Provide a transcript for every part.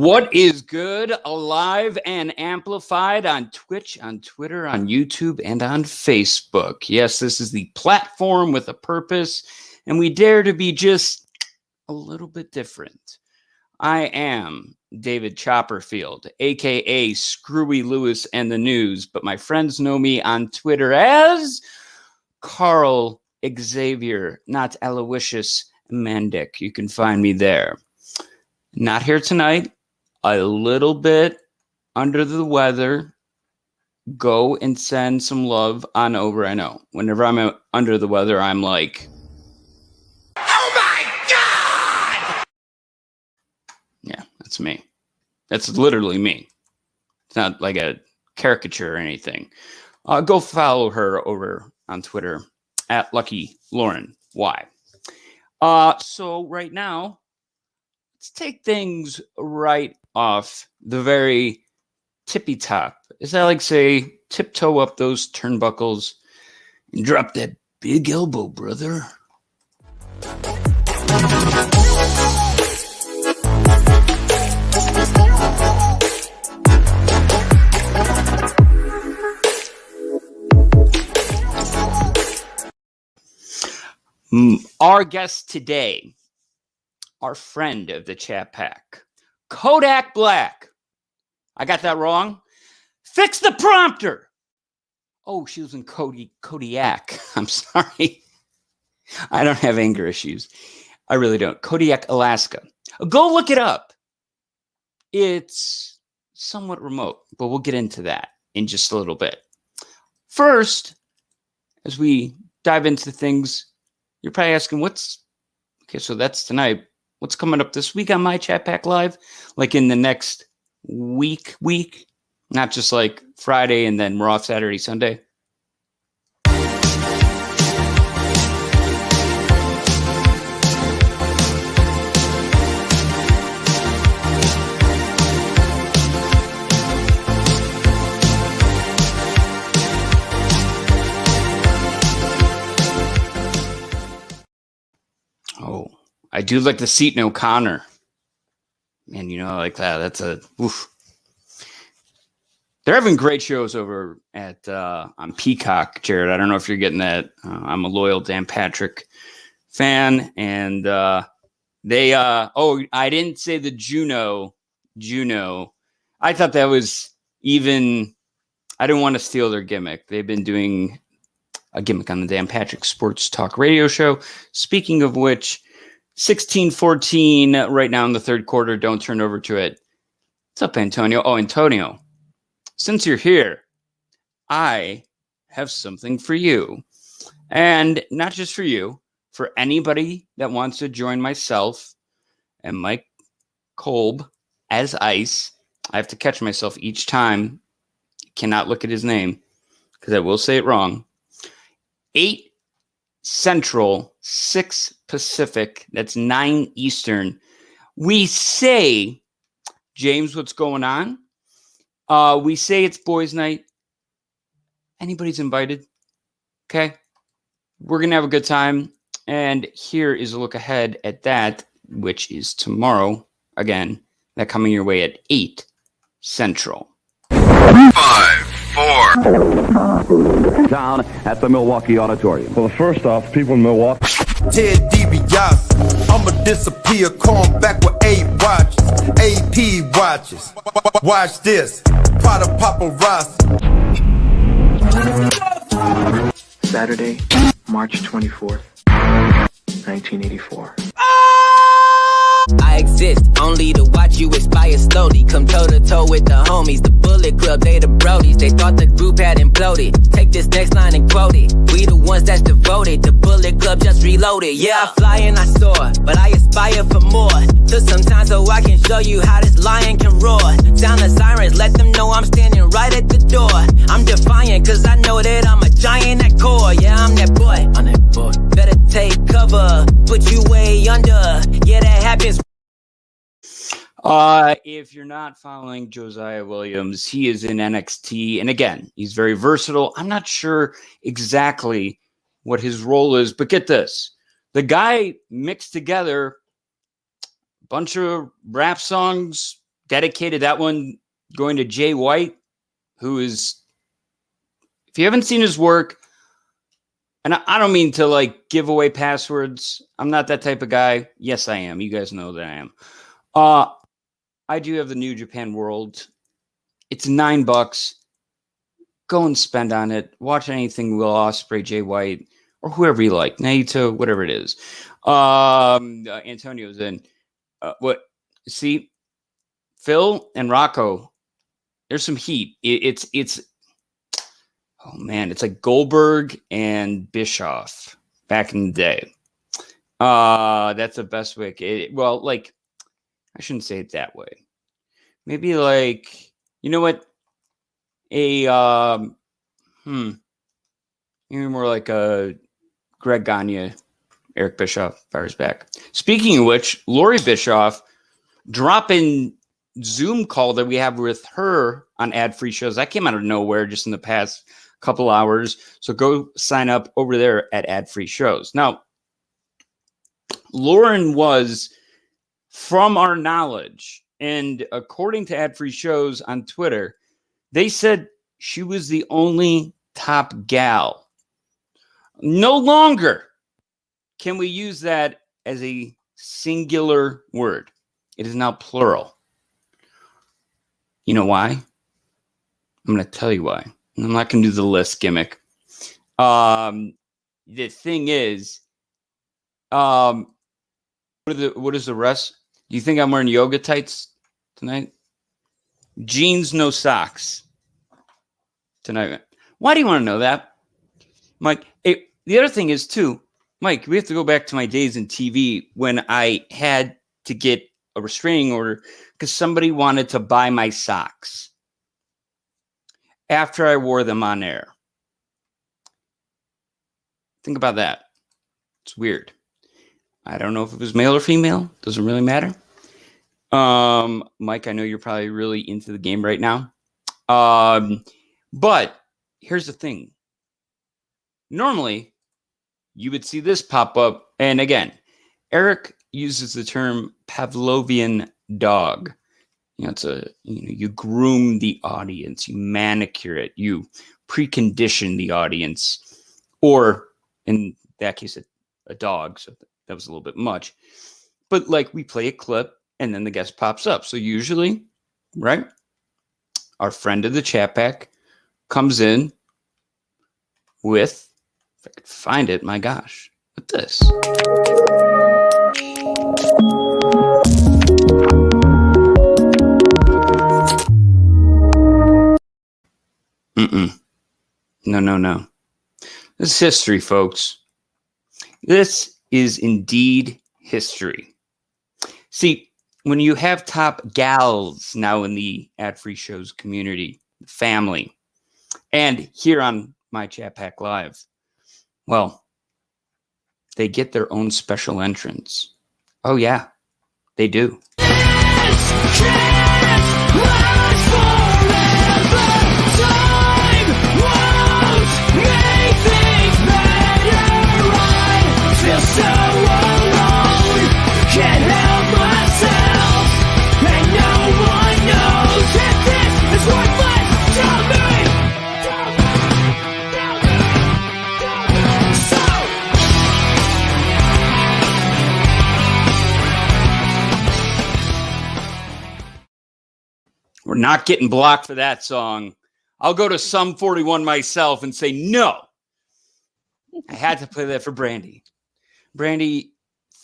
What is good? Alive and amplified on Twitch, on Twitter, on YouTube, and on Facebook. Yes, this is the platform with a purpose, and we dare to be just a little bit different. I am David Chopperfield, aka Screwy Lewis and the News, but my friends know me on Twitter as Carl Xavier, not Aloysius Mendick. You can find me there. Not here tonight. A little bit under the weather. Go and send some love on over. I know. Whenever I'm under the weather, I'm like, oh my God! Yeah, that's me. That's literally me. It's not like a caricature or anything. Go follow her over on Twitter at Lucky Lauren Y. So right now, let's take things right off the very tippy top. As I like to say, tiptoe up those turnbuckles and drop that big elbow, brother. Our guest today, our friend of the ChatPack, Kodak Black. I got that wrong. Fix the prompter. Oh, she was in Kodiak. I'm sorry. I don't have anger issues. I really don't. Kodiak, Alaska. Go look it up. It's somewhat remote, but we'll get into that in just a little bit. First, as we dive into things, you're probably asking, okay, so that's tonight. What's coming up this week on my ChatPack Live? Like in the next week, not just like Friday and then we're off Saturday, Sunday. Oh, I do like the Seton O'Connor. Man, you know, like that. That's a oof. They're having great shows over at on Peacock, Jared. I don't know if you're getting that. I'm a loyal Dan Patrick fan, and they. I didn't say the Juno. I thought that was even. I didn't want to steal their gimmick. They've been doing a gimmick on the Dan Patrick Sports Talk Radio Show. Speaking of which, 16-14 right now in the third quarter. Don't turn over to it. What's up, Antonio? Oh, Antonio. Since you're here, I have something for you. And not just for you, for anybody that wants to join myself and Mike Kolb as Ice. I have to catch myself each time. Cannot look at his name because I will say it wrong. 8 Central, 6 Pacific. That's 9 Eastern. We say, James, what's going on? We say it's boys' night. Anybody's invited. Okay. We're going to have a good time. And here is a look ahead at that, which is tomorrow. Again, that coming your way at 8 Central. 5, 4. Down at the Milwaukee Auditorium. Well, first off, people in Milwaukee. Ted DiBiase, I'ma disappear, come back with 8 watches, AP watches. Watch this, Prada paparazzi. Saturday, March 24th, 1984. I exist only to watch you expire slowly. Come toe to toe with the homies, the Bullet Club, they the Brodies. They thought the group had imploded. Take this next line and quote it. We the ones that's devoted. The Bullet Club just reloaded. Yeah, I fly and I soar, but I aspire for more. Took some time so I can show you how this lion can roar. Sound the sirens, let them know I'm standing right at the door. I'm defiant cause I know that I'm a giant at core. Yeah, I'm that boy. Better take cover, put you way under. Yeah, that happens. If you're not following Josiah Williams, he is in NXT. And again, he's very versatile. I'm not sure exactly what his role is, but get this. The guy mixed together a bunch of rap songs, dedicated that one going to Jay White, who is, if you haven't seen his work, and I don't mean to like give away passwords. I'm not that type of guy. Yes, I am. You guys know that I am. I do have the New Japan World. It's $9. Go and spend on it. Watch anything Will Ospreay, Jay White, or whoever you like. Naito, whatever it is. Antonio's in. What? See, Phil and Rocco. There's some heat. It's. Oh man, it's like Goldberg and Bischoff back in the day. That's the best way. Well, like, I shouldn't say it that way. Maybe like, you know what? Maybe more like a Greg Gagne, Eric Bischoff fires back. Speaking of which, Lori Bischoff dropping Zoom call that we have with her on ad-free shows. That came out of nowhere just in the past couple hours. So go sign up over there at ad-free shows. Now, Lauren was, from our knowledge, and according to ad-free shows on Twitter, they said she was the only top gal. No longer can we use that as a singular word. It is now plural. You know why? I'm going to tell you why. I'm not going to do the list gimmick. The thing is, what is the rest? Do you think I'm wearing yoga tights tonight? Jeans, no socks tonight. Why do you want to know that, Mike? The other thing is, too, Mike, we have to go back to my days in TV when I had to get a restraining order because somebody wanted to buy my socks after I wore them on air. Think about that. It's weird. I don't know if it was male or female. Doesn't really matter. Mike, I know you're probably really into the game right now. But here's the thing. Normally, you would see this pop up. And again, Eric uses the term Pavlovian dog. You know, you groom the audience, you manicure it, you precondition the audience, or in that case, a dog. So that was a little bit much. But like we play a clip and then the guest pops up. So usually, right, our friend of the ChatPack comes in with, if I could find it, my gosh, with this. No. This is history, folks. This is indeed history. See, when you have top gals now in the ad-free shows community, family, and here on my ChatPack Live, well, they get their own special entrance. Oh, yeah, they do. So alone, can't help myself, and no one knows if this is worthless. Tell me. We're not getting blocked for that song. I'll go to Sum 41 myself and say no. I had to play that for Brandi. Brandi,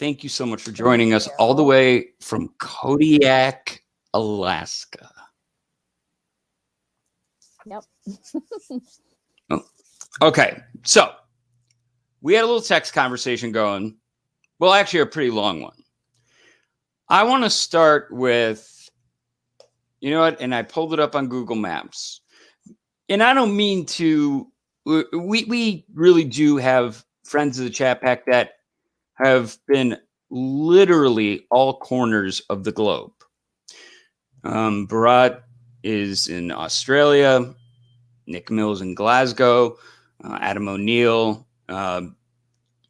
thank you so much for joining us all the way from Kodiak, Alaska. Yep. Oh, okay, so we had a little text conversation going. Well, actually, a pretty long one. I want to start with, you know what, and I pulled it up on Google Maps. And I don't mean to, we really do have friends of the ChatPack that have been literally all corners of the globe. Bharat is in Australia, Nick Mills in Glasgow, Adam O'Neill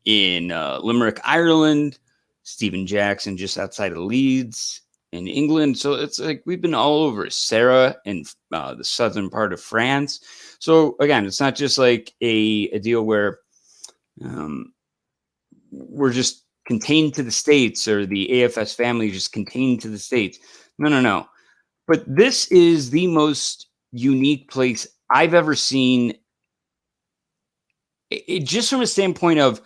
in Limerick, Ireland, Stephen Jackson just outside of Leeds, in England. So it's like we've been all over. Sarah in the southern part of France. So again, it's not just like a deal where we're just contained to the States, or the AFS family is just contained to the States. No. But this is the most unique place I've ever seen. It just from a standpoint of,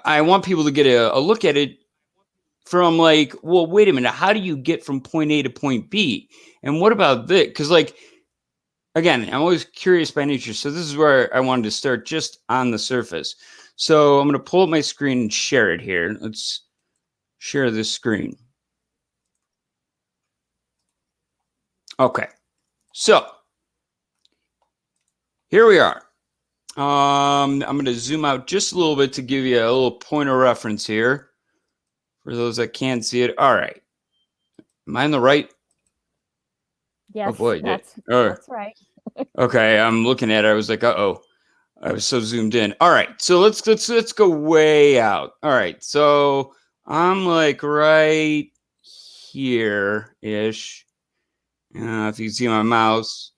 I want people to get a look at it from like, well, wait a minute, how do you get from point A to point B? And what about this? Because like, again, I'm always curious by nature. So this is where I wanted to start, just on the surface. So I'm going to pull up my screen and share it here. Let's share this screen. Okay. So here we are. I'm going to zoom out just a little bit to give you a little point of reference here for those that can't see it. All right. Am I on the right? Yes, Oh boy, that's right. Okay, I'm looking at it. I was like, uh-oh. I was so zoomed in. All right, so let's go way out. All right, so I'm like right here-ish. If you can see my mouse,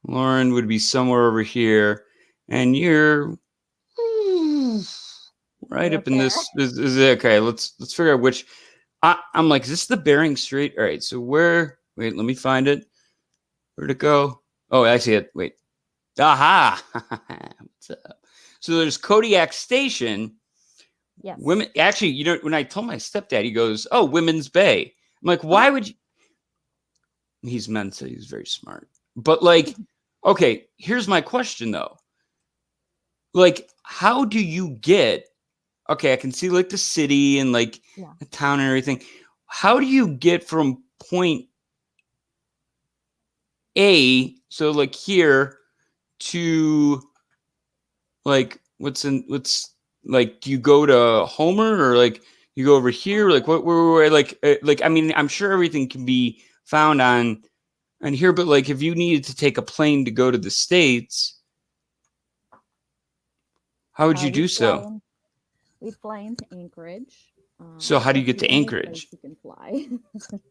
Lauren would be somewhere over here, and you're right up in this. Is it okay? Let's figure out which. I'm like, is this the Bering Strait? All right, so where? Wait, let me find it. Where'd it go? Oh, I see it. Wait. Aha! What's up? So there's Kodiak Station. Yes. Women. Actually, you know, when I told my stepdad, he goes, "Oh, Women's Bay." I'm like, why would you? He's Mensa. He's very smart. But like, okay, here's my question though. Like, how do you get? Okay, I can see like the city and like the town and everything. How do you get from point A, so like here, to like what's like, do you go to Homer, or like you go over here, like what where like I mean, I'm sure everything can be found on here, but like if you needed to take a plane to go to the States, how would you do so? We'd fly into Anchorage. So how do you get to Anchorage? You can fly.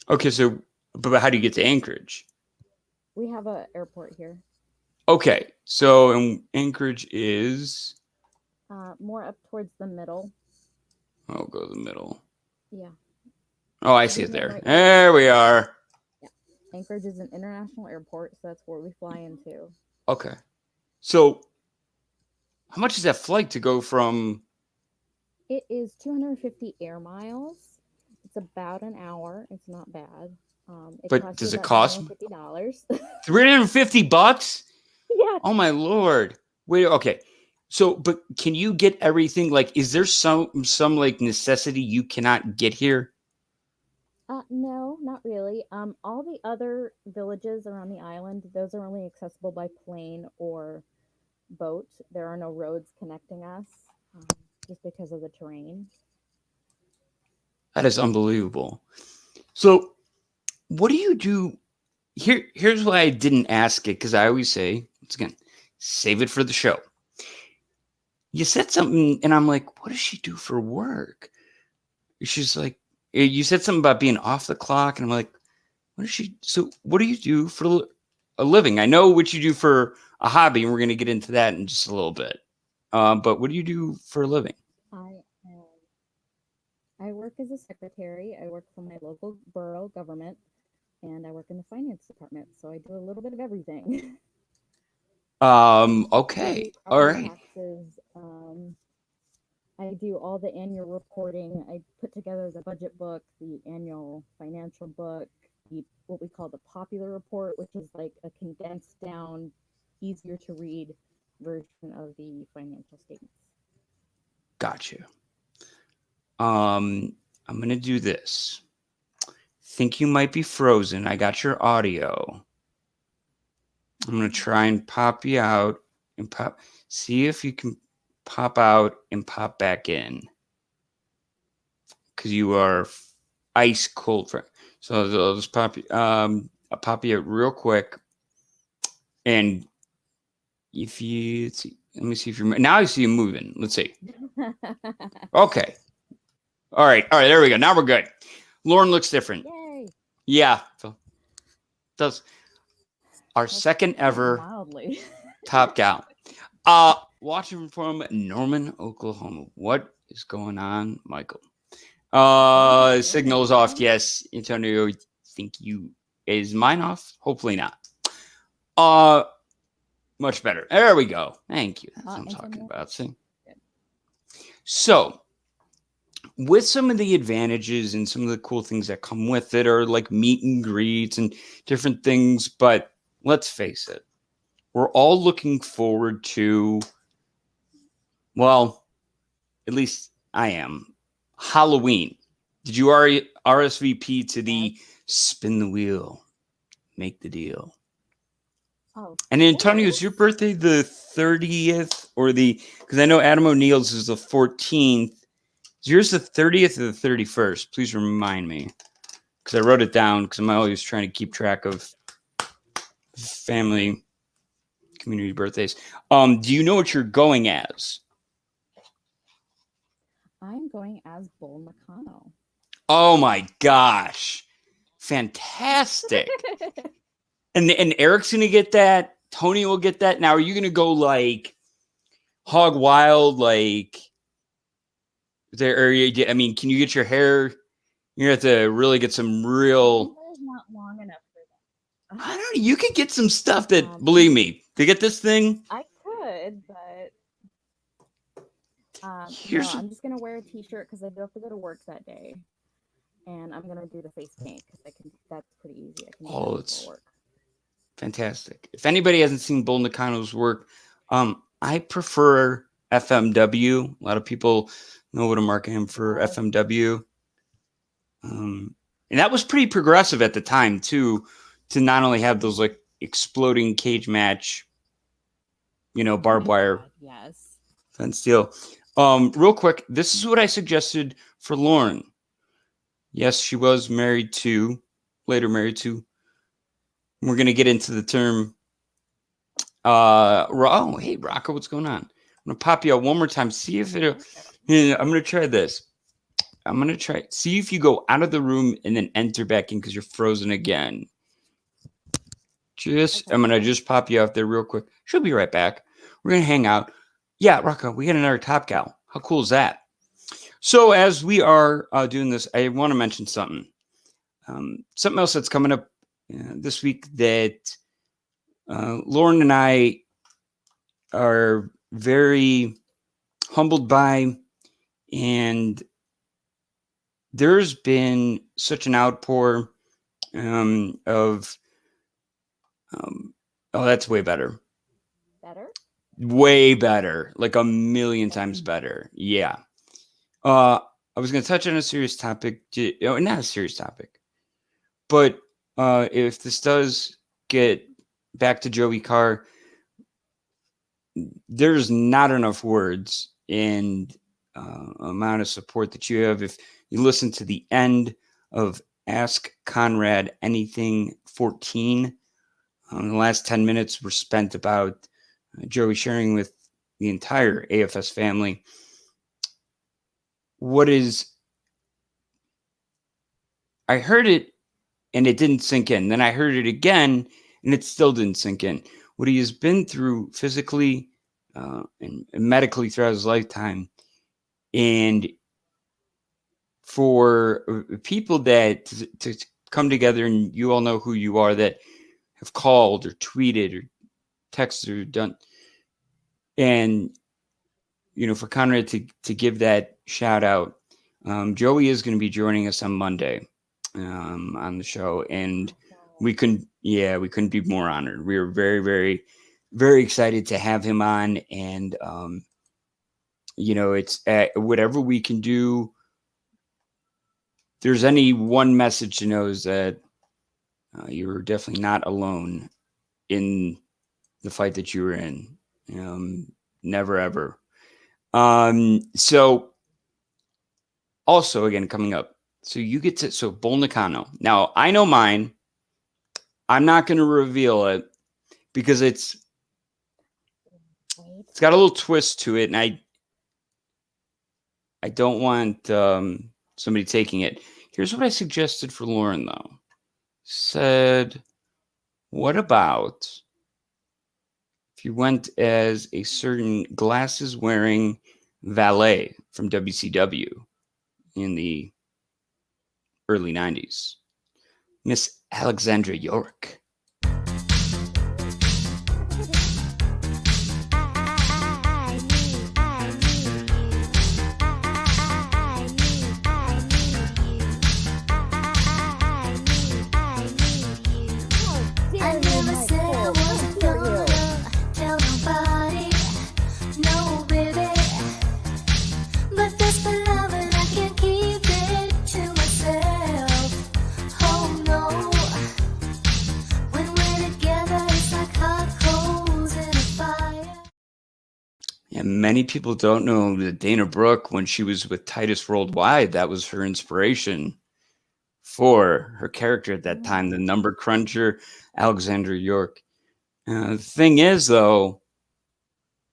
Okay, so but how do you get to Anchorage? We have an airport here. Okay, so Anchorage is more up towards the middle. I'll go to the middle. Yeah. Oh, I see it there. There we are. Yeah. Anchorage is an international airport, so that's where we fly into. Okay. So how much is that flight to go from? It is 250 air miles. It's about an hour. It's not bad. But does it cost $350? $350? Yeah. Oh my Lord. Wait, okay. So, but can you get everything? Like, is there some like necessity you cannot get here? No, not really. All the other villages around the island, those are only accessible by plane or boat. There are no roads connecting us, just because of the terrain. That is unbelievable. So, what do you do? Here's why I didn't ask it, because I always say, once again, save it for the show. You said something, and I'm like, what does she do for work? She's like, you said something about being off the clock, and I'm like, what does she? So, what do you do for a living? I know what you do for a hobby, and we're going to get into that in just a little bit. But what do you do for a living? I work as a secretary. I work for my local borough government, and I work in the finance department. So I do a little bit of everything. Okay. All right. Taxes. I do all the annual reporting. I put together the budget book, the annual financial book, what we call the popular report, which is like a condensed down, easier to read version of the financial statements. Gotcha. I'm going to do this. Think you might be frozen. I got your audio. I'm going to try and pop you out and see if you can pop out and pop back in. Because you are ice cold. So I'll just pop you out real quick. And if you see, let me see if you're now I see you moving. Let's see. Okay. All right. There we go. Now we're good. Lauren looks different. Yay. Yeah. So that's our That's second ever mildly. top gal. Watching from Norman, Oklahoma. What is going on, Michael? Signal's off. Yes, Antonio. Think you is mine off? Hopefully not. Much better. There we go. Thank you. That's what I'm talking Antonio? about. See. So, with some of the advantages and some of the cool things that come with it, are like meet and greets and different things. But let's face it, we're all looking forward to, well, at least I am, Halloween. Did you RSVP to the spin the wheel, make the deal? Oh, And Antonio, is your birthday the 30th or because I know Adam O'Neill's is the 14th. Is yours the 30th or the 31st? Please remind me, because I wrote it down because I'm always trying to keep track of family community birthdays. Do you know what you're going as? I'm going as Bull Nakano. Oh my gosh. Fantastic. and Eric's gonna get that. Tony will get that. Now, are you gonna go like hog wild, like there? I mean, can you get your hair? You have to really get some real. It's not long enough for that. I don't know. You could get some stuff that, believe me, to get this thing. I could, but no, I'm just gonna wear a t-shirt because I do have to go to work that day, and I'm gonna do the face paint because I can. That's pretty easy. I can do that It's before work. fantastic. If anybody hasn't seen Bull Nakano's work, I prefer FMW. A lot of people know what I'm marking him for FMW. And that was pretty progressive at the time too, to not only have those like exploding cage match, barbed wire Yes. fence steel. Real quick, this is what I suggested for Lauren. Yes, she was later married to. We're gonna get into the term. Oh, hey, Rocco, what's going on? I'm gonna pop you out one more time. See if it. I'm gonna try this. I'm gonna try. See if you go out of the room and then enter back in because you're frozen again. I'm gonna just pop you out there real quick. She'll be right back. We're gonna hang out. Yeah, Rocco, we got another top gal. How cool is that? So as we are doing this, I want to mention something. Something else that's coming up this week that Lauren and I are very humbled by, and there's been such an outpour of that's way better. Better? Way better. Like a million times better. Yeah. I was going to touch on a serious topic. Not a serious topic. But if this does get back to Joey Carr, there's not enough words and amount of support that you have. If you listen to the end of Ask Conrad Anything 14, the last 10 minutes were spent about Joey sharing with the entire AFS family I heard it and it didn't sink in. Then I heard it again and it still didn't sink in. What he has been through physically and medically throughout his lifetime. And for people that to come together, and you all know who you are, that have called or tweeted or texted or done, and for Conrad to give that shout out. Joey is going to be joining us on Monday on the show, and we couldn't be more honored. We are very, very, very excited to have him on, and it's whatever we can do. There's any one message to know is that you're definitely not alone in the fight that you were in. Never ever. So also again coming up, so you get to Bull Nakano. Now I know mine. I'm not going to reveal it because it's got a little twist to it, and I don't want somebody taking it. Here's what I suggested for Lauren though. said, what about if you went as a certain glasses wearing valet from WCW in the early 90s? Miss Alexandra York. I never said I wasn't gonna tell nobody, no baby. But this love and I can't keep it to myself. Oh no, when we're together it's like hot coals in a fire. Yeah, many people don't know that Dana Brooke, when she was with Titus Worldwide, that was her inspiration for her character at that time, the number cruncher, Alexandra York. The thing is, though,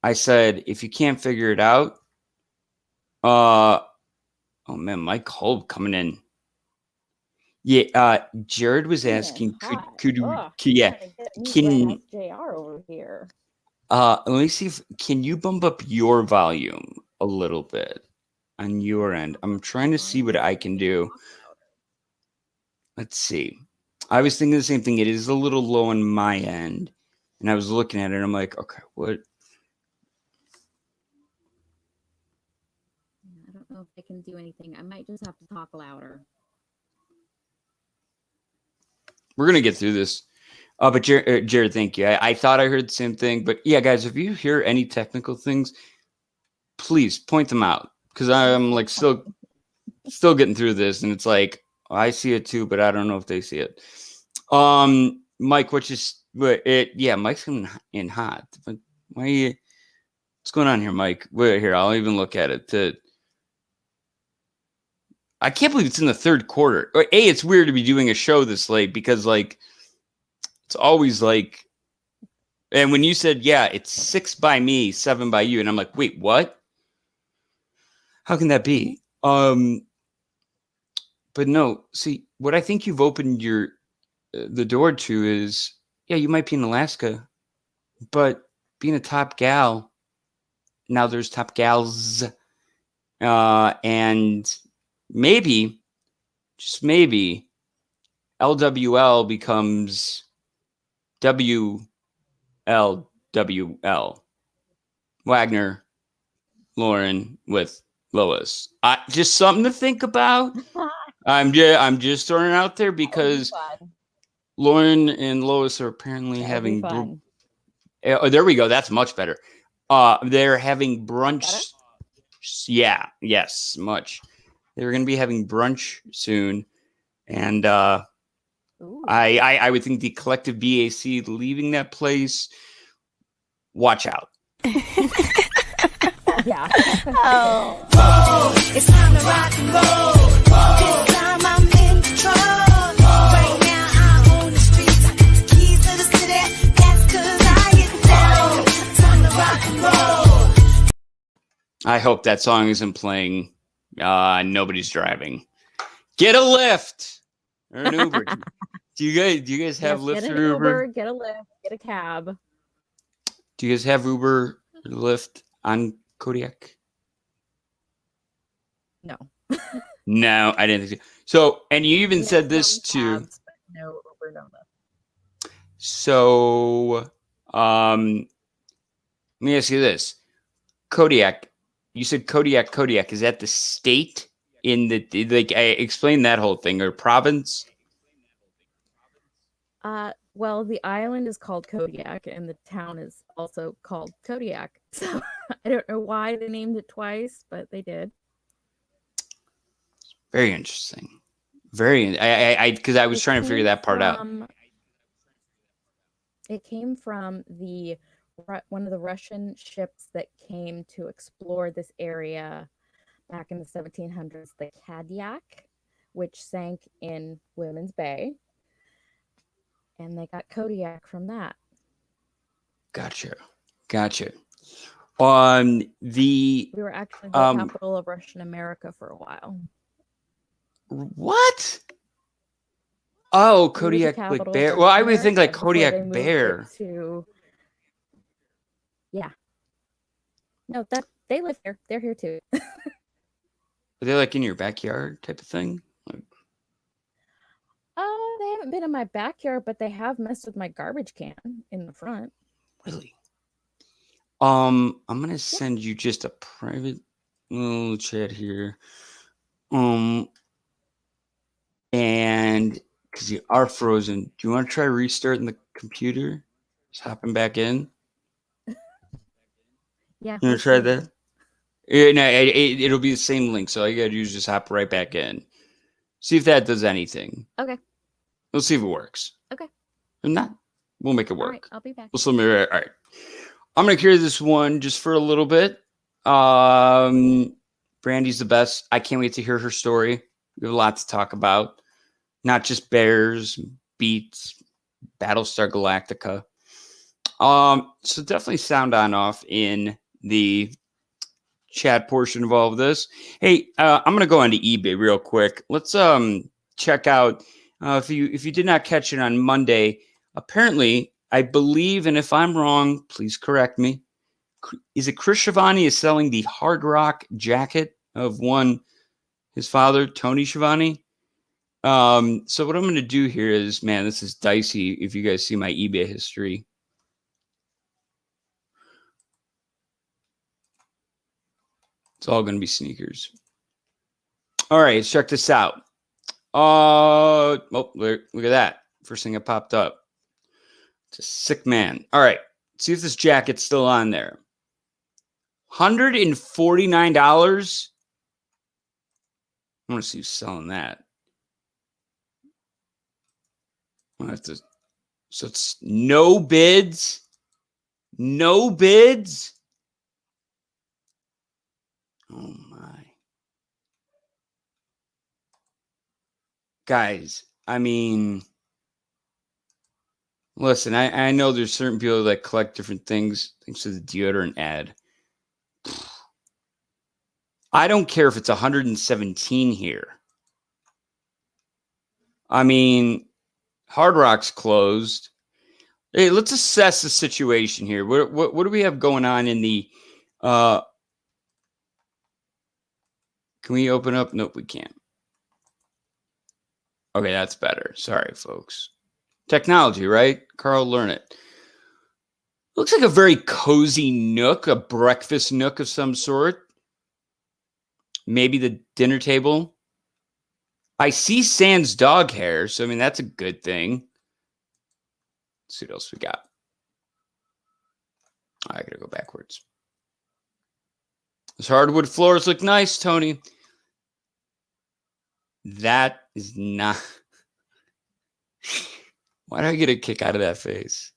I said, if you can't figure it out, oh man, Mike Holb coming in. Yeah, Jared was asking, could yeah, can JR over here. let me see if can you bump up your volume a little bit on your end? I'm trying to see what I can do. Let's see. I was thinking the same thing. It is a little low on my end, and I was looking at it. And I'm like, okay, what? I don't know if I can do anything. I might just have to talk louder. We're gonna get through this. But Jared, thank you. I thought I heard the same thing, but yeah, guys, if you hear any technical things, please point them out because I'm like still getting through this, and it's like I see it too, but I don't know if they see it. Mike, Mike's coming in hot. But why? What's going on here, Mike? Wait, here, I'll even look at it. I can't believe it's in the third quarter. It's weird to be doing a show this late because like. It's always like, and when you said, yeah, it's 6 by me, 7 by you. And I'm like, wait, what? How can that be? But no, see, what I think you've opened the door to is, yeah, you might be in Alaska, but being a top gal, now there's top gals, and maybe, just maybe, LWL becomes WLWL. Wagner, Lauren with Lois. Just something to think about. I'm just throwing it out there because Lauren and Lois are apparently having fun. Oh, there we go. That's much better. They're having brunch. Yeah, yes, much. They're going to be having brunch soon, and I would think the collective BAC leaving that place. Watch out. Yeah. Oh, it's time to rock and roll. This time I'm in control. Right now I own the streets. I got the keys to the city. That's 'cause I get down. Time to rock and roll. I hope that song isn't playing. Nobody's driving. Get a lift or an Uber. Do you guys have Lyft or Uber? Get a Lyft, get a cab. Do you guys have Uber or Lyft on Kodiak? No. No, I didn't think so. And you even said this too. No Uber, no Lyft. So, let me ask you this: Kodiak. You said Kodiak. Kodiak, is that the state in the like? I explained that whole thing or province. Well, the island is called Kodiak, and the town is also called Kodiak. So I don't know why they named it twice, but they did. Very interesting. Because I was trying to figure that part out. It came from one of the Russian ships that came to explore this area back in the 1700s, the Kodiak, which sank in Women's Bay. And they got Kodiak from that. Gotcha. On the we were actually the capital of Russian America for a while. What? Oh, It was a Kodiak like capital bear. of Well, I would think like America before they Kodiak moved bear. it to. Yeah. No, that they live here. They're here too. Are they like in your backyard type of thing? Like, They haven't been in my backyard, but they have messed with my garbage can in the front. really? I'm gonna send you just a private little chat here. And because you are frozen, do you want to try restarting the computer? Just hopping back in. Yeah. You want let's to try see. that? Yeah, no, it'll be the same link. So all you gotta do is just hop right back in. See if that does anything. Okay. We'll see if it works. Okay. If not, we'll make it All right. work. I'll be back. We'll still make it. All right. I'm gonna carry this one just for a little bit. Brandy's the best. I can't wait to hear her story. We have a lot to talk about. Not just bears, beats, Battlestar Galactica. So definitely sound on off in the chat portion of all of this. Hey, I'm gonna go onto eBay real quick. Let's check out if you did not catch it on Monday. Apparently, I believe, and if I'm wrong, please correct me. Is it Chris Schiavone is selling the Hard Rock jacket of his father, Tony Schiavone? So what I'm going to do here is, man, this is dicey. If you guys see my eBay history, it's all going to be sneakers. All right, let's check this out. Oh, look at that. First thing that popped up. It's a sick man. All right, let's see if this jacket's still on there. $149. I want to see who's selling that. I have to. So it's no bids. No bids. Oh my. Guys, I mean, listen, I know there's certain people that collect different things, thanks to the deodorant ad. I don't care if it's 117 here. I mean, Hard Rock's closed. Hey, let's assess the situation here. What do we have going on in the can we open up? Nope, we can't. Okay, that's better. Sorry, folks. Technology, right? Carl, learn it. Looks like a very cozy nook, a breakfast nook of some sort. Maybe the dinner table. I see sans dog hair, so I mean that's a good thing. Let's see what else we got. I gotta go backwards. Those hardwood floors look nice, Tony. That is not. Why do I get a kick out of that face?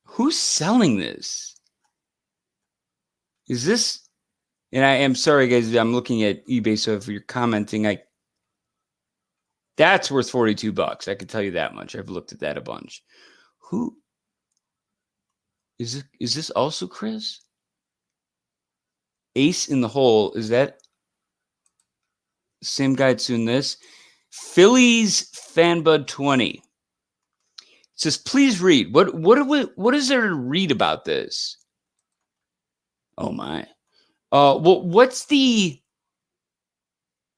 Who's selling this? Is this? And I am sorry, guys. I'm looking at eBay, so if you're commenting, that's worth $42. I can tell you that much. I've looked at that a bunch. Who is it? Is this also Chris? Ace in the hole. Is that the same guy that's doing this? Phillies Fanbud 20. It says, please read. What is there to read about this? Oh my. Well, what's the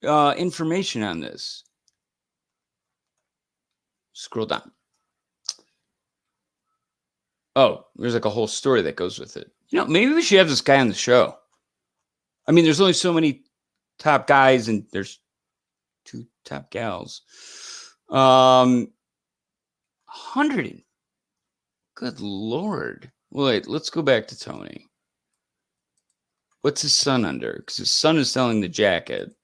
information on this? Scroll down. Oh, there's like a whole story that goes with it. You know, maybe we should have this guy on the show. I mean, there's only so many top guys, and there's 2 top gals. 100. Good Lord. Wait, let's go back to Tony. What's his son under? Because his son is selling the jacket.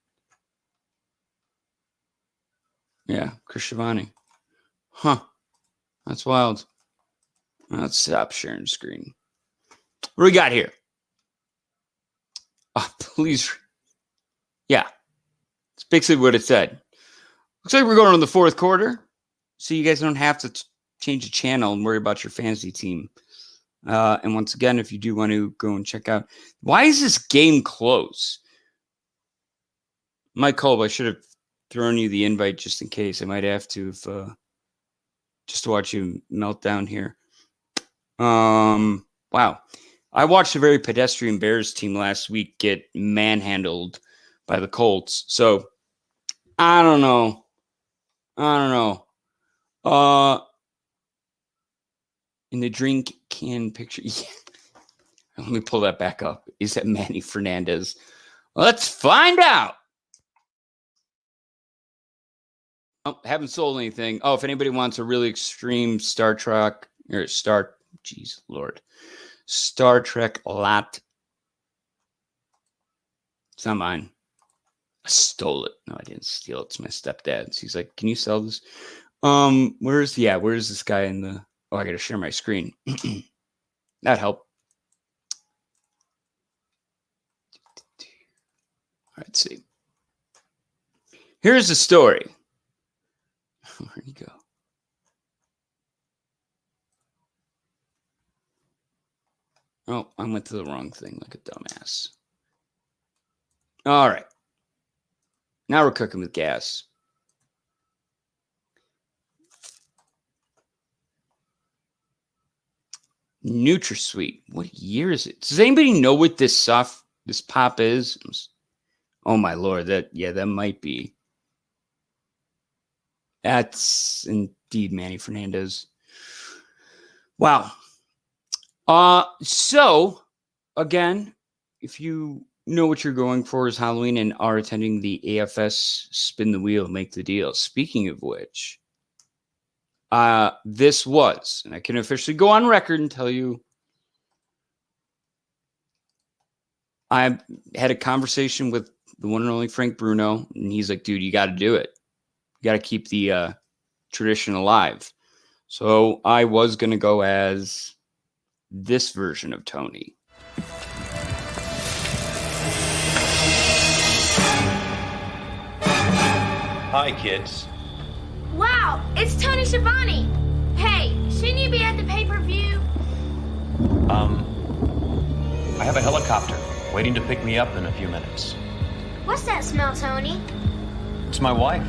Yeah, Chris Schiavone. Huh. That's wild. Let's stop sharing screen. What do we got here? Oh, please. Yeah. It's basically what it said. Looks like we're going on the 4th quarter. So you guys don't have to change the channel and worry about your fantasy team. And once again, if you do want to go and check out, why is this game close? Mike Kolb, I should have throwing you the invite just in case. I might have to if just to watch you melt down here. Wow. I watched a very pedestrian Bears team last week get manhandled by the Colts. So I don't know. In the drink can picture. Yeah. Let me pull that back up. Is that Manny Fernandez? Let's find out. Oh, haven't sold anything. Oh, if anybody wants a really extreme Star Trek or Star Trek lot. It's not mine. I stole it. No, I didn't steal it. It's my stepdad's. He's like, "Can you sell this?" Where's this guy in the? Oh, I gotta share my screen. That helped. Let's see. Here's the story. Where'd he go? Oh, I went to the wrong thing like a dumbass. All right. Now we're cooking with gas. NutraSweet. What year is it? Does anybody know what this pop is? Oh my Lord, that might be. That's indeed Manny Fernandez. Wow. So again, if you know what you're going for is Halloween and are attending the AFS Spin the Wheel, Make the Deal. Speaking of which, this was, and I can officially go on record and tell you, I had a conversation with the one and only Frank Bruno, and he's like, dude, you got to do it. You got to keep the tradition alive. So I was going to go as this version of Tony. Hi, kids. Wow, it's Tony Schiavone. Hey, shouldn't you be at the pay-per-view? I have a helicopter waiting to pick me up in a few minutes. What's that smell, Tony? It's my wife.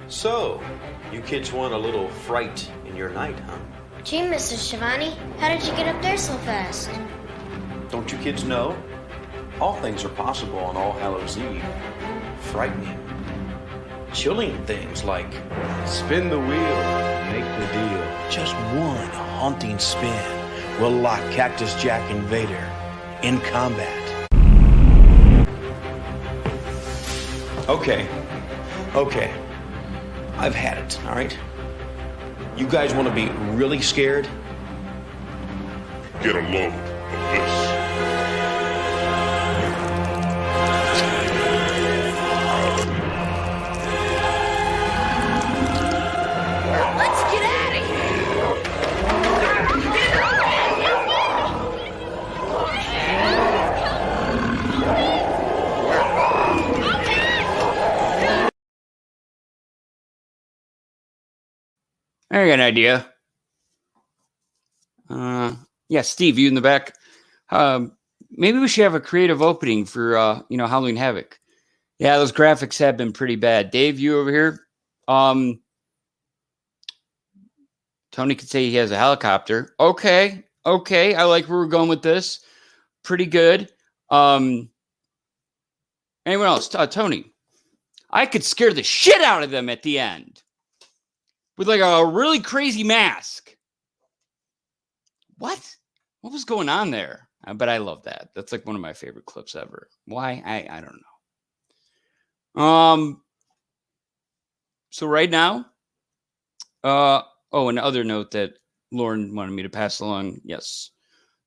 So, you kids want a little fright in your night, huh? Gee, Mr. Schiavone, how did you get up there so fast? Don't you kids know? All things are possible on All Hallows Eve. Frightening, chilling things like spin the wheel, make the deal. Just one haunting spin will lock Cactus Jack and Vader in combat. Okay. I've had it, all right? You guys want to be really scared? Get a load of this. Let's get out of here! I got an idea. Yeah, Steve, you in the back. Maybe we should have a creative opening for Halloween Havoc. Yeah, those graphics have been pretty bad. Dave, you over here? Tony could say he has a helicopter. Okay. I like where we're going with this. Pretty good. Anyone else? Tony. I could scare the shit out of them at the end with like a really crazy mask. What was going on there? But I love that. That's like one of my favorite clips ever. Why? I don't know. So right now, another note that Lauren wanted me to pass along. Yes,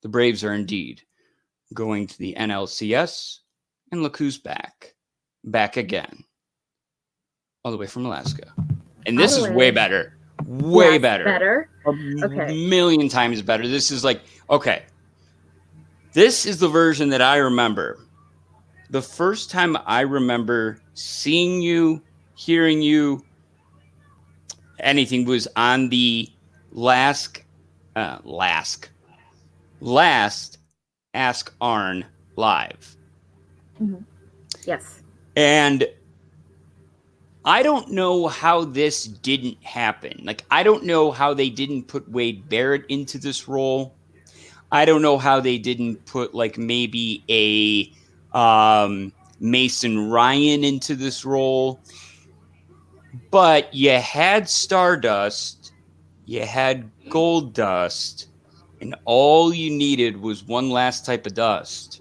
the Braves are indeed going to the NLCS, and look who's back again, all the way from Alaska. And this is way better. Way better. Better. A Okay. million times better. This is like, okay. This is the version that I remember. The first time I remember seeing you, hearing you, anything was on the last Ask Arn live. Yes. And I don't know how this didn't happen. Like, I don't know how they didn't put Wade Barrett into this role. I don't know how they didn't put like maybe a Mason Ryan into this role. But you had Stardust, you had Gold Dust, and all you needed was one last type of dust.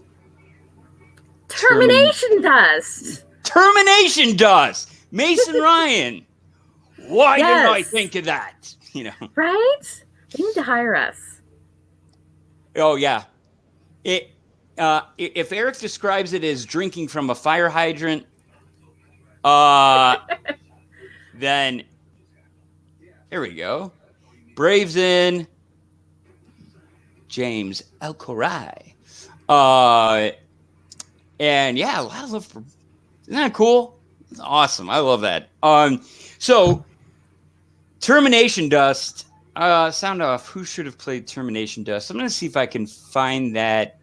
Termination dust. Termination dust. Mason Ryan. Why didn't I Yes. think of that? You know. Right? They need to hire us. Oh yeah. If Eric describes it as drinking from a fire hydrant, then here we go. Braves in James Alcorai. And yeah, a lot of love for. Isn't that cool? It's awesome. I love that. So Termination Dust. Sound off. Who should have played Termination Dust? I'm gonna see if I can find that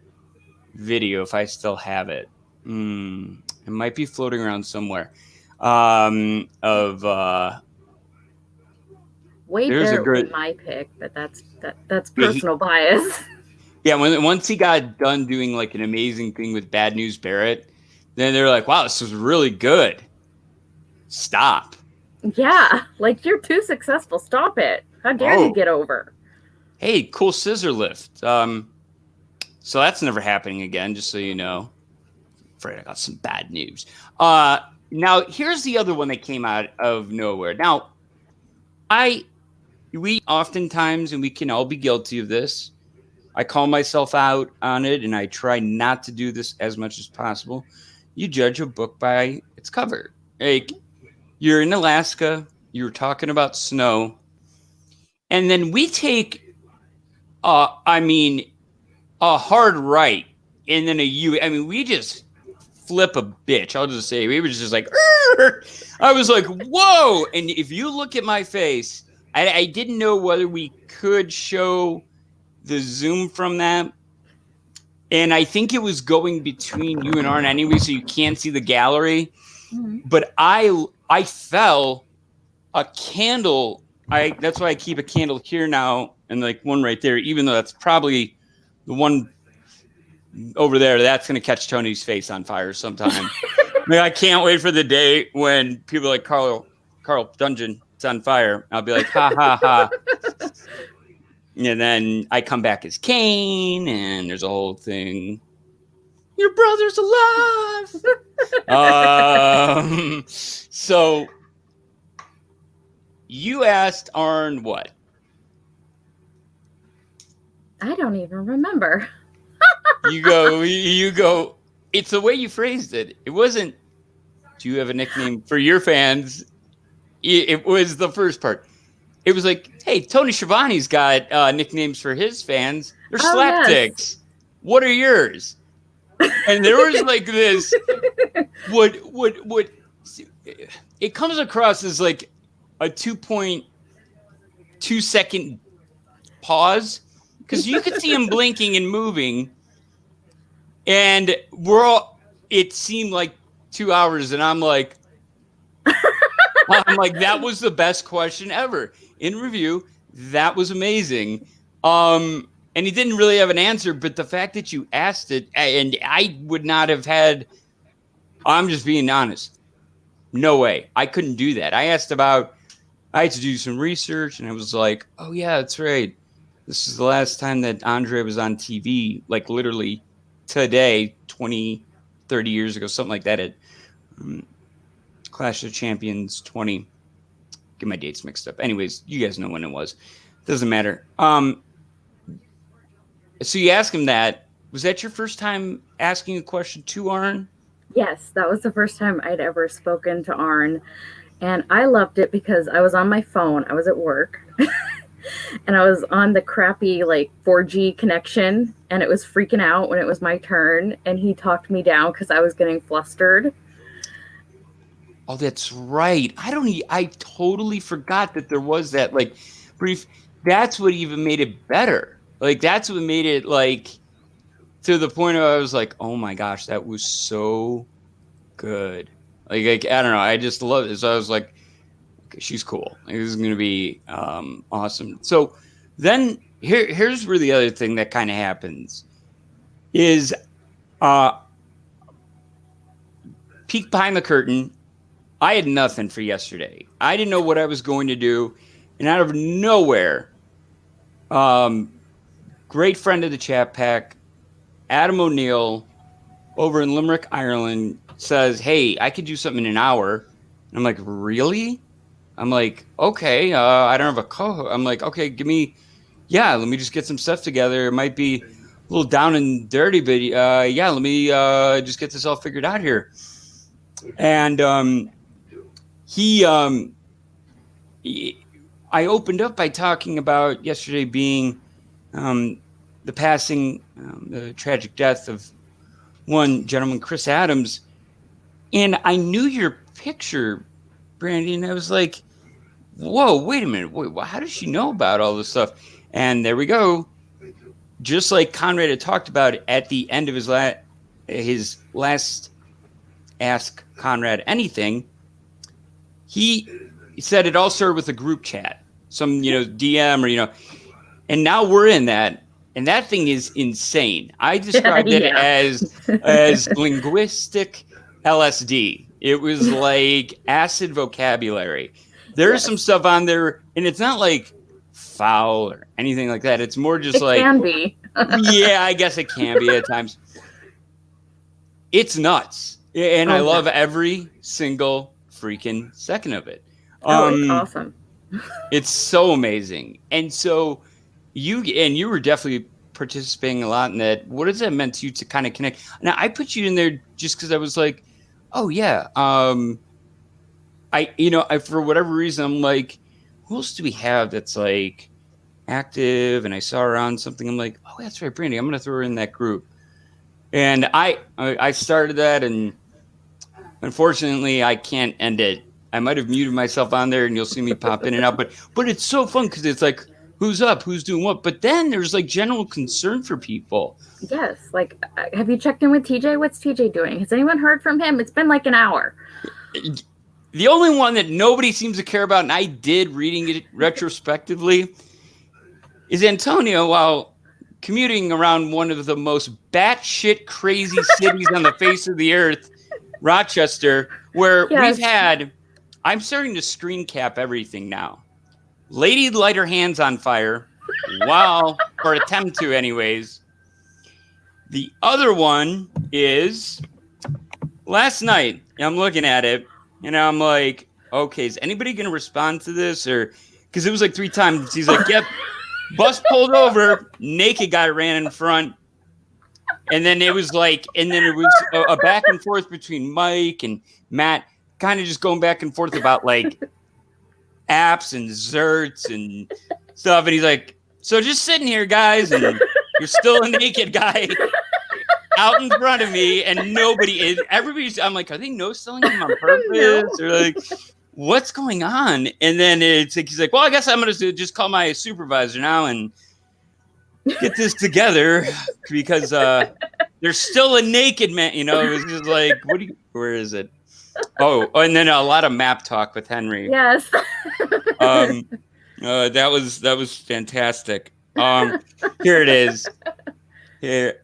video if I still have it. It might be floating around somewhere. Wade there's a Barrett great- was my pick, but that's personal bias. Yeah, once he got done doing like an amazing thing with Bad News Barrett, then they're like, "Wow, this was really good." Stop. Yeah, like you're too successful. Stop it. How dare you get over? Hey, cool scissor lift. So that's never happening again, just so you know. Afraid I got some bad news. Now here's the other one that came out of nowhere. Now, we oftentimes, and we can all be guilty of this, I call myself out on it, and I try not to do this as much as possible. You judge a book by its cover. Like, you're in Alaska, you're talking about snow, and then we take, a hard right, and then we just flip a bitch. I'll just say, we were just like, "Arr!" I was like, whoa. And if you look at my face, I didn't know whether we could show the zoom from that. And I think it was going between you and Arn anyway, so you can't see the gallery. But I fell a candle. That's why I keep a candle here now and like one right there, even though that's probably the one over there. That's going to catch Tony's face on fire sometime. I can't wait for the day when people like Carl Dungeon, it's on fire. I'll be like, ha, ha, ha. And then I come back as Kane, and there's a whole thing. Your brother's alive. So you asked Arn what? I don't even remember. You go. It's the way you phrased it. It wasn't, do you have a nickname for your fans? It was the first part. It was like, hey, Tony Schiavone's got nicknames for his fans. They're slapdicks. Yes. What are yours? And there was like this. What? It comes across as like a 2.2 second pause because you could see him blinking and moving, and it seemed like 2 hours, and I'm like, that was the best question ever. In review, that was amazing. And he didn't really have an answer, but the fact that you asked it, and I would not have had, I'm just being honest. No way. I couldn't do that. I had to do some research, and I was like, oh yeah, that's right. This is the last time that Andre was on TV, like literally today, 20, 30 years ago, something like that at Clash of Champions 20. Get my dates mixed up. Anyways, you guys know when it was. Doesn't matter. So you asked him that. Was that your first time asking a question to Arn? Yes, that was the first time I'd ever spoken to Arn. And I loved it because I was on my phone. I was at work. And I was on the crappy like 4G connection. And it was freaking out when it was my turn. And he talked me down because I was getting flustered. Oh, that's right. I totally forgot that there was that like brief. That's what even made it better. Like that's what made it like to the point where I was like, oh my gosh, that was so good. Like I don't know, I just love it. So I was like, okay, she's cool. Like, this is going to be awesome. So then here's where the other thing that kind of happens is peek behind the curtain. I had nothing for yesterday. I didn't know what I was going to do. And out of nowhere, great friend of the ChatPack, Adam O'Neill, over in Limerick, Ireland, says, hey, I could do something in an hour. And I'm like, really? I'm like, okay, I don't have a co-host. I'm like, okay, let me just get some stuff together. It might be a little down and dirty, but let me just get this all figured out here. And I opened up by talking about yesterday being the passing, the tragic death of one gentleman, Chris Adams. And I knew your picture, Brandi, and I was like, whoa, wait a minute. Wait, how does she know about all this stuff? And there we go. Just like Conrad had talked about at the end of his last Ask Conrad Anything, he said it all started with a group chat, some, DM or, and now we're in that. And that thing is insane. I described it as linguistic LSD. It was like acid vocabulary. There's some stuff on there, and it's not like foul or anything like that. It's more just it can be. Yeah, I guess it can be at times. It's nuts. And I love every single freaking second of it. It's awesome. It's so amazing. And so you were definitely participating a lot in that. What has that meant to you to kind of connect? Now, I put you in there just because I was like, oh yeah. I for whatever reason, I'm like, who else do we have that's like active? And I saw her on something. I'm like, oh, that's right, Brandi. I'm going to throw her in that group. And I started that, and unfortunately, I can't end it. I might have muted myself on there, and you'll see me pop in and out. But it's so fun because it's like, who's up, who's doing what? But then there's like general concern for people. Yes, like, have you checked in with TJ? What's TJ doing? Has anyone heard from him? It's been like an hour. The only one that nobody seems to care about, and I did reading it retrospectively, is Antonio while commuting around one of the most batshit crazy cities on the face of the earth, Rochester, where we've had, I'm starting to screen cap everything now. Lady light her hands on fire or attempt to anyways. The other one is last night, I'm looking at it, and I'm like, okay, is anybody going to respond to this? Or because it was like 3 times. He's like, yep, bus pulled over, naked guy ran in front. And then it was a back and forth between Mike and Matt, kind of just going back and forth about like apps and zerts and stuff. And he's like, so just sitting here, guys, and you're still a naked guy out in front of me, and everybody's, I'm like, are they no-selling him on purpose? Or like, what's going on? And then it's like, he's like, well, I guess I'm going to just call my supervisor now and get this together because there's still a naked man, It was just like, where is it? Oh, and then a lot of map talk with Henry. Yes. That was fantastic. Here it is. Here,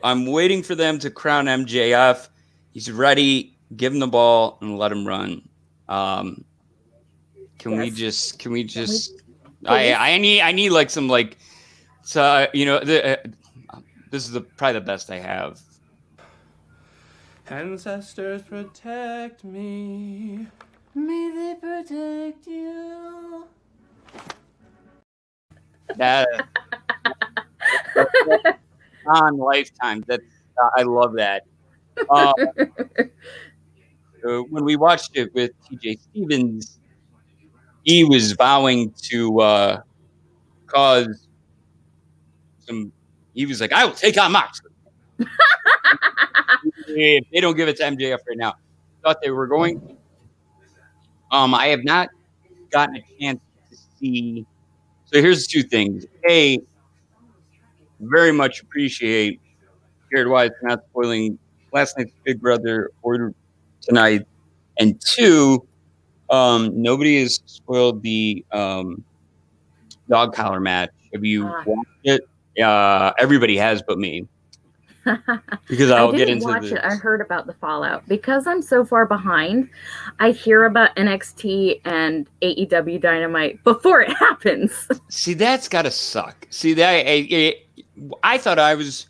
I'm waiting for them to crown MJF. He's ready. Give him the ball and let him run. Can we just? I need like some like. So this is probably the best I have. Ancestors protect me. May they protect you. That on Lifetime. I love that. When we watched it with TJ Stevens, he was vowing to cause some. He was like, "I will take on Moxley if they don't give it to MJF right now." Thought they were going to. I have not gotten a chance to see. So here's 2 things. A, very much appreciate Jared Wise not spoiling last night's Big Brother or tonight. And two, nobody has spoiled the dog collar match. Have you watched it? Everybody has but me. Because I I'll get didn't into watch it. I this. heard about the fallout. Because I'm so far behind, I hear about NXT and AEW Dynamite before it happens. See, that's gotta suck. See, I thought I was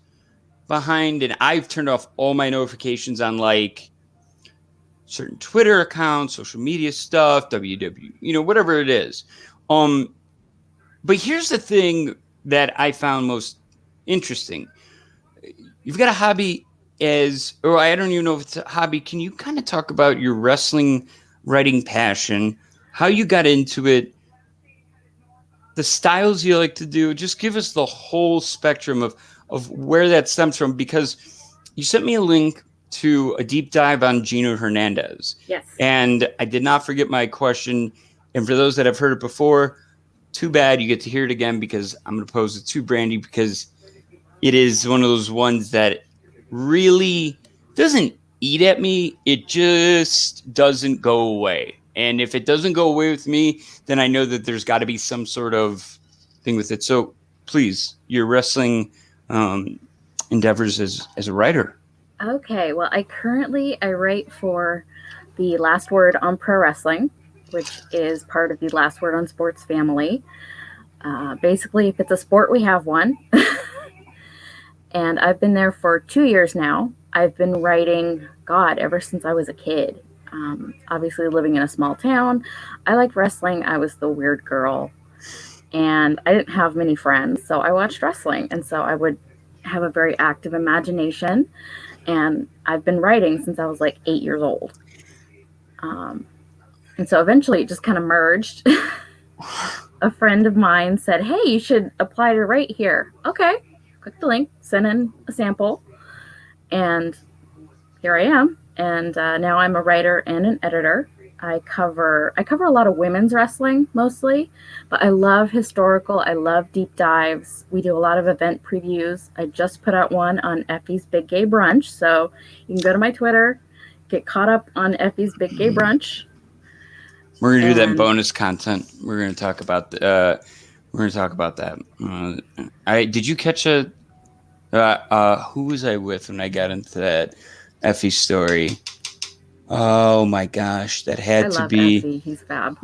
behind, and I've turned off all my notifications on like certain Twitter accounts, social media stuff, WW, whatever it is. But here's the thing that I found most interesting. You've got a hobby or I don't even know if it's a hobby. Can you kind of talk about your wrestling writing passion, how you got into it, the styles you like to do? Just give us the whole spectrum of where that stems from, because you sent me a link to a deep dive on Gino Hernandez. Yes. And I did not forget my question. And for those that have heard it before, too bad you get to hear it again, because I'm going to pose it to Brandi, because it is one of those ones that really doesn't eat at me. It just doesn't go away. And if it doesn't go away with me, then I know that there's got to be some sort of thing with it. So please, your wrestling endeavors as a writer. Okay, well, I write for the Last Word on Pro Wrestling, which is part of the Last Word on Sports family. Basically, if it's a sport, we have one. And I've been there for 2 years now. I've been writing, ever since I was a kid. Obviously, living in a small town, I liked wrestling. I was the weird girl. And I didn't have many friends, so I watched wrestling. And so I would have a very active imagination. And I've been writing since I was like 8 years old. And so eventually it just kind of merged. A friend of mine said, hey, you should apply to write here. Okay. Click the link, send in a sample, and here I am. And now I'm a writer and an editor. I cover a lot of women's wrestling mostly, but I love historical. I love deep dives. We do a lot of event previews. I just put out one on Effie's Big Gay Brunch, so you can go to my Twitter, get caught up on Effie's Big Gay Brunch. We're gonna do that bonus content. We're gonna talk about that. Did you catch who was I with when I got into that Effie story? Oh my gosh, that had to be. Effie. He's fab.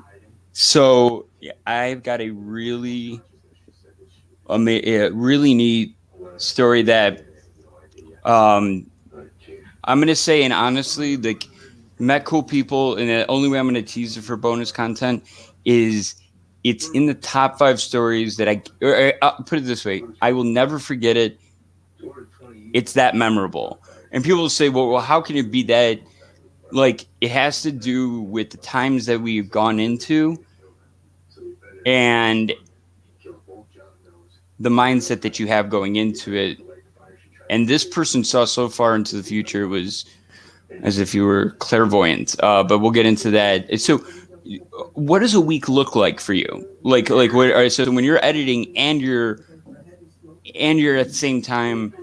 So yeah, I've got a really neat story that I'm gonna say, and honestly, like, met cool people, and the only way I'm gonna tease it for bonus content is it's in the top 5 stories that I'll put it this way, I will never forget it. It's that memorable. And people will say, well, how can it be that? Like, it has to do with the times that we've gone into and the mindset that you have going into it. And this person saw so far into the future, it was as if you were clairvoyant. But we'll get into that. So what does a week look like for you? Like what? So when you're editing and you're at the same time,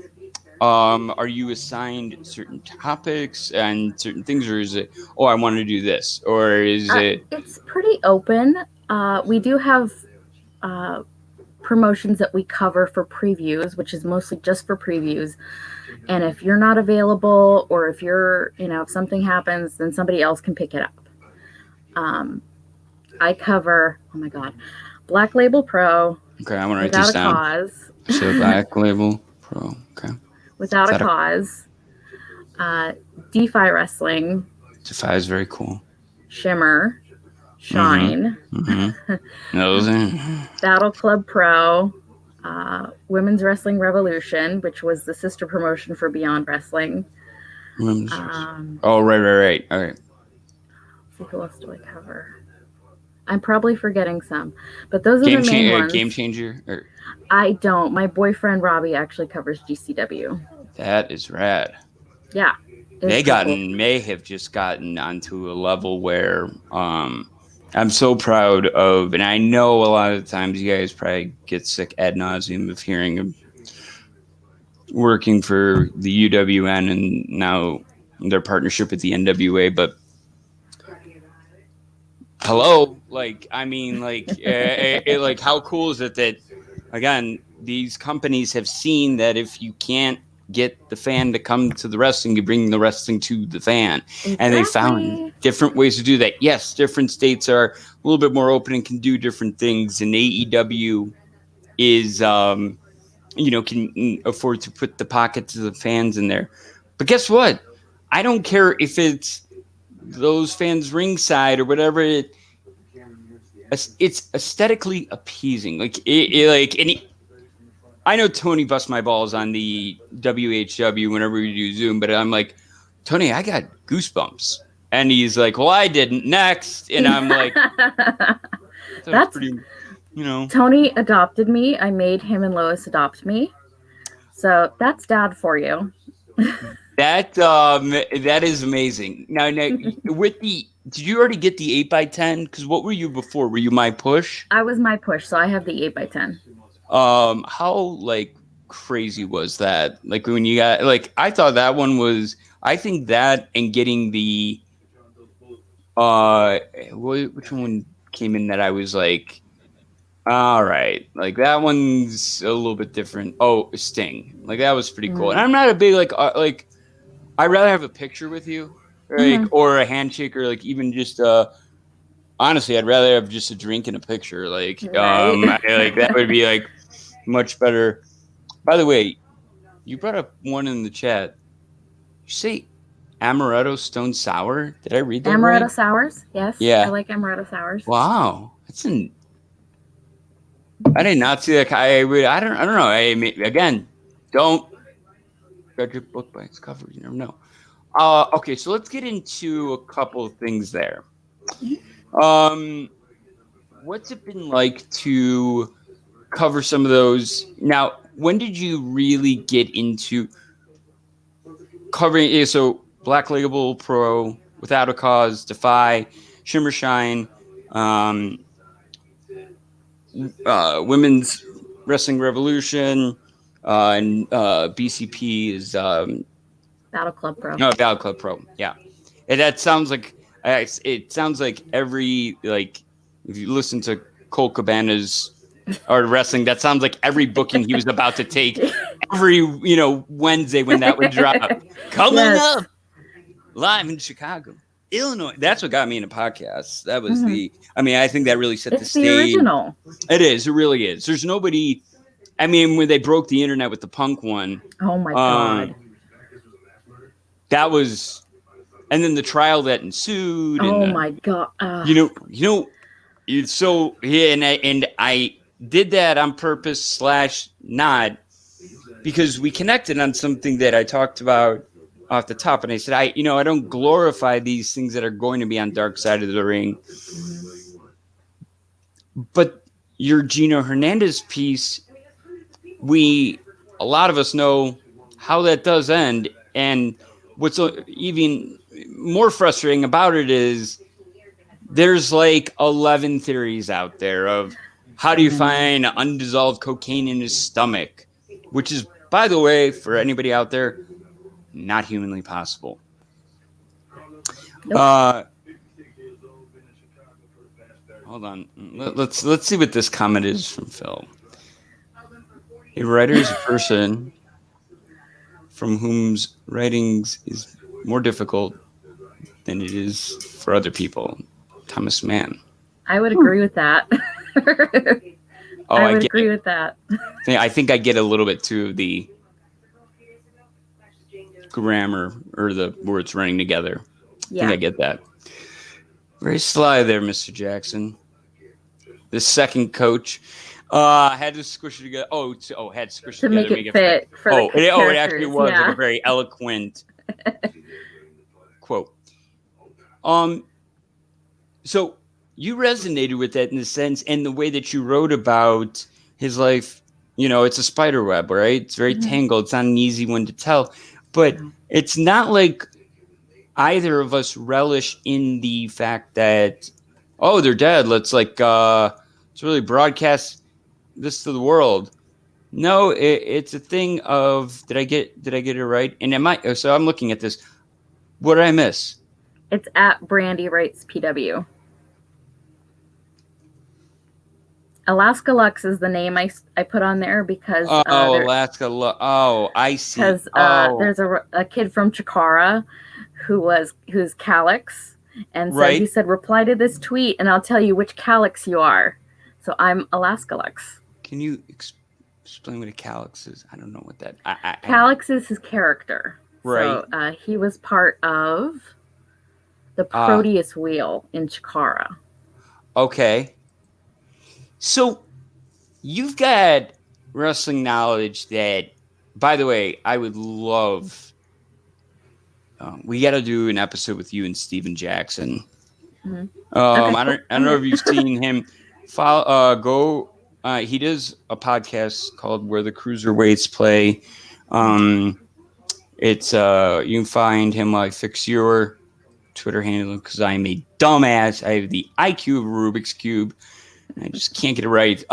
are you assigned certain topics and certain things, or is it, oh, I want to do this, or is it? It's pretty open. We do have promotions that we cover for previews, which is mostly just for previews. And if you're not available, or if you're, if something happens, then somebody else can pick it up. I cover, Black Label Pro. Okay, I want to write this down. Without a Cause. So Black Label Pro. Okay. Without a Cause. DeFi Wrestling. DeFi is very cool. Shimmer. Shine. Mm-hmm. Those are... Battle Club Pro. Women's Wrestling Revolution, which was the sister promotion for Beyond Wrestling. Right. All right. So who else do I cover? I'm probably forgetting some, but those are the main ones. Game Changer? I don't. My boyfriend Robbie actually covers GCW. That is rad. Yeah. May have just gotten onto a level where I'm so proud of, and I know a lot of the times you guys probably get sick ad nauseum of hearing working for the UWN and now their partnership with the NWA. But hello, like, I mean, like, like, how cool is it that, again, these companies have seen that if you can't get the fan to come to the wrestling, you bring the wrestling to the fan. Exactly. And they found different ways to do that. Yes, different states are a little bit more open and can do different things. And AEW is, can afford to put the pockets of the fans in there. But guess what? I don't care if it's those fans ringside or whatever. It's aesthetically appeasing. I know Tony busts my balls on the WHW whenever we do Zoom, but I'm like, Tony, I got goosebumps. And he's like, well, I didn't. Next. And I'm like, that's pretty, Tony adopted me. I made him and Lois adopt me. So that's dad for you. That is amazing. Now did you already get the 8x10? Because what were you before? Were you my push? I was my push, so I have the 8x10. How crazy was that? Like when you got I thought that one was. I think that and getting the which one came in that I was like, all right, like that one's a little bit different. Oh, Sting, like that was pretty cool. And I'm not a big I'd rather have a picture with you, or a handshake, or even just honestly, I'd rather have just a drink and a picture. Right. That would be much better. By the way, you brought up one in the chat. You say amaretto stone sour? Did I read that amaretto right? sours? Yes. Yeah. I like amaretto sours. Wow, I did not see that. I don't know. Again, don't judge a book by its cover. You never know. Okay, so let's get into a couple of things there. What's it been like to cover some of those? Now, when did you really get into covering? So, Black Label Pro, Without a Cause, Defy, Shimmer Shine, Women's Wrestling Revolution, and BCP is Battle Club Pro. No, Battle Club Pro. Yeah, and that sounds like every if you listen to Cole Cabana's or wrestling, that sounds like every booking he was about to take every Wednesday when that would drop. Coming up live in Chicago, Illinois. That's what got me into podcasts. That was I think that really set the stage. The original. It is. It really is. There's nobody. I mean, when they broke the internet with the Punk one. Oh my god. That was, and then the trial that ensued. Oh my god. It's so and I did that on purpose / not, because we connected on something that I talked about off the top, and I said I don't glorify these things that are going to be on Dark Side of the Ring, but your Gino Hernandez piece, a lot of us know how that does end, and what's even more frustrating about it is there's 11 theories out there of how do you find undissolved cocaine in his stomach, which is, by the way, for anybody out there, not humanly possible. Nope. Hold on. Let's see what this comment is from Phil. A writer is a person from whom's writings is more difficult than it is for other people. Thomas Mann. I would agree with that. I would agree with that. I think I get a little bit too of the grammar or the words running together. Yeah. I think I get that. Very sly there, Mr. Jackson. The second coach. Had to squish it together. Had to squish it together to make it fit. It actually was a very eloquent quote. So you resonated with that in the sense, and the way that you wrote about his life. It's a spider web, right? It's very tangled. It's not an easy one to tell, but it's not like either of us relish in the fact that, they're dead. Let's let's really broadcast this to the world. No, it's a thing of did I get it right? And am I? So I'm looking at this. What did I miss? It's at Brandi Writes PW. Alaska Lux is the name I put on there because Alaska. I see. Because there's a kid from Chikara who's Calyx, and so he said reply to this tweet and I'll tell you which Calyx you are. So I'm Alaska Lux. Can you explain what a Calyx is? I don't know what that. Calyx is his character. Right. So he was part of the Proteus wheel in Chikara. Okay. So you've got wrestling knowledge that, by the way, I would love. We got to do an episode with you and Steven Jackson. Mm-hmm. I don't know if you've seen him. He does a podcast called Where the Cruiserweights Play. It's you can find him like Fix Your Twitter handle because I'm a dumbass. I have the IQ of a Rubik's Cube. I just can't get it right. He'll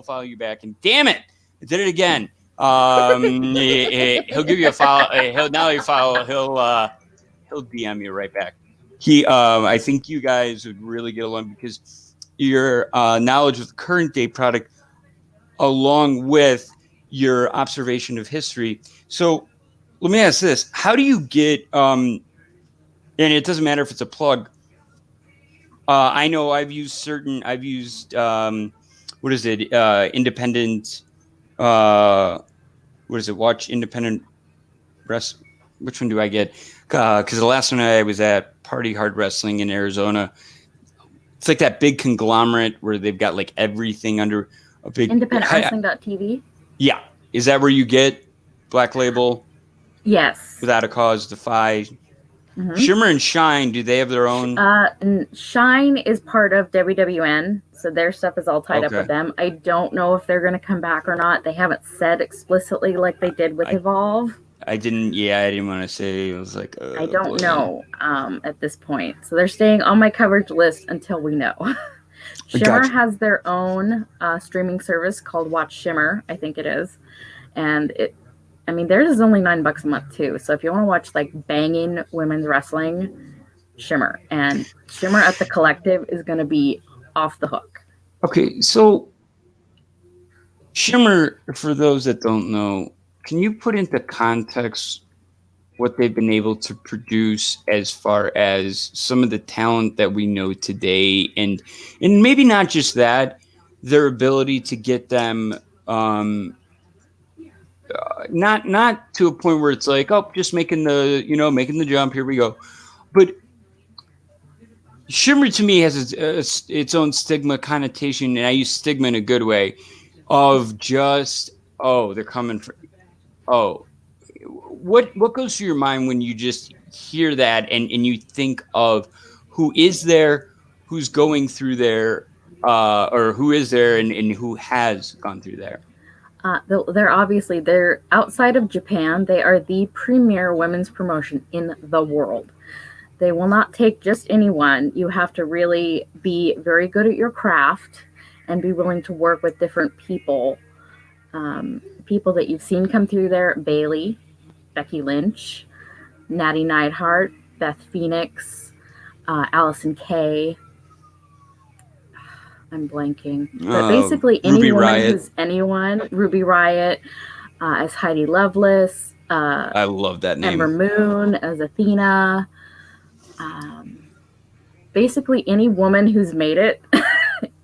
follow you back. And damn it, I did it again. He'll give you a follow. He'll DM you right back. I think you guys would really get along because your knowledge of the current day product, along with your observation of history. So let me ask this: how do you get? And it doesn't matter if it's a plug. I know I've used what is it? Independent. What is it? Watch Independent Wrestling. Which one do I get? Because the last one I was at Party Hard Wrestling in Arizona. It's like that big conglomerate where they've got like everything under a big IndependentWrestling.tv. Yeah. Is that where you get Black Label? Yes. Without a Cause, Defy. Mm-hmm. Shimmer and Shine, do they have their own? Shine is part of WWN, so their stuff is all tied up with them. I don't know if they're going to come back or not. They haven't said explicitly like they did with Evolve. I didn't want to say. I was like, I don't know at this point. So they're staying on my coverage list until we know. Shimmer has their own streaming service called Watch Shimmer, I think it is. And theirs is only $9 a month too. So if you want to watch like banging women's wrestling, Shimmer. And Shimmer at the Collective is going to be off the hook. Okay, so Shimmer, for those that don't know, can you put into context what they've been able to produce as far as some of the talent that we know today, and maybe not just that, their ability to get them not to a point where it's like, oh, just making the jump, here we go. But Shimmer to me has its own stigma connotation, and I use stigma in a good way, of just, oh, they're coming for, oh, what goes through your mind when you just hear that and you think of who is there, who's going through there, or who is there and who has gone through there? They're outside of Japan. They are the premier women's promotion in the world. They will not take just anyone. You have to really be very good at your craft and be willing to work with different people. People that you've seen come through there: Bailey, Becky Lynch, Natty Neidhart, Beth Phoenix, Allison Kay. I'm blanking. But basically any woman who's anyone. Ruby Riott as Heidi Lovelace. I love that name. Ember Moon as Athena. Basically any woman who's made it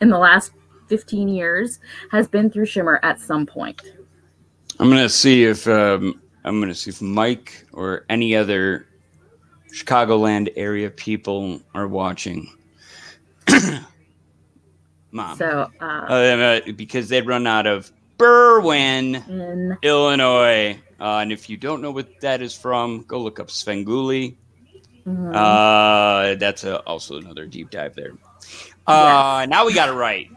in the last 15 years has been through Shimmer at some point. I'm gonna see if Mike or any other Chicagoland area people are watching. Mom. So because they run out of Berwyn, Illinois. And if you don't know what that is from, go look up Svengoolie. Mm-hmm. That's also another deep dive there. Yes. Now we got it right.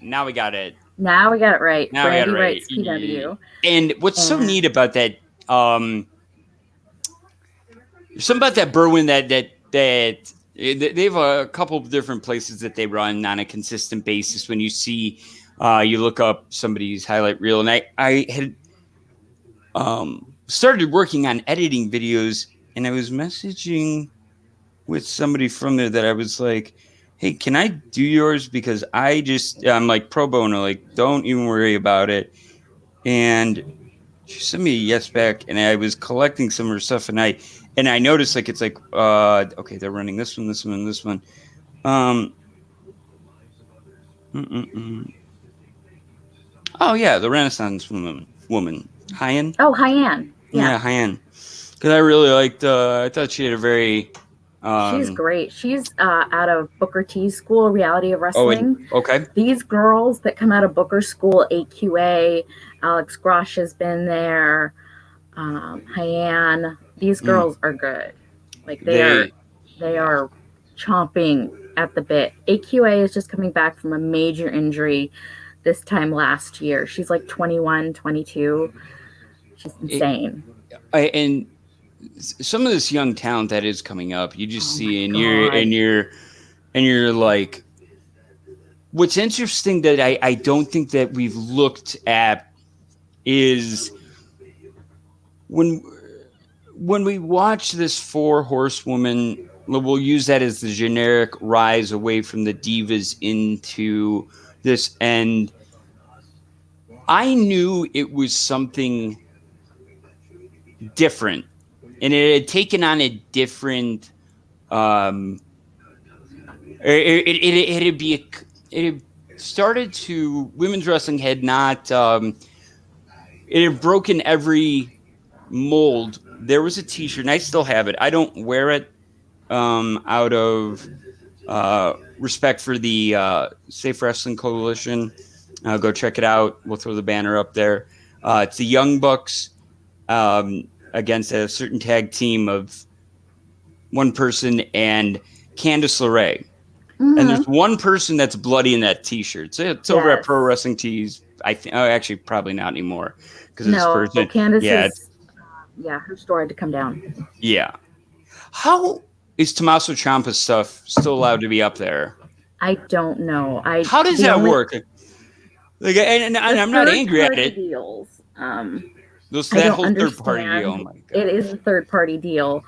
Now we got it right. Brandi Writes PW. And what's so neat about that, something about that Berwyn that they have a couple of different places that they run on a consistent basis. When you see You look up somebody's highlight reel, and I had started working on editing videos, and I was messaging with somebody from there that I was like, hey, can I do yours? Because I'm like pro bono, like, don't even worry about it. And she sent me a yes back, and I was collecting some of her stuff, and I noticed like it's like okay, they're running this one, this one, and this one. Oh yeah, the Renaissance woman, Hyan. Oh, Hyan. Yeah, Hyan. Because I really liked. I thought she had a very. She's great. She's out of Booker T's school, Reality of Wrestling. Okay. These girls that come out of Booker School, AQA, Alex Grosh has been there. Hyan. These girls are good. Like they are chomping at the bit. AQA is just coming back from a major injury this time last year. She's like 21, 22. She's insane. And some of this young talent that is coming up, you just see, and you're like, what's interesting that I don't think that we've looked at is when we watch this 4 horsewoman, we'll use that as the generic rise away from the divas into this, and I knew it was something different, and it had taken on a different it had started to, women's wrestling had not it had broken every mold. There was a t-shirt, and I still have it. I don't wear it out of respect for the Safe Wrestling Coalition. Go check it out. We'll throw the banner up there. It's the Young Bucks against a certain tag team of one person and Candice LeRae. Mm-hmm. And there's one person that's bloody in that t-shirt. So it's over at Pro Wrestling Tees. I think, actually, probably not anymore. Because this person, Candice is, her story had to come down. Yeah. How is Tommaso Ciampa's stuff still allowed to be up there? I don't know. How does that work? Like, and I'm not angry at it. Deals. That whole third-party deal. Oh my God. It is a third-party deal,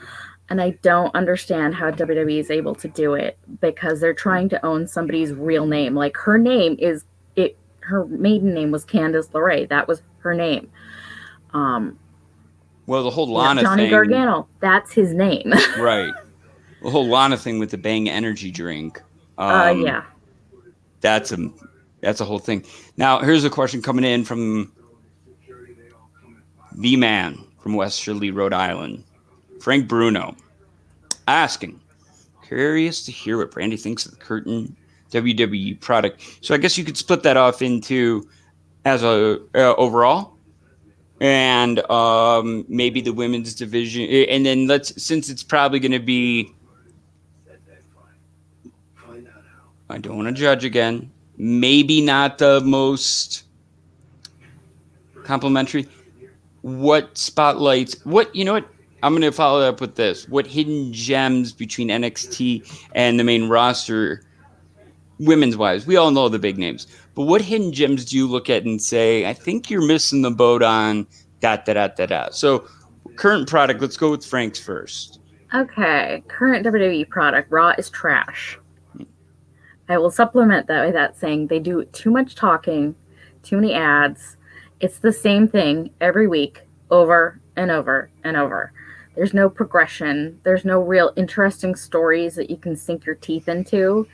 and I don't understand how WWE is able to do it because they're trying to own somebody's real name. Like her name is it. Her maiden name was Candice LeRae. That was her name. Well, the whole Lana Johnny thing. Gargano. That's his name. Right. The whole Lana thing with the Bang energy drink. Yeah. That's a whole thing. Now, here's a question coming in from the man from Westerly, Rhode Island, Frank Bruno, asking, curious to hear what Brandi thinks of the Curtain WWE product. So I guess you could split that off into as a overall and maybe the women's division. And then since it's probably going to be, I don't want to judge again, maybe not the most complimentary. What spotlights, you know what? I'm going to follow up with this. What hidden gems between NXT and the main roster, women's wise? We all know the big names, but what hidden gems do you look at and say, I think you're missing the boat on da. So current product, let's go with Frank's first. Okay. Current WWE product, Raw is trash. I will supplement that by that saying they do too much talking, too many ads. It's the same thing every week, over and over and over. There's no progression. There's no real interesting stories that you can sink your teeth into.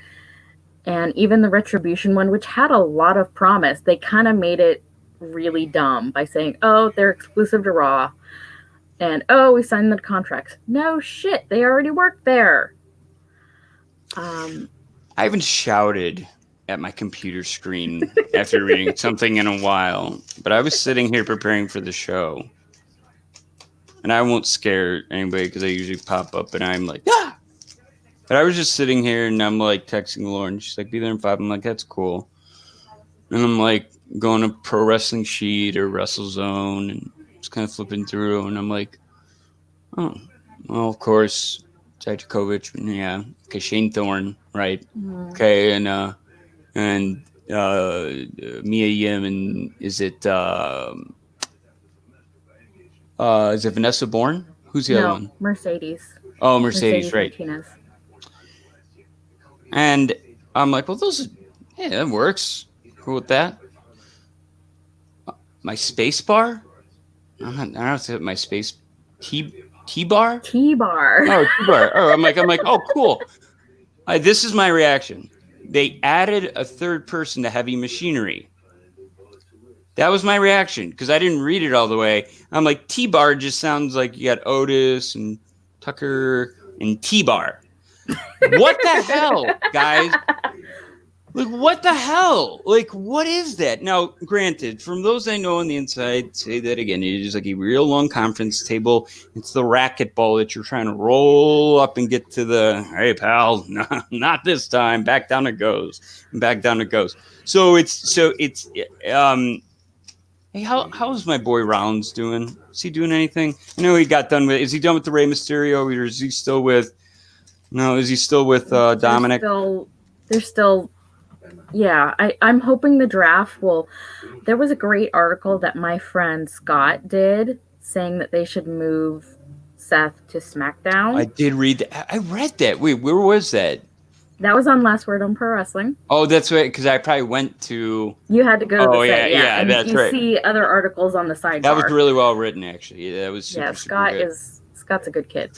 And even the Retribution one, which had a lot of promise, they kind of made it really dumb by saying, oh, they're exclusive to Raw. And, oh, we signed the contracts. No shit, they already worked there. I haven't shouted at my computer screen after reading something in a while, but I was sitting here preparing for the show. And I won't scare anybody because I usually pop up and I'm like, ah! But I was just sitting here and I'm like texting Lauren. She's like, be there in 5. I'm like, that's cool. And I'm like going to Pro Wrestling Sheet or WrestleZone and just kind of flipping through. And I'm like, oh, well, of course, Dijakovic. Yeah. Okay. Shane Thorne. Right. Mm-hmm. Okay. And Mia Yim, and is it Vanessa Bourne? Who's the other No, one? Mercedes. Oh, Mercedes, right. Martinez. And I'm like, well, yeah, that works. Cool with that. My space bar? I don't know if my space T-bar? T-bar. Oh, T-bar. Oh, I'm like, oh, cool. This is my reaction. They added a third person to heavy machinery. That was my reaction because I didn't read it all the way. I'm like, T-bar just sounds like you got Otis and Tucker and T-bar. What the hell, guys? Like, what the hell? Like, what is that? Now, granted, from those I know on the inside, say that again, it is like a real long conference table. It's the racquetball that you're trying to roll up and get to the, hey, pal, not this time. Back down it goes. And back down it goes. Hey, how's my boy Rollins doing? Is he doing anything? I know he got done with, is he done with the Rey Mysterio, or is he still with, no, is he still with Dominic? They're still, yeah, I'm hoping the draft will. There was a great article that my friend Scott did saying that they should move Seth to SmackDown. I did read that. I read that. Wait, where was that? That was on Last Word on Pro Wrestling. Oh, that's right, because I probably went to. You had to go to the site, yeah. And that's you right. see other articles on the sidebar. That was really well written, actually. That was super, Scott's a good kid.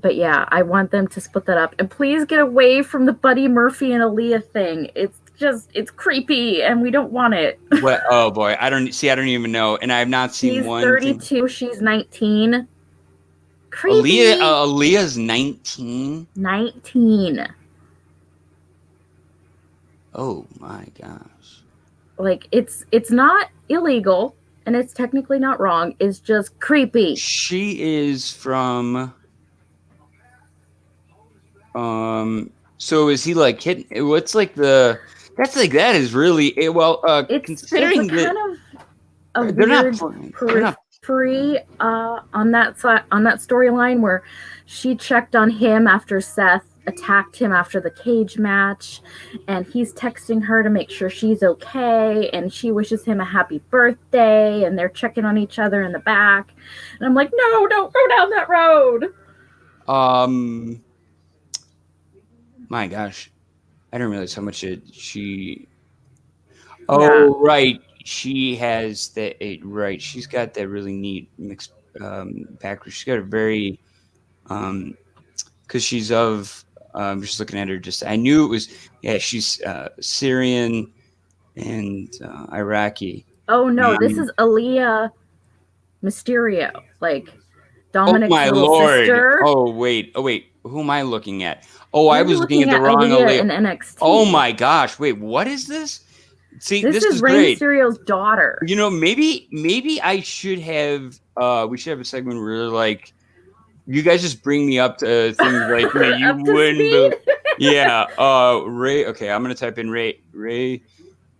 But yeah, I want them to split that up. And please get away from the Buddy Murphy and Aaliyah thing. It's creepy and we don't want it. What? Oh boy, I don't even know. And I have not seen He's one. 32, she's 19. Creepy. Aaliyah's 19? 19. Oh my gosh. Like it's not illegal and it's technically not wrong. It's just creepy. She is from so is he like hitting, what's like that is really considering it's that kind of a they're weird periphery on that storyline where she checked on him after Seth attacked him after the cage match, and he's texting her to make sure she's okay, and she wishes him a happy birthday, and they're checking on each other in the back, and I'm like, no, don't go down that road. My gosh, I didn't realize how much she. Oh, yeah. Right, she has that. Right, she's got that really neat mixed background. She's got a very, because she's of. Just looking at her, I knew it was. Yeah, she's Syrian and Iraqi. Oh no, this is Aaliyah Mysterio, like Dominic's little sister. Oh wait, who am I looking at? Oh, I was looking at the wrong Aaliyah in NXT. Oh my gosh, wait, what is this? See, this is Rey great. Mysterio's daughter. You know, maybe I should have. We should have a segment where like, you guys just bring me up to things like you wouldn't. Yeah. Ray. Okay, I'm gonna type in Ray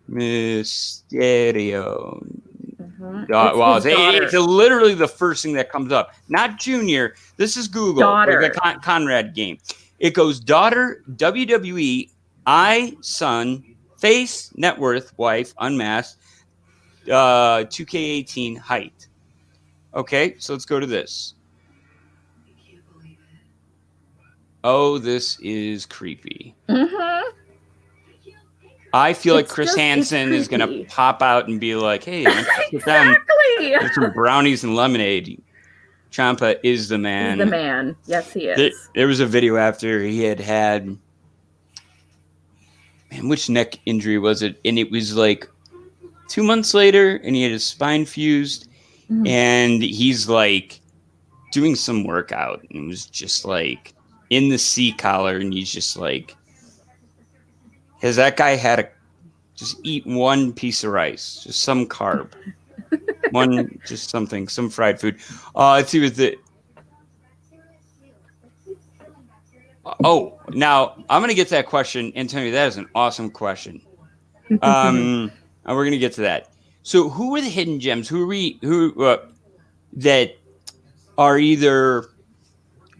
Mysterio. It's literally the first thing that comes up. Not Junior. This is Google. Daughter. Like a Conrad game. It goes daughter, WWE, son, face, net worth, wife, unmasked, 2K18, height. Okay, so let's go to this. Oh, this is creepy. Mm-hmm. I feel like Chris Hansen is going to pop out and be like, hey, exactly. There's some brownies and lemonade. Ciampa is the man. He's the man. Yes, he is. There was a video after he had, man, which neck injury was it? And it was like 2 months later, and he had his spine fused, and he's like doing some workout, and it was just like in the C collar, and he's just like, has that guy had to just eat one piece of rice, just some carb, just something, some fried food. Let's see with the. Oh, now I'm gonna get to that question, Antonio. That is an awesome question. And we're gonna get to that. So, who are the hidden gems? Who that are either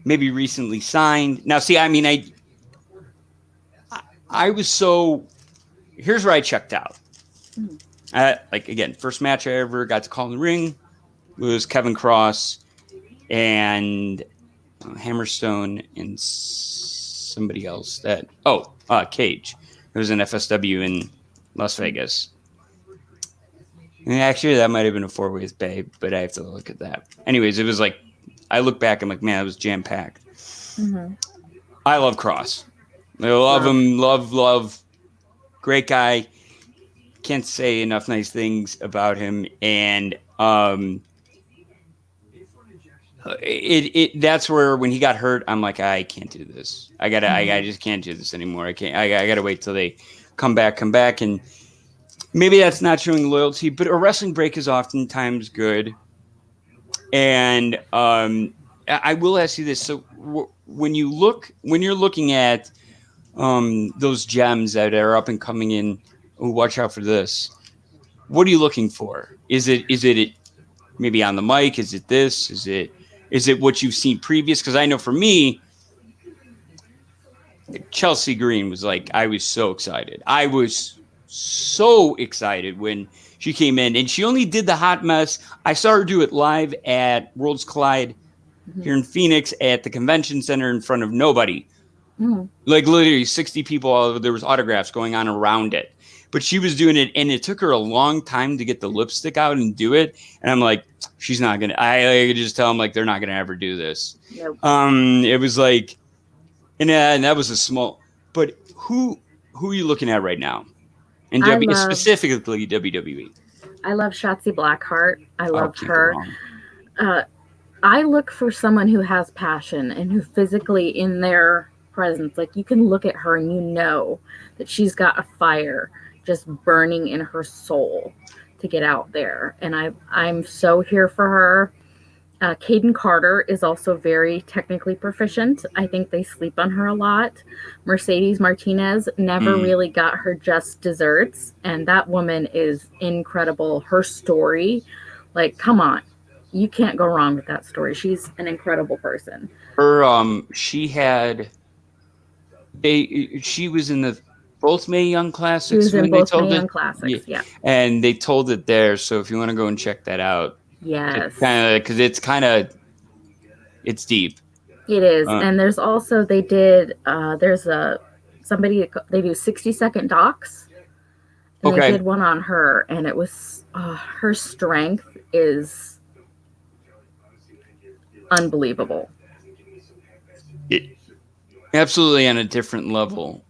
maybe recently signed? Now, see, I mean, I was so here's where I checked out. Mhm. Like again, first match I ever got to call in the ring was Kevin Cross and Hammerstone and somebody else. Cage. It was an FSW in Las Vegas. And actually, that might have been a 4-way with Bay, but I have to look at that. Anyways, it was like, I look back, I'm like, man, it was jam packed. Mhm. I love Cross. I love him. Love. Great guy. Can't say enough nice things about him. And that's where when he got hurt, I'm like, I can't do this. I just can't do this anymore. I gotta wait till they come back. And maybe that's not showing loyalty, but a wrestling break is oftentimes good. And I will ask you this. So when you're looking at those gems that are up and coming in, watch out for this. What are you looking for? Is it maybe on the mic? Is it this? Is it what you've seen previous? Because I know for me, Chelsea Green was like, I was so excited. I was so excited when she came in, and she only did the hot mess. I saw her do it live at Worlds Collide here in Phoenix at the convention center in front of nobody. Mhm. Like literally 60 people. All over. There was autographs going on around it, but she was doing it, and it took her a long time to get the lipstick out and do it. And I'm like, she's not gonna. I just tell them like they're not gonna ever do this. Nope. It was like, and that was a small. But who are you looking at right now? And specifically WWE. I love Shotzi Blackheart. I loved can't go her. wrong. I look for someone who has passion and who physically in their presence, like you can look at her and you know that she's got a fire just burning in her soul to get out there. And I'm so here for her. Kaden Carter is also very technically proficient. I think they sleep on her a lot. Mercedes Martinez never really got her just desserts, and that woman is incredible. Her story, like, come on. You can't go wrong with that story. She's an incredible person. Her she was in the both Mae Young Classics. She was in both Mae Young Classics, yeah. And they told it there, so if you want to go and check that out. Yes. Because it's deep. It is. And there's also, they did, they do 60-second docs. And they did one on her, and it was, her strength is unbelievable. Absolutely on a different level.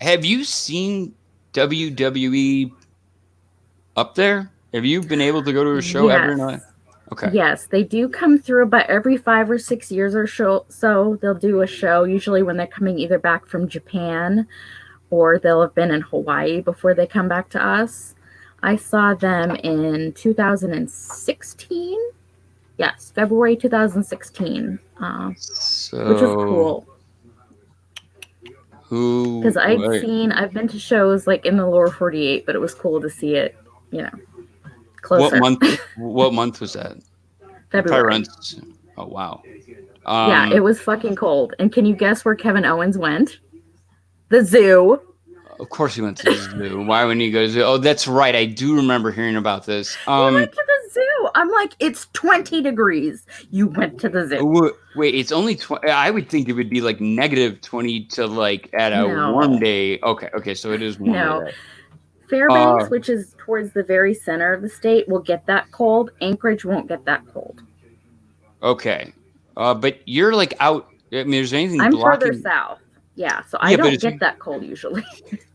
Have you seen WWE up there? Have you been able to go to a show ever? Okay. Yes, they do come through about every 5 or 6 years or so. They'll do a show, usually when they're coming either back from Japan or they'll have been in Hawaii before they come back to us. I saw them in 2016. Yes, February 2016, which was cool. Because I've been to shows like in the lower 48, but it was cool to see it, closer. What month was that? February. Oh, wow. Yeah, it was fucking cold. And can you guess where Kevin Owens went? The zoo. Of course he went to the zoo. Why wouldn't he go to the zoo? Oh, that's right. I do remember hearing about this. He went to the zoo. I'm like, it's 20 degrees. You went to the zoo. Wait, it's only 20. I would think it would be like -20 to like at a warm day. Okay, so it is warm. No. Fairbanks, which is towards the very center of the state, will get that cold. Anchorage won't get that cold. Okay. But you're like out. I mean, is anything I'm blocking? further south. Yeah, so I don't get that cold usually.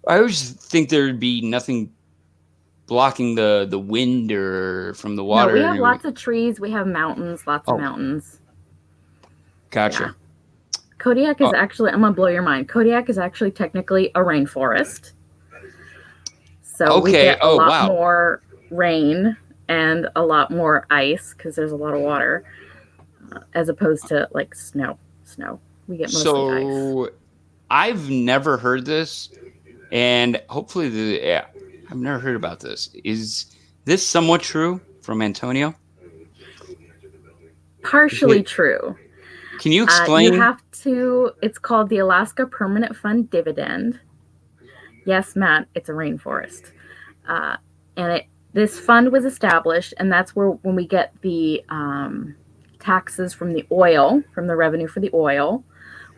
I always think there'd be nothing blocking the wind or from the water. No, we have lots of trees. We have mountains, lots of mountains. Gotcha. Yeah. Kodiak is actually, I'm going to blow your mind. Kodiak is actually technically a rainforest. So we get a lot more rain and a lot more ice because there's a lot of water as opposed to like snow. We get mostly ice. I've never heard this, and hopefully I've never heard about this. Is this somewhat true from Antonio? Partially true. Can you explain? You have to, it's called the Alaska Permanent Fund Dividend. Yes, Matt, it's a rainforest. And this fund was established, and that's where when we get the taxes from the oil, from the revenue for the oil,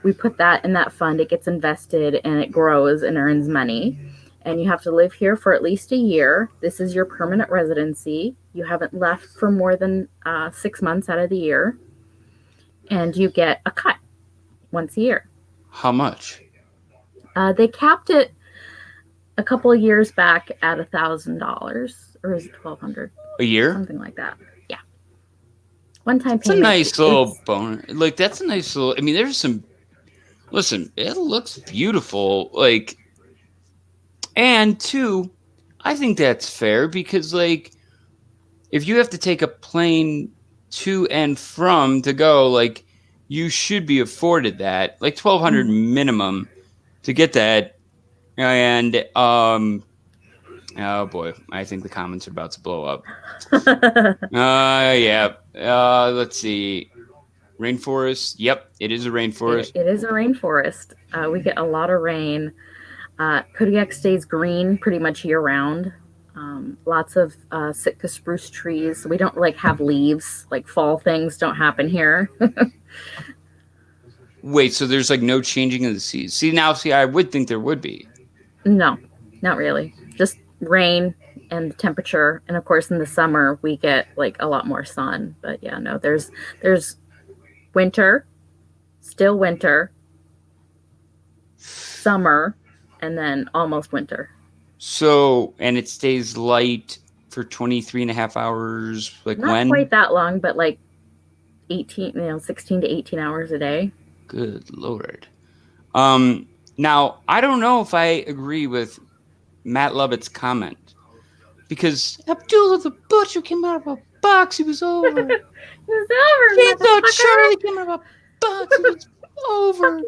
we put that in that fund. It gets invested and it grows and earns money. And you have to live here for at least a year. This is your permanent residency. You haven't left for more than 6 months out of the year. And you get a cut once a year. How much? They capped it a couple of years back at $1,000, or is it $1,200? A year? Something like that. Yeah. One-time It's a payment. nice little bonus. Like, that's a nice little. I mean, there's some. Listen, it looks beautiful. Like, and two, I think that's fair because, like, if you have to take a plane to and from to go, like, you should be afforded that, like $1,200 minimum to get that. And oh boy, I think the comments are about to blow up. Yeah. Let's see. Rainforest. Yep, it is a rainforest. It is a rainforest. We get a lot of rain. Kodiak stays green pretty much year round. Lots of Sitka spruce trees. We don't like have leaves. Like fall things don't happen here. Wait, so there's like no changing of the seas. See, I would think there would be. No, not really. Just rain and temperature. And of course, in the summer, we get like a lot more sun. But yeah, no, there's winter, still winter, summer, and then almost winter. So, and it stays light for 23 and a half hours. Like Not when? quite that long, but like 16 to 18 hours a day. Good Lord. Now, I don't know if I agree with Matt Lovett's comment because Abdullah the Butcher came out of a box. He was over. It was over. He thought Charlie came out of a box. It was over.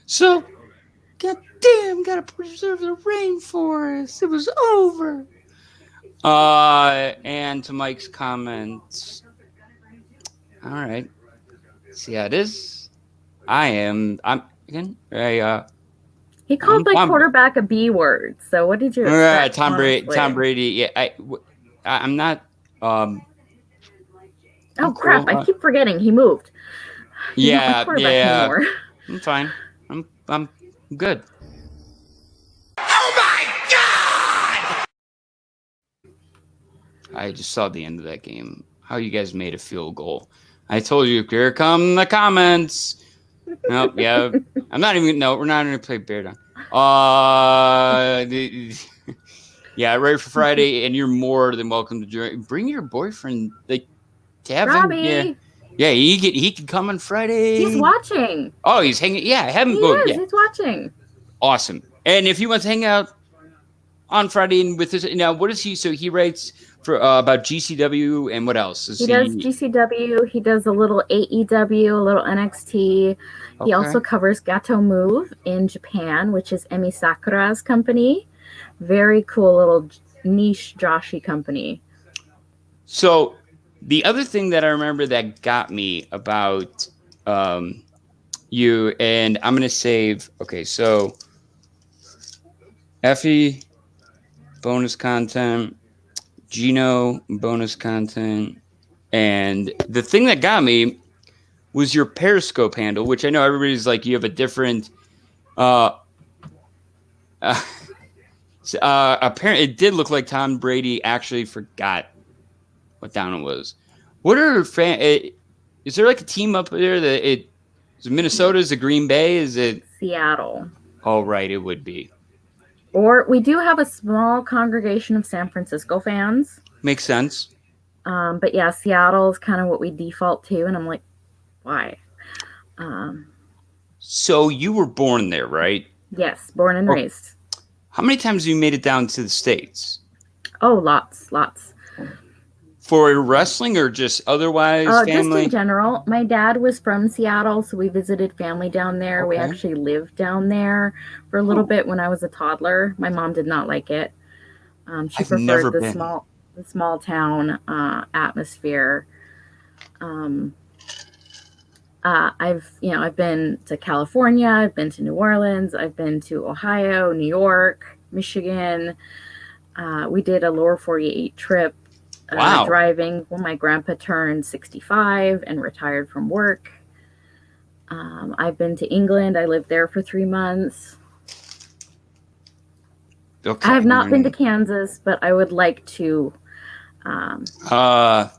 So, goddamn, gotta preserve the rainforest. It was over. And to Mike's comments. All right. See how it is. He called my quarterback a B word. So what did you expect? Tom Brady. Yeah, I'm not. Oh crap! I keep forgetting he moved. He's not my quarterback anymore. I'm fine. I'm good. Oh my God! I just saw the end of that game. How you guys made a field goal. I told you, here come the comments. Nope, yeah. I'm not even, no, we're not going to play Bear Down. Yeah, ready for Friday, and you're more than welcome to join. Bring your boyfriend, like, to have Robbie. Yeah, he can come on Friday. He's watching. Oh, he's hanging, yeah, have him He go. is, Yeah. he's watching. Awesome. And if he wants to hang out on Friday and with us, now, what is he, so he writes for about GCW and what else? He does GCW. He does a little AEW, a little NXT. He also covers Gato Move in Japan, which is Emi Sakura's company. Very cool little niche Joshi company. So the other thing that I remember that got me about you, and I'm going to save. Okay, so Effie, bonus content. Gino, bonus content. And the thing that got me was your Periscope handle, which I know everybody's like, you have a different apparently it did look like Tom Brady actually forgot what down it was. What are is there like a team up there that is it Minnesota, is it Green Bay, is it Seattle? Oh right, it would be. Or we do have a small congregation of San Francisco fans. Makes sense. But yeah, Seattle is kind of what we default to, and I'm like, why? So you were born there, right? Yes, born and raised. How many times have you made it down to the States? Oh, lots. For wrestling or just otherwise family? Just in general. My dad was from Seattle, so we visited family down there. We actually lived down there for a little bit when I was a toddler. My mom did not like it. She preferred the small town atmosphere. I've been to California, I've been to New Orleans, I've been to Ohio, New York, Michigan. We did a lower 48 trip Wow. driving when my grandpa turned 65 and retired from work. I've been to England. I lived there for 3 months. Okay. I have not been to Kansas, but I would like to. Yeah,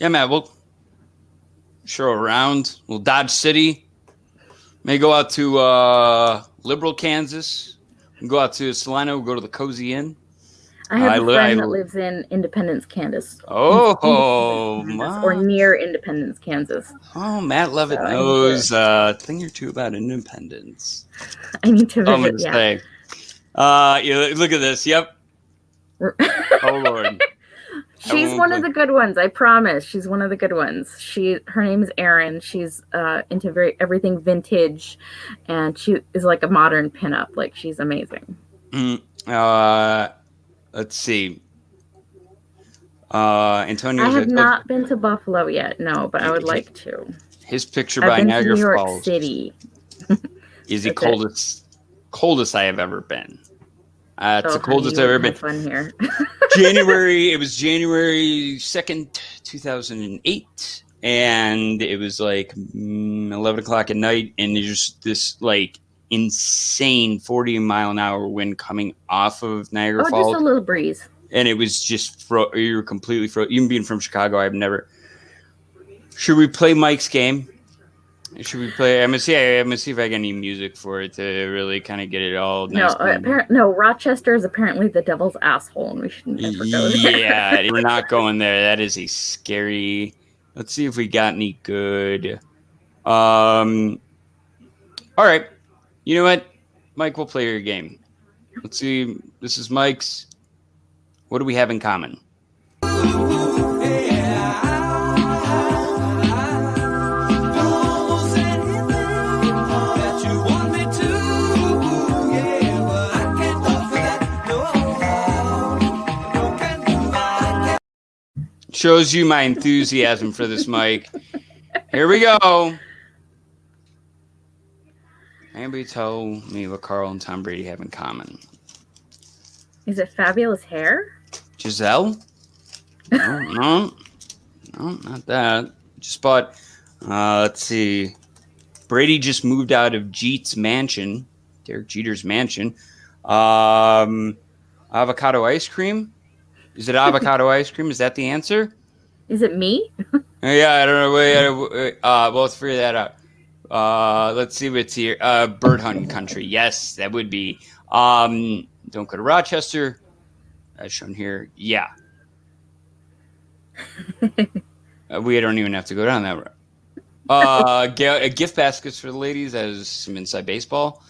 Matt, we'll show around. We'll Dodge City. May go out to Liberal, Kansas. We'll go out to Salina. We'll go to the Cozy Inn. I have a friend that lives in Independence, Kansas. Oh, Kansas, or near Independence, Kansas. Oh, Matt Levitt So knows a thing or two about independence. I need to I'm visit. gonna say. Look at this. Yep. Oh Lord. She's one of the good ones. I promise. She's one of the good ones. Her name is Erin. She's into everything vintage, and she is like a modern pinup. Like, she's amazing. Let's see. Antonio. I have not been to Buffalo yet. No, but I would like to. His picture I've by been Niagara to New York Falls City. is the coldest I have ever been. It's the coldest I've ever been. Fun here. It was January 2nd, 2008. And it was like 11 o'clock at night. And there's this like insane 40-mile-an-hour wind coming off of Niagara Falls. Just a little breeze. And it was just, you were completely frozen. Even being from Chicago, I've never. Should we play Mike's game? Should we play? I'm gonna see if I got any music for it to really kind of get it all. Nice. No. Rochester is apparently the devil's asshole, and we should never go there. Yeah, we're not going there. That is a scary. Let's see if we got any good. All right. You know what, Mike? We'll play your game. Let's see. This is Mike's. What do we have in common? Shows you my enthusiasm for this, Mike. Here we go. Anybody tell me what Carl and Tom Brady have in common? Is it fabulous hair? Giselle? No, not that. Just bought. Let's see. Brady just moved out of Jeter's mansion. Derek Jeter's mansion. Avocado ice cream. Is it avocado ice cream? Is that the answer? Is it me? Yeah, I don't know. Wait, well, let's figure that out. Let's see what's here. Bird hunting country. Yes, that would be. Don't go to Rochester. As shown here. Yeah. We don't even have to go down that route. Gift baskets for the ladies. That is some inside baseball.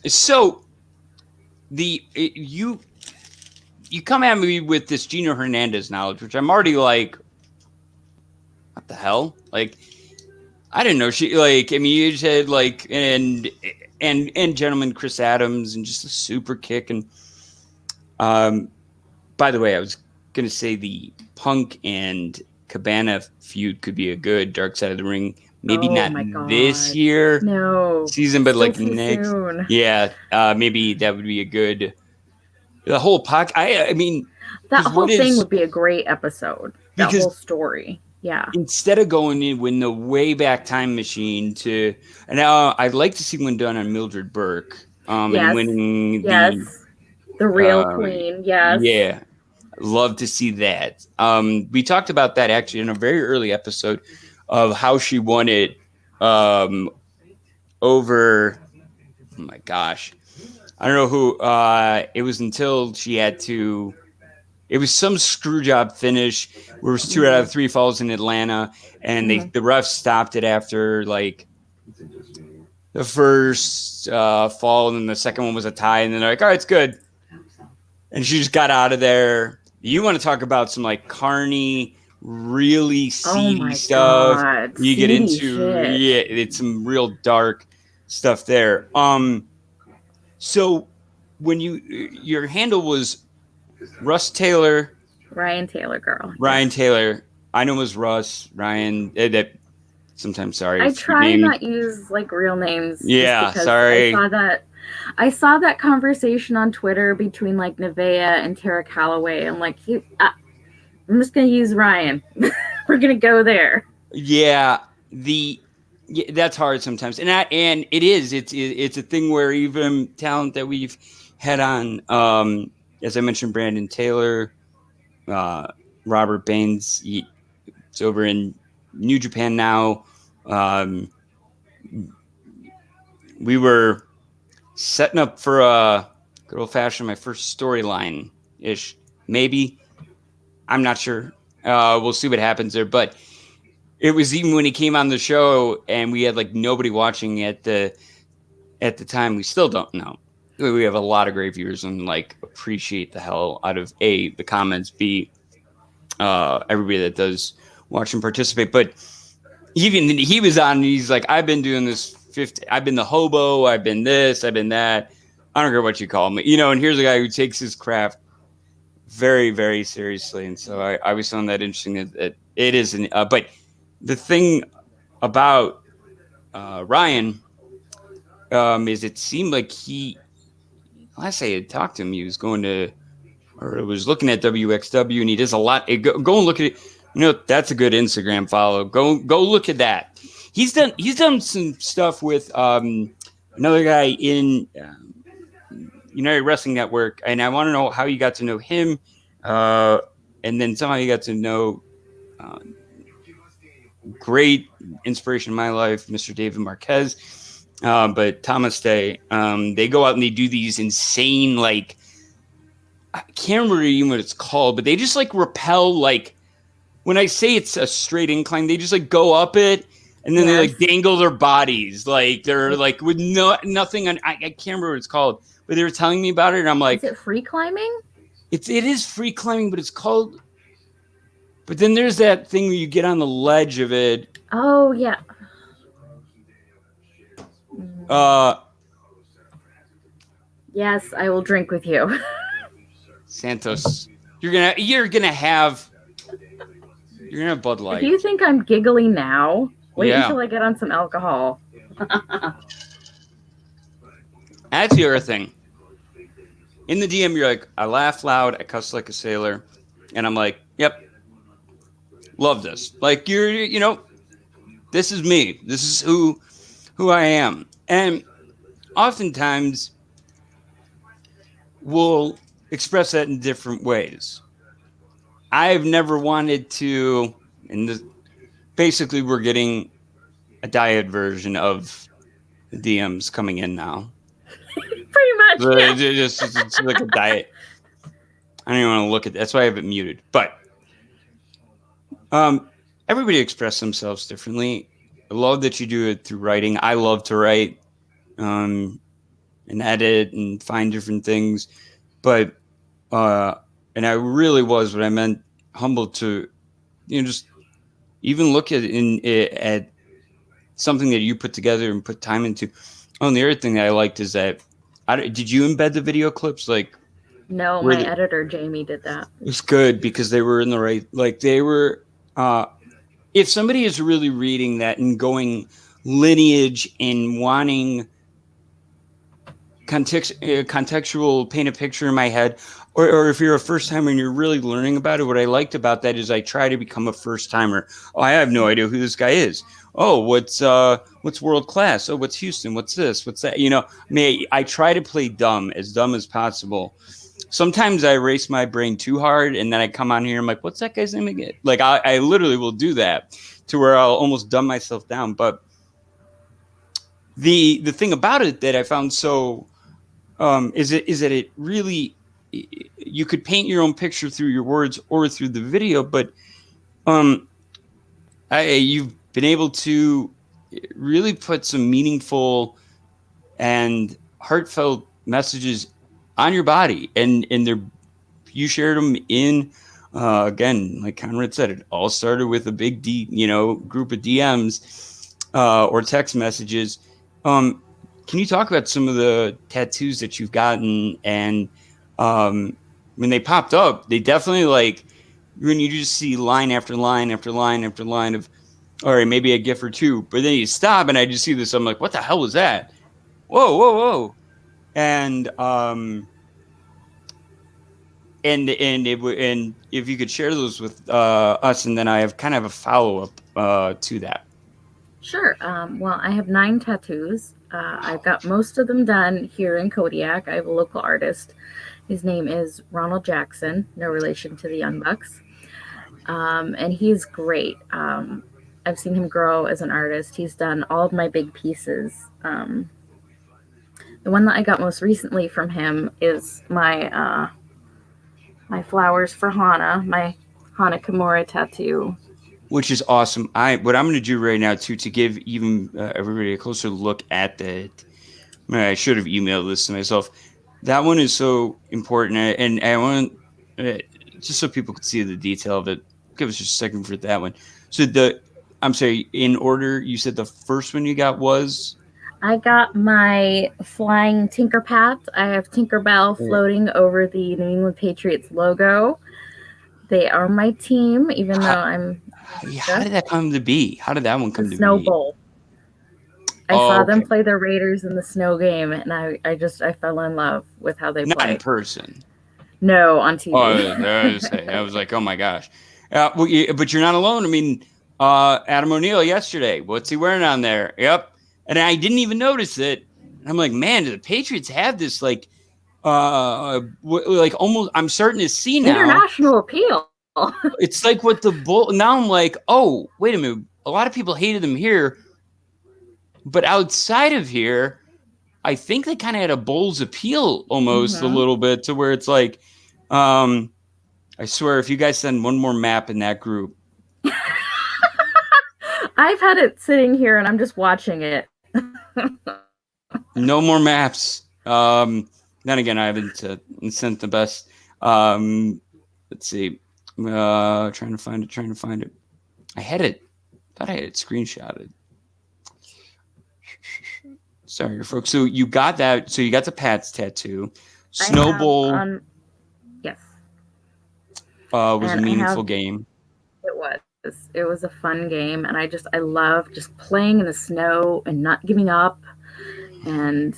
So you come at me with this Gino Hernandez knowledge, which I'm already like, what the hell? Like, I didn't know she like. I mean, you just had like and gentleman Chris Adams and just a super kick. And by the way, I was gonna say the Punk and Cabana feud could be a good Dark Side of the Ring. Maybe not this year, season, but like next. Soon. Yeah, maybe that would be a good. The whole podcast. I mean, that whole thing would be a great episode. That whole story. Yeah. Instead of going in the way back time machine to, and I'd like to see one done on Mildred Burke. And winning the real queen. Yes. Yeah. Love to see that. We talked about that actually in a very early episode of how she won it over. Oh my gosh. I don't know who. It was until she had to. It was some screw job finish where it was 2 out of 3 falls in Atlanta, and the refs stopped it after like the first fall, and then the second one was a tie, and then they're like, "All right, it's good," and she just got out of there. You want to talk about some like carny, really seedy stuff? God. You get into it's some real dark stuff there. So when your handle was Ryan Taylor, girl. Ryan Taylor. I know it was Russ, Ryan. That sometimes sorry. I if your try name- not use like real names. Yeah, just because sorry. I saw that conversation on Twitter between like Nevaeh and Tarek Holloway. I'm like, I'm just gonna use Ryan. We're gonna go there. Yeah, that's hard sometimes, and it is. It's a thing where even talent that we've had on, as I mentioned, Brandon Taylor, Robert Baines, it's over in New Japan now. We were setting up for a good old fashioned my first storyline ish, maybe. I'm not sure. We'll see what happens there, but it was even when he came on the show and we had like nobody watching at the time. We still don't know. We have a lot of great viewers and like appreciate the hell out of the comments, B, everybody that does watch and participate. But even he was on, he's like, I've been doing this 50, I've been the hobo, I've been this, I've been that. I don't care what you call me, and here's a guy who takes his craft very, very seriously. And so I always found that interesting that it isn't, but the thing about Ryan is it seemed like last I had talked to him, he was going to, or was looking at WXW, and he does a lot. Go and look at it. That's a good Instagram follow. Go look at that. He's done some stuff with another guy in United Wrestling Network, and I want to know how you got to know him, and then somehow you got to know great inspiration in my life, Mr. David Marquez, but Thomas Day. They go out and they do these insane, like, I can't remember even what it's called, but they just like rappel, like, when I say it's a straight incline, they just like go up it and then they like dangle their bodies, like they're like with nothing on. I can't remember what it's called, but they were telling me about it, and I'm like, is it free climbing? It is free climbing, but it's called. But then there's that thing where you get on the ledge of it. Oh yeah. Yes, I will drink with you. Santos, you're gonna have Bud Light. If you think I'm giggly now, wait Yeah. until I get on some alcohol. That's the other thing. In the DM, you're like, I laugh loud, I cuss like a sailor, and I'm like, yep, love this. Like this is me. This is who I am, and oftentimes we'll express that in different ways. I've never wanted to, and basically we're getting a diet version of the DMs coming in now. Pretty much, yeah. It's like a diet. I don't even want to look at that. That's why I have it muted. But everybody express themselves differently. I love that you do it through writing. I love to write and edit and find different things. But and I really was what I meant, humbled to just even look at something that you put together and put time into. Oh, and the other thing that I liked is that did you embed the video clips? Like, no, my editor Jamie did that. It was good because they were in the right, like they were. If somebody is really reading that and going lineage and wanting contextual, paint a picture in my head, or if you're a first timer and you're really learning about it, what I liked about that is I try to become a first timer. Oh, I have no idea who this guy is. Oh, what's world class? Oh, what's Houston? What's this? What's that? I try to play as dumb as possible. Sometimes I race my brain too hard, and then I come on here and I'm like, what's that guy's name again? Like I literally will do that to where I'll almost dumb myself down. But the thing about it that I found so is that it really, you could paint your own picture through your words or through the video, but you've been able to really put some meaningful and heartfelt messages on your body, and you shared them in again, like Conrad said, it all started with a big group of DMs or text messages. Can you talk about some of the tattoos that you've gotten? And when they popped up, they definitely when you just see line after line after line after line of, all right, maybe a GIF or two, but then you stop and I just see this. I'm like, what the hell was that? Whoa, whoa, whoa. And and if you could share those with us, and then I have kind of a follow up to that. Sure. Well, I have 9 tattoos. I've got most of them done here in Kodiak. I have a local artist. His name is Ronald Jackson, no relation to the Young Bucks. And he's great. I've seen him grow as an artist. He's done all of my big pieces. The one that I got most recently from him is my my flowers for Hana, my Hana Kimura tattoo. Which is awesome. What I'm going to do right now too, to give even everybody a closer look at that. I should have emailed this to myself. That one is so important, and I want just so people could see the detail of it. Give us just a second for that one. So I'm sorry, in order, you said the first one you got was? I got my flying Tinkerpat. I have Tinkerbell floating over the New England Patriots logo. They are my team, even though I'm. How did that come to be? How did that one come to be? Snow Bowl. I saw them play the Raiders in the snow game, and I fell in love with how they play. Not in person. No, on TV. I was like, oh my gosh. But you're not alone. I mean, Adam O'Neill yesterday. What's he wearing on there? Yep. And I didn't even notice it. And I'm like, man, do the Patriots have this like almost? I'm starting to see now international appeal. It's like what the Bull. Now I'm like, oh, wait a minute. A lot of people hated them here, but outside of here, I think they kind of had a Bulls appeal almost a little bit, to where it's like, I swear, if you guys send one more map in that group. I've had it sitting here and I'm just watching it. No more maps. Then again, I haven't sent the best. Let's see. Trying to find it. I had it. Thought I had it screenshotted. Sorry, folks. So you got that. So you got the Pats tattoo. Snowball. Yes. Was a meaningful game. It was. It was a fun game, and I love just playing in the snow and not giving up. And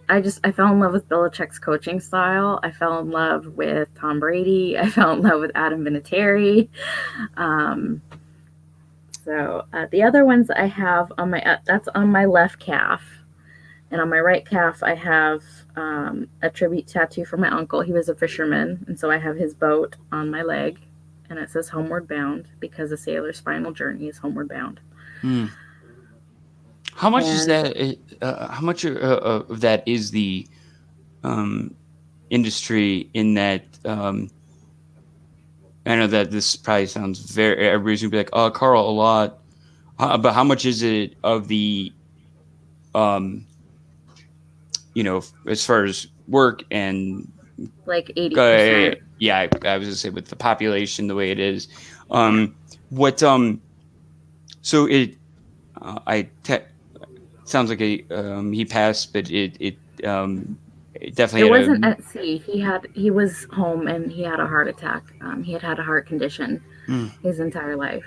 I fell in love with Belichick's coaching style. I fell in love with Tom Brady. I fell in love with Adam Vinatieri. So the other ones I have on my that's on my left calf, and on my right calf I have a tribute tattoo for my uncle. He was a fisherman, and so I have his boat on my leg, and it says "Homeward Bound" because a sailor's final journey is homeward bound. How much is that? How much of that is the industry in that? I know that this probably sounds very. Everybody's gonna be like, "Oh, Carl, a lot," but how much is it of the, as far as work and like 80%? Yeah, I was gonna say with the population the way it is, so it, sounds like he passed, but it definitely. It wasn't at sea. He was home and he had a heart attack. He had a heart condition his entire life.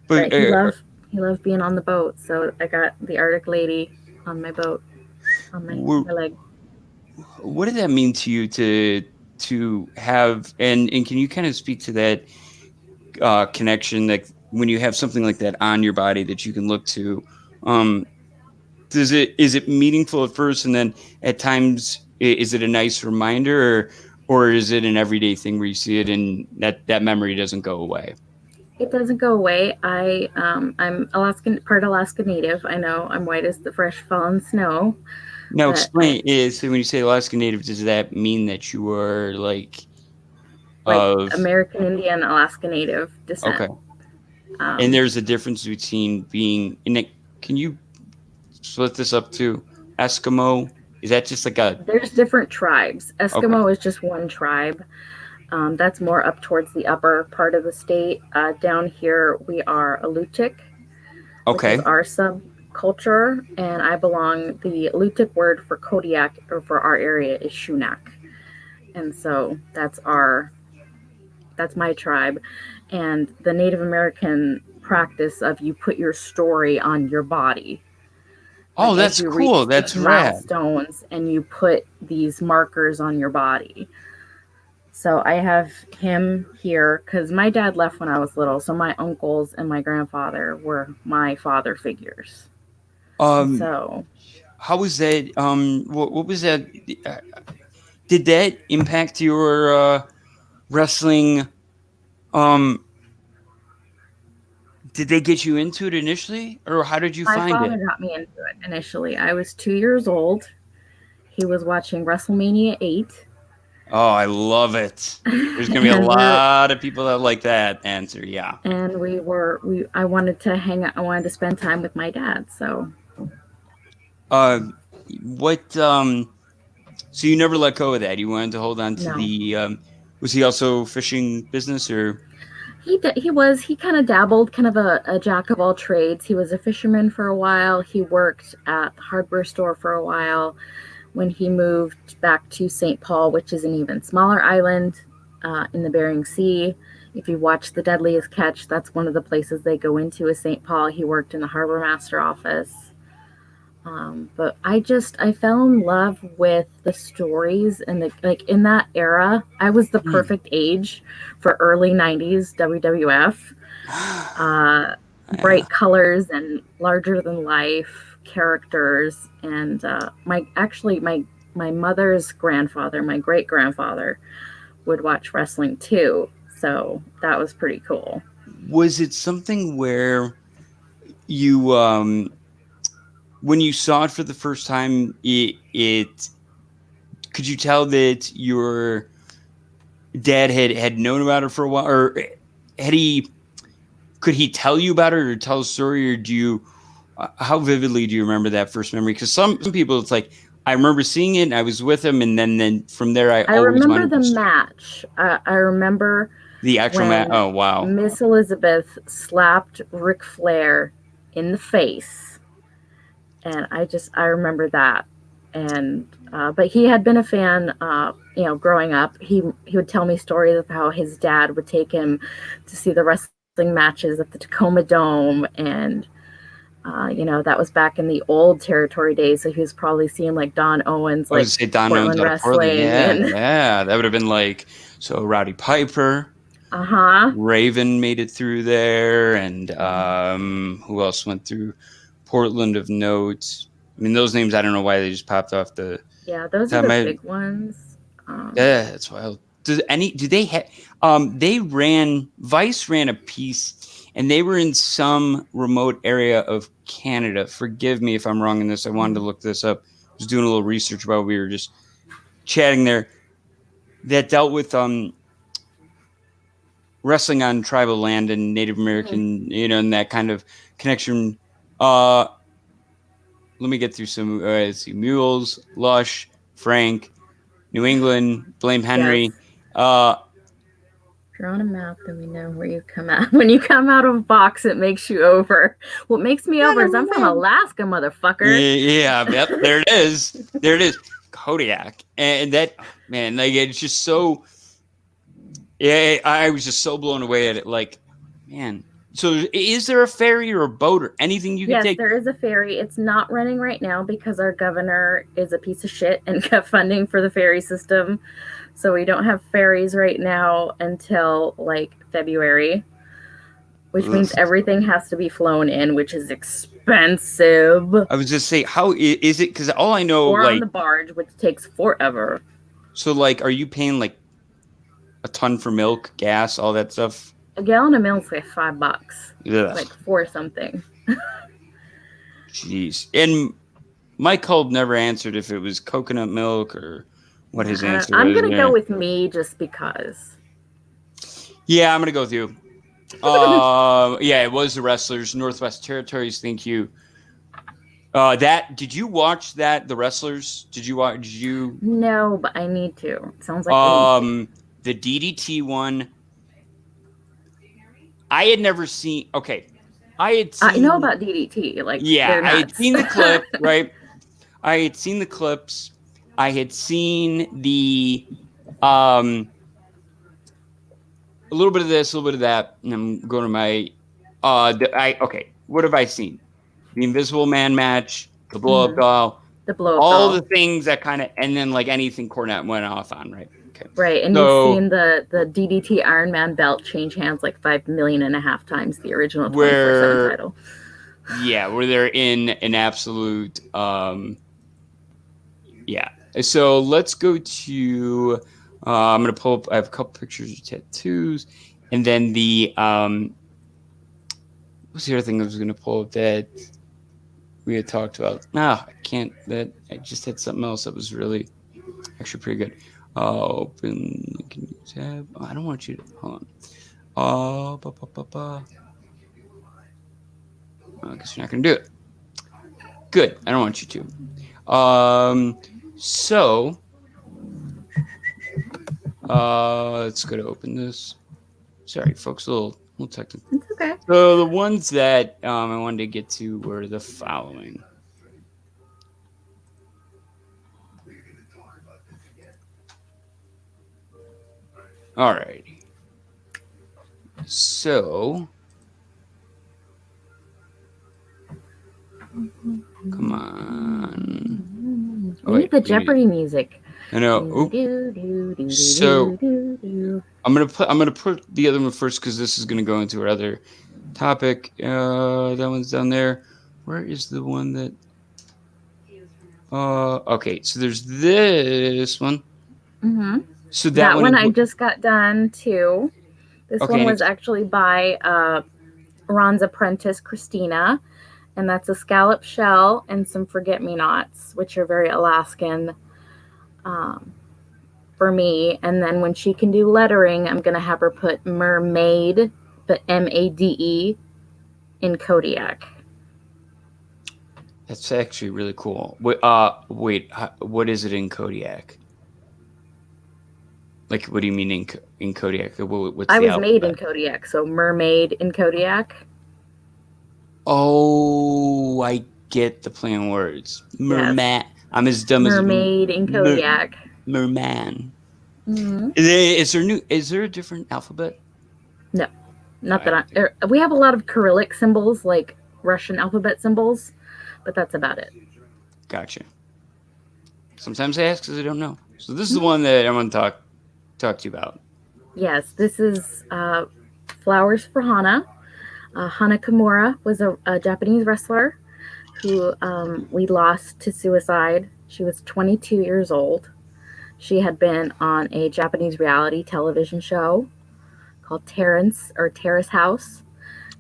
But he loved being on the boat. So I got the Arctic Lady on my boat, on my leg. What did that mean to you to have? And can you kind of speak to that connection, that when you have something like that on your body that you can look to? Is it meaningful at first, and then at times is it a nice reminder, or is it an everyday thing where you see it and that memory doesn't go away? It doesn't go away. I'm part Alaska Native. I know I'm white as the fresh fallen snow. Now explain, so when you say Alaska Native, does that mean that you are like of American Indian Alaska Native descent? Okay. And there's a difference between being in it. Can you split this up to Eskimo? Is that just like there's different tribes. Eskimo is just one tribe. That's more up towards the upper part of the state. Down here we are Alutiiq. Which is our subculture, and I belong. The Alutiiq word for Kodiak, or for our area, is Shunak, and so that's our That's my tribe. And the Native American practice of you put your story on your body. Oh, Like, as that's you cool. reach That's these rad. milestones and you put these markers on your body. So I have him here because my dad left when I was little. So my uncles and my grandfather were my father figures. So How was that? What was that? Uh, did that impact your wrestling? Um, did they get you into it initially, or how did you my find father it? got me into it initially. I was 2 years old. He was watching WrestleMania 8. Oh, I love it. There's gonna be a and we're lot of people that like that answer. Yeah. and we I wanted to hang out. I wanted to spend time with my dad. So Uh, what? So you never let go of that. You wanted to hold on to no, the. Was he also fishing business or? he kind of dabbled, kind of a jack of all trades. He was a fisherman for a while. He worked at the hardware store for a while. When he moved back to St. Paul, which is an even smaller island in the Bering Sea. If you watch The Deadliest Catch, that's one of the places they go into is St. Paul. He worked in the harbor master office. But I fell in love with the stories and like in that era, I was the perfect age for early 90s WWF. Bright colors and larger than life characters. And my mother's grandfather, my great grandfather, would watch wrestling too. So that was pretty cool. Was it something where you when you saw it for the first time, it could you tell that your dad had known about it for a while, or had he? Could he tell you about it, or tell a story, or do you? How vividly do you remember that first memory? Because some people, it's like I remember seeing it, and I was with him, and then from there, I I always remember wanted the to match. I remember the actual match. when Oh wow! Miss Elizabeth slapped Ric Flair in the face, and I remember that. And but he had been a fan, growing up. He would tell me stories of how his dad would take him to see the wrestling matches at the Tacoma Dome, and that was back in the old territory days. So he was probably seeing like Don Owens, I would like say Don owns Portland out of Portland. wrestling, Yeah, and yeah, that would have been like so. Rowdy Piper, uh-huh. Raven made it through there, and who else went through Portland of note? I mean, those names I don't know why they just popped off the Yeah, those are top of the my big ones. yeah, that's wild. Do they have they ran Vice ran a piece and they were in some remote area of Canada. Forgive me if I'm wrong in this. I wanted to look this up. I was doing a little research while we were just chatting there that dealt with wrestling on tribal land and Native American, and that kind of connection. Let me get through some let's see, Mules, Lush, Frank, New England, Blame Yes. Henry. If you're on a map, then we know where you come out. When you come out of a box, it makes you over. What makes me over is I'm from Alaska, motherfucker. Yeah, yep, there it is. There it is. Kodiak. And that, man, like, it's just so, yeah, I was just so blown away at it. Like, man. So is there a ferry or a boat or anything you can Yes, take? there is a ferry. It's not running right now because our governor is a piece of shit and cut funding for the ferry system. So we don't have ferries right now until like February, which means everything has to be flown in, which is expensive. I was just saying, how is it? Because all I know, Or like, on the barge, which takes forever. so, like, are you paying like a ton for milk, gas, all that stuff? A gallon of milk's like $5, Ugh. like $4 something. Jeez. And Mike Holt never answered if it was coconut milk or what his answer I'm was. gonna go with me just because. Yeah, I'm gonna go with you. Yeah, it was the Wrestlers, Northwest Territories. Thank you. Did you watch that? The Wrestlers? Did you watch? Did you? No, but I need to. It sounds like I need to. The DDT one. I had never seen. Okay, I had seen. I know about DDT. Like, yeah, they're I had nuts. seen the clip. Right, I had seen the clips. I had seen the a little bit of this, a little bit of that, and I'm going to my. Okay. What have I seen? The Invisible Man match, the blow up doll, The blow up all doll. the things that kind of, and then like anything Cornette went off on, right? Okay. Right, and So, you've seen the DDT Iron Man belt change hands like 5.5 million times the original 24/7 title. Yeah, where they're in an absolute, yeah. So let's go to. I'm gonna pull up. I have a couple pictures of tattoos, and then the what's the other thing I was gonna pull up that we had talked about? I can't. That I just had something else that was really actually pretty good. Open. Can you tab? Oh, I don't want you to. Hold on. I guess you're not gonna do it. Good. I don't want you to. So let's go to open this. Sorry, folks, a little technical. It's okay. So the ones that I wanted to get to were the following. All right. So come on. We need the Jeopardy music. I know. So I'm gonna put the other one first because this is gonna go into our other topic. That one's down there. Where is the one that? Okay. So there's this one. Mm-hmm. So that one I just got done too. This one was actually by Ron's apprentice Christina, and that's a scallop shell and some forget-me-nots, which are very Alaskan for me. And then when she can do lettering, I'm gonna have her put mermaid, but MADE in Kodiak. That's actually really cool. Wait, what is it in Kodiak? Like, what do you mean in Kodiak? What's I the was made alphabet? in Kodiak, so mermaid in Kodiak. Oh, I get the play on words. Merman. I'm as dumb mermaid in Kodiak. Merman. Mm-hmm. Is there a different alphabet? No, not that we have a lot of Cyrillic symbols, like Russian alphabet symbols, but that's about it. Gotcha. Sometimes I ask because I don't know. So this is the one that I want to talk to you about. Yes, this is Flowers for Hana. Hana Kimura was a Japanese wrestler who we lost to suicide. She was 22 years old. She had been on a Japanese reality television show called Terrace House.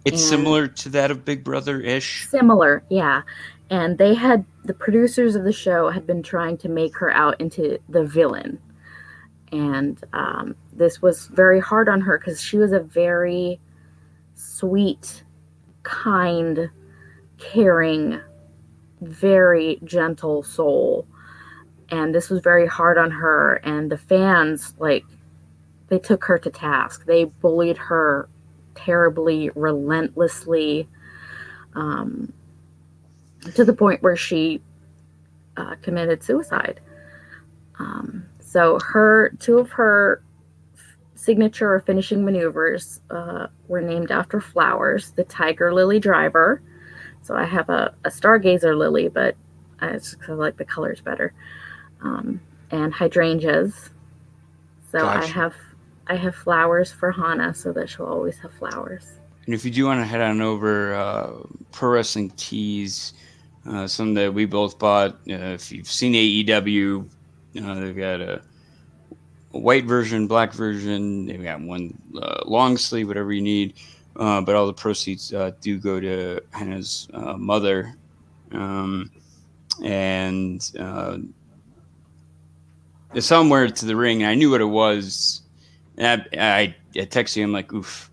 It's similar to that of Big Brother-ish. Similar, yeah. And the producers of the show had been trying to make her out into the villain. And this was very hard on her because she was a very sweet, kind, caring, very gentle soul. And this was very hard on her. And the fans, they took her to task. They bullied her terribly, relentlessly, to the point where she committed suicide. So two of her signature or finishing maneuvers were named after flowers. The tiger lily driver. So I have a stargazer lily, but I like the colors better. And hydrangeas. So gotcha. I have flowers for Hana so that she'll always have flowers. And if you do want to head on over Pro Wrestling Tees, some that we both bought. If you've seen AEW, they've got a white version, black version. They've got one long sleeve, whatever you need. But all the proceeds do go to Hannah's mother. And somewhere to the ring, and I knew what it was. And I texted him like, "Oof."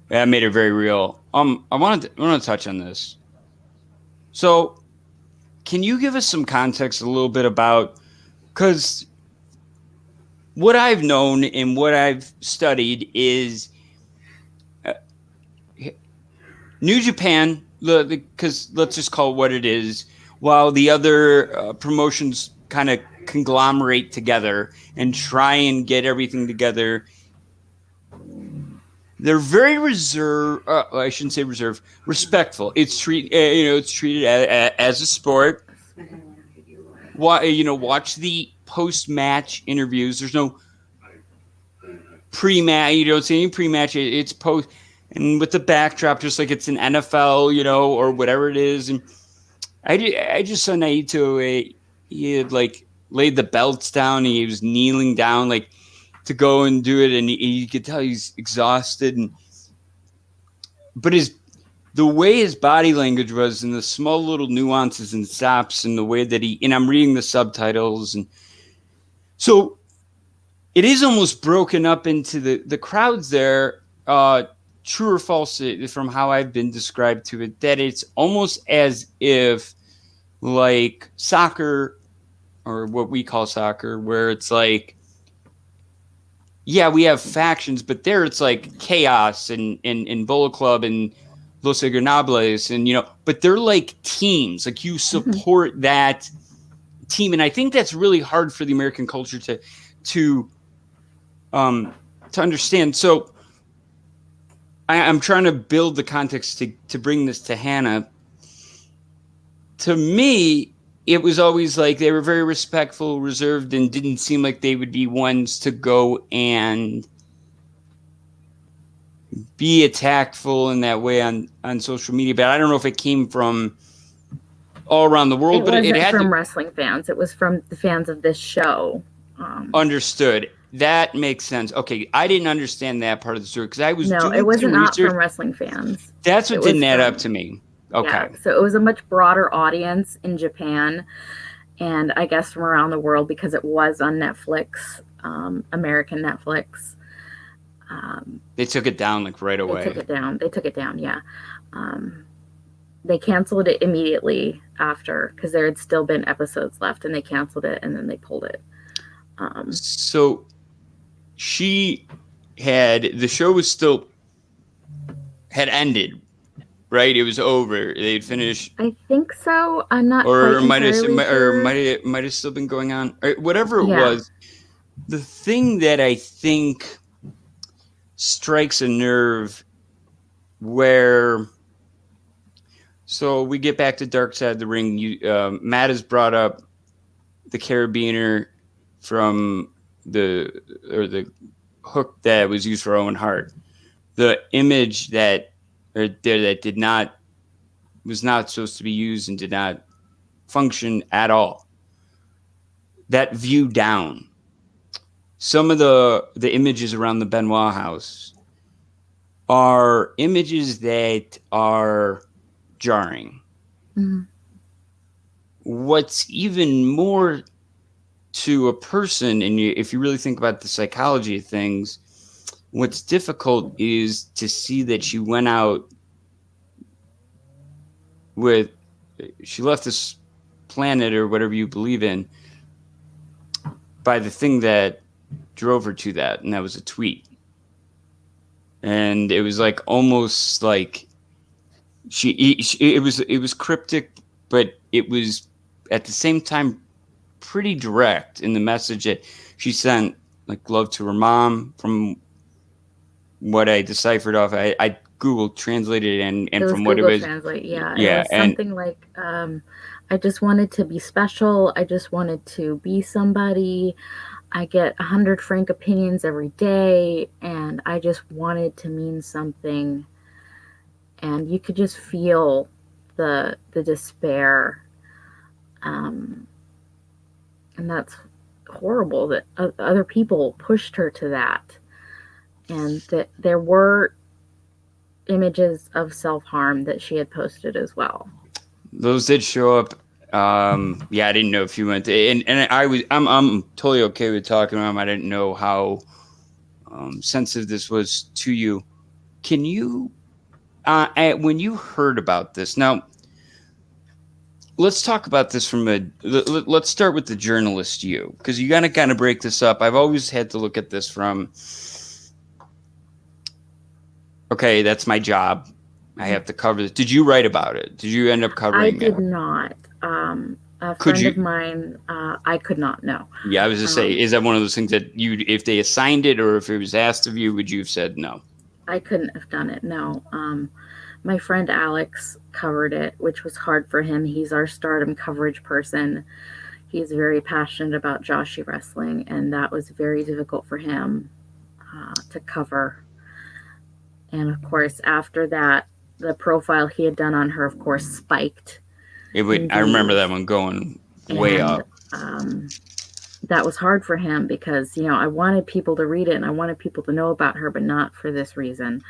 That made it very real. I want to touch on this. So, can you give us some context a little bit about, because what I've known and what I've studied is New Japan, because let's just call it what it is, while the other promotions kind of conglomerate together and try and get everything together. they're very reserved. I shouldn't say reserved. Respectful. It's treated as a sport. Watch the post-match interviews. There's no pre-match. You don't see any pre-match. It's post, and with the backdrop, just like it's an NFL, or whatever it is. And I just saw Naito. He had like laid the belts down. And he was kneeling down, like to go and do it, and you could tell he's exhausted. But the way his body language was, and the small little nuances and stops, and the way that and I'm reading the subtitles, and so it is almost broken up into the crowds there. True or false, from how I've been described to it, that it's almost as if like soccer, or what we call soccer, where it's like, yeah, we have factions, but there it's like chaos and Bola Club and Los Ingobernables, and but they're like teams. Like you support that team, and I think that's really hard for the American culture to understand. So I'm trying to build the context to bring this to Hannah. To me, it was always like they were very respectful, reserved, and didn't seem like they would be ones to go and be attackful in that way on social media. But I don't know if it came from all around the world. But it had from wrestling fans. It was from the fans of this show. Understood. That makes sense. Okay, I didn't understand that part of the story because I was doing it wasn't not research. From wrestling fans. That's what didn't add up to me. Okay. Yeah, so it was a much broader audience in Japan, and I guess from around the world because it was on Netflix, American Netflix. They took it down like right away. They took it down. Yeah. They canceled it immediately after because there had still been episodes left, and they canceled it and then they pulled it. So the show was still had ended, right? It was over. They'd finished. I think so. I'm not. Or quite might sure. have still been going on. Or whatever it was. The thing that I think strikes a nerve where. So we get back to Dark Side of the Ring. Matt has brought up the Carabiner from the hook that was used for Owen Hart. The image that was not supposed to be used and did not function at all. That view down. Some of the images around the Benoit house are images that are jarring. Mm-hmm. What's even more to a person, and if you really think about the psychology of things, what's difficult is to see that she went out she left this planet or whatever you believe in by the thing that drove her to that, and that was a tweet. And it was like almost like it was cryptic, but it was at the same time pretty direct in the message that she sent, like love to her mom. From what I deciphered off, I Google translated and from what it was. Translate, yeah. Yeah, it was something like, I just wanted to be special. I just wanted to be somebody. I get 100 frank opinions every day, and I just wanted to mean something. And you could just feel the despair. And that's horrible that other people pushed her to that. And that there were images of self-harm that she had posted as well. Those did show up. I didn't know if you went to, and I'm totally okay with talking about them. I didn't know how sensitive this was to you. Can you, when you heard about this, now let's talk about this let's start with the journalist you, because you gotta kind of break this up. I've always had to look at this from, okay, that's my job. I have to cover this. Did you write about it? Did you end up covering it? I did not. A friend of mine, I could not know. Yeah, I was just saying, is that one of those things that if they assigned it or if it was asked of you, would you have said no? I couldn't have done it. No. My friend Alex covered it, which was hard for him. He's our Stardom coverage person. He's very passionate about Joshi wrestling, and that was very difficult for him to cover. And of course, after that, the profile he had done on her, of course, spiked. I remember that one going way up. That was hard for him because, I wanted people to read it and I wanted people to know about her, but not for this reason.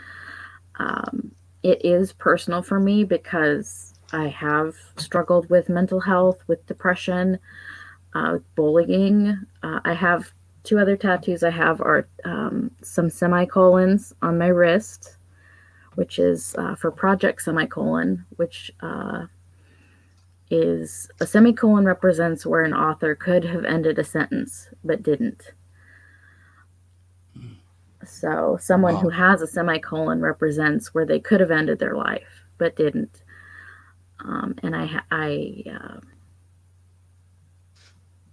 It is personal for me because I have struggled with mental health, with depression, bullying. I have 2 other tattoos I have are some semicolons on my wrist, which is for Project Semicolon, which is a semicolon represents where an author could have ended a sentence but didn't. So someone who has a semicolon represents where they could have ended their life but didn't. And I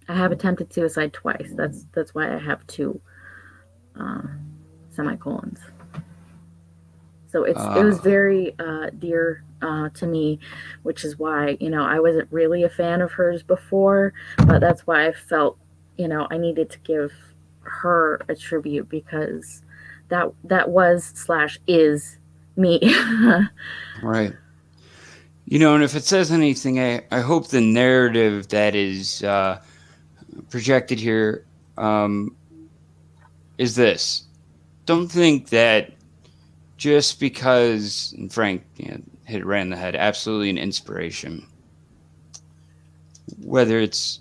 have attempted suicide twice. That's why I have 2 semicolons. So it was very dear to me, which is why, I wasn't really a fan of hers before, but that's why I felt, I needed to give her a tribute because that was / is me. Right. And if it says anything, I hope the narrative that is projected here is this. Don't think that just because, and Frank hit it right in the head, absolutely an inspiration. Whether it's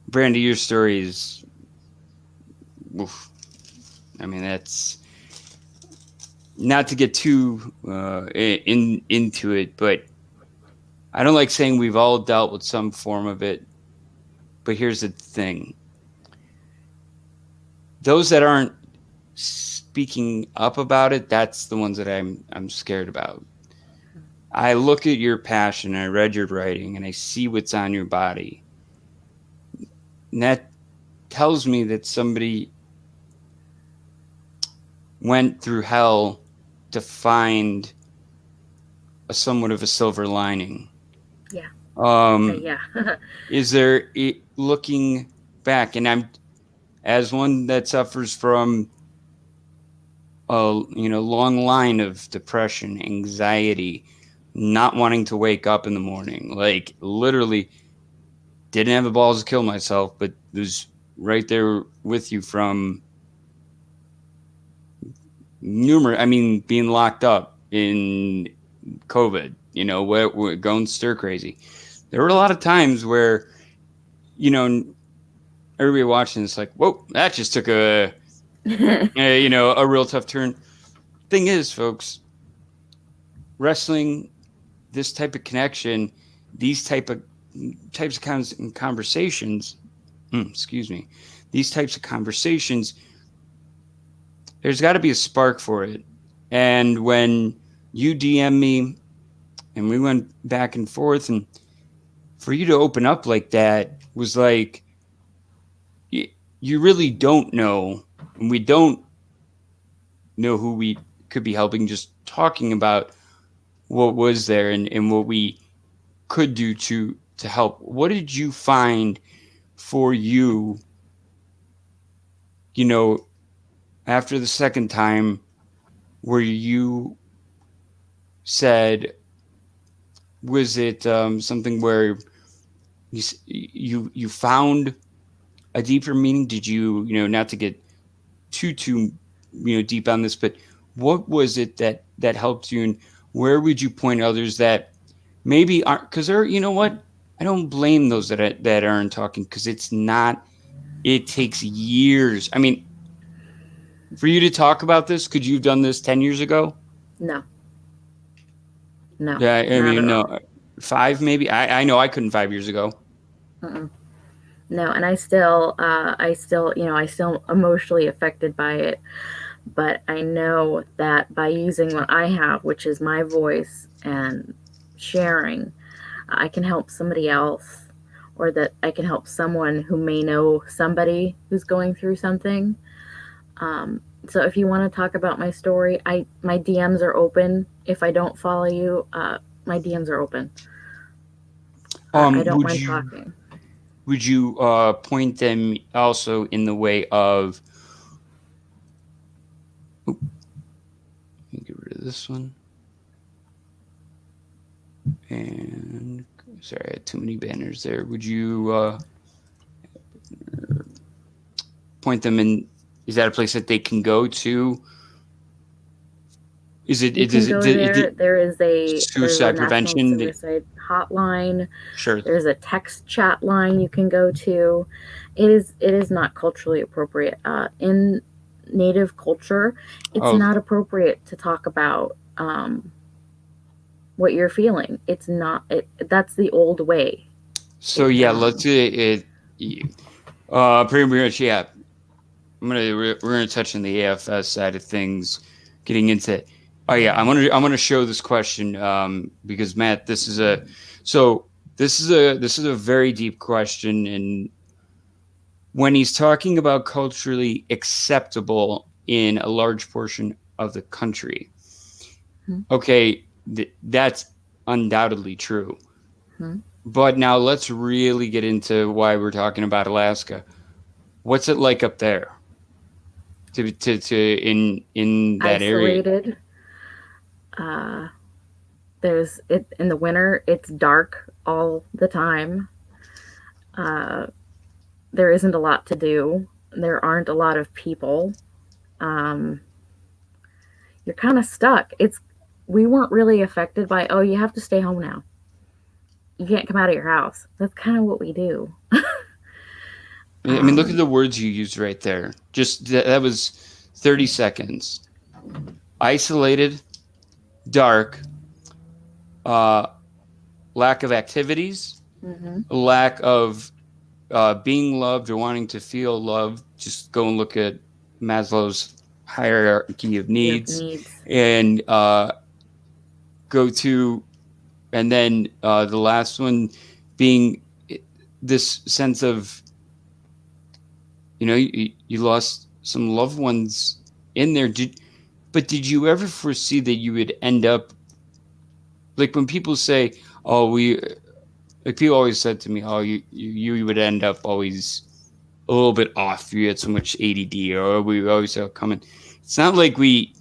Brandi, your story is, oof. I mean, that's not to get too into it, but I don't like saying we've all dealt with some form of it. But here's the thing. Those that aren't speaking up about it, that's the ones that I'm scared about. I look at your passion, I read your writing, and I see what's on your body. And that tells me that somebody went through hell to find somewhat of a silver lining. Yeah. Yeah. Is there, looking back, and I'm, as one that suffers from a long line of depression, anxiety, not wanting to wake up in the morning, like literally didn't have the balls to kill myself, but was right there with you from being locked up in COVID, we're going stir crazy. There were a lot of times where, everybody watching it's like, whoa, that just took a real tough turn. Thing is, folks, wrestling, this type of connection, these types of conversations, these types of conversations, there's got to be a spark for it. And when you DM me and we went back and forth, and for you to open up like that was like, you really don't know, and we don't know who we could be helping, just talking about what was there and what we could do to help. What did you find for you, after the second time, where you said, was it something where you found a deeper meaning? Did you, not to get too deep on this, but what was it that helped you, and where would you point others that maybe aren't, because they're, I don't blame those that aren't talking, because it takes years. I mean, for you to talk about this, could you have done this 10 years ago? No. Yeah, I mean, no. 5 maybe? I know I couldn't 5 years ago. No, and I still emotionally affected by it. But I know that by using what I have, which is my voice and sharing, I can help somebody else, or that I can help someone who may know somebody who's going through something. So if you want to talk about my story, my DMs are open. If I don't follow you, my DMs are open. I don't mind talking. Would you point them also in the way of? Oop, let me get rid of this one. And sorry, I had too many banners there. Would you point them in? Is that a place that they can go to? Is it? You can go there. There is a suicide national prevention suicide hotline. Sure. There's a text chat line you can go to. It is not culturally appropriate. In Native culture, it's not appropriate to talk about what you're feeling. It's not. That's the old way. So yeah, let's pretty much yeah. We're gonna touch on the AFS side of things, getting into. Oh yeah, I'm gonna show this question because Matt, this is a very deep question, and when he's talking about culturally acceptable in a large portion of the country, okay, that's undoubtedly true. But now let's really get into why we're talking about Alaska. What's it like up there? To in that isolated area? There's it in the winter. It's dark all the time. There isn't a lot to do. There aren't a lot of people. You're kind of stuck. We weren't really affected by, oh, you have to stay home now. You can't come out of your house. That's kind of what we do. I mean, look at the words you used right there. Just that was 30 seconds. Isolated, dark, lack of activities, lack of being loved or wanting to feel loved. Just go and look at Maslow's hierarchy of needs. And go to, and then the last one being this sense of, you lost some loved ones in there. But did you ever foresee that you would end up, like when people say, people always said to me, oh, you would end up always a little bit off. You had so much ADD, or we always saw it coming. It's not like we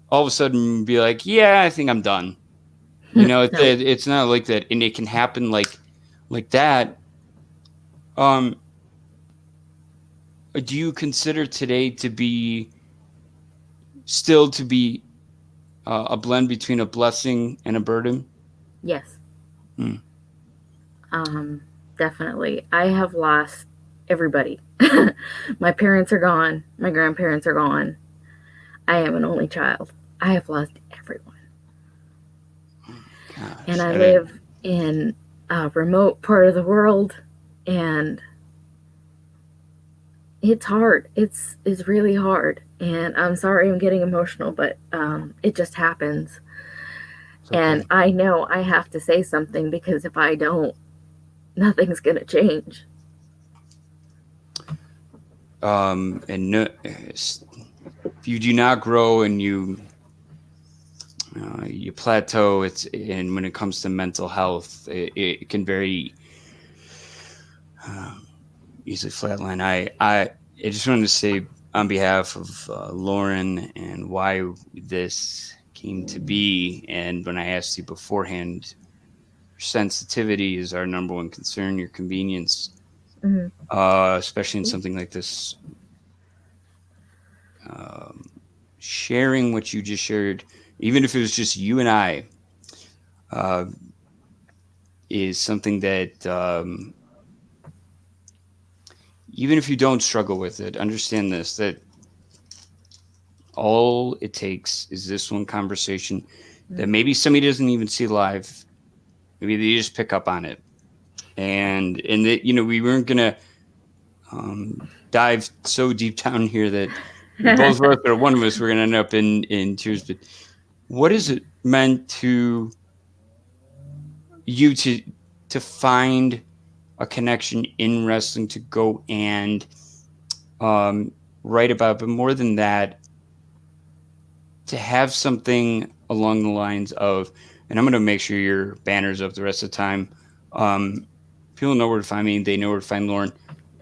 all of a sudden be like, yeah, I think I'm done. It's not like that. And it can happen like that. Do you consider today to be a blend between a blessing and a burden? Yes. Definitely. I have lost everybody. My parents are gone. My grandparents are gone. I am an only child. I have lost everyone. Gosh, and I live in a remote part of the world, and it's hard. It's really hard. And I'm sorry I'm getting emotional, but it just happens. Okay. And I know I have to say something, because if I don't, nothing's going to change. And no, if you do not grow and you plateau, and when it comes to mental health, it can very easily flatline. I just wanted to say on behalf of Lauren and why this came to be, and when I asked you beforehand, your sensitivity is our number one concern, your convenience, especially in something like this. Sharing what you just shared, even if it was just you and I, is something that even if you don't struggle with it, understand this, that all it takes is this one conversation that maybe somebody doesn't even see live. Maybe they just pick up on it. And that, we weren't going to dive so deep down here that both of us or one of us were going to end up in tears. But what is it meant to you to find a connection in wrestling, to go and write about, but more than that, to have something along the lines of, and I'm going to make sure your banner's up the rest of the time. People know where to find me. They know where to find Lauren.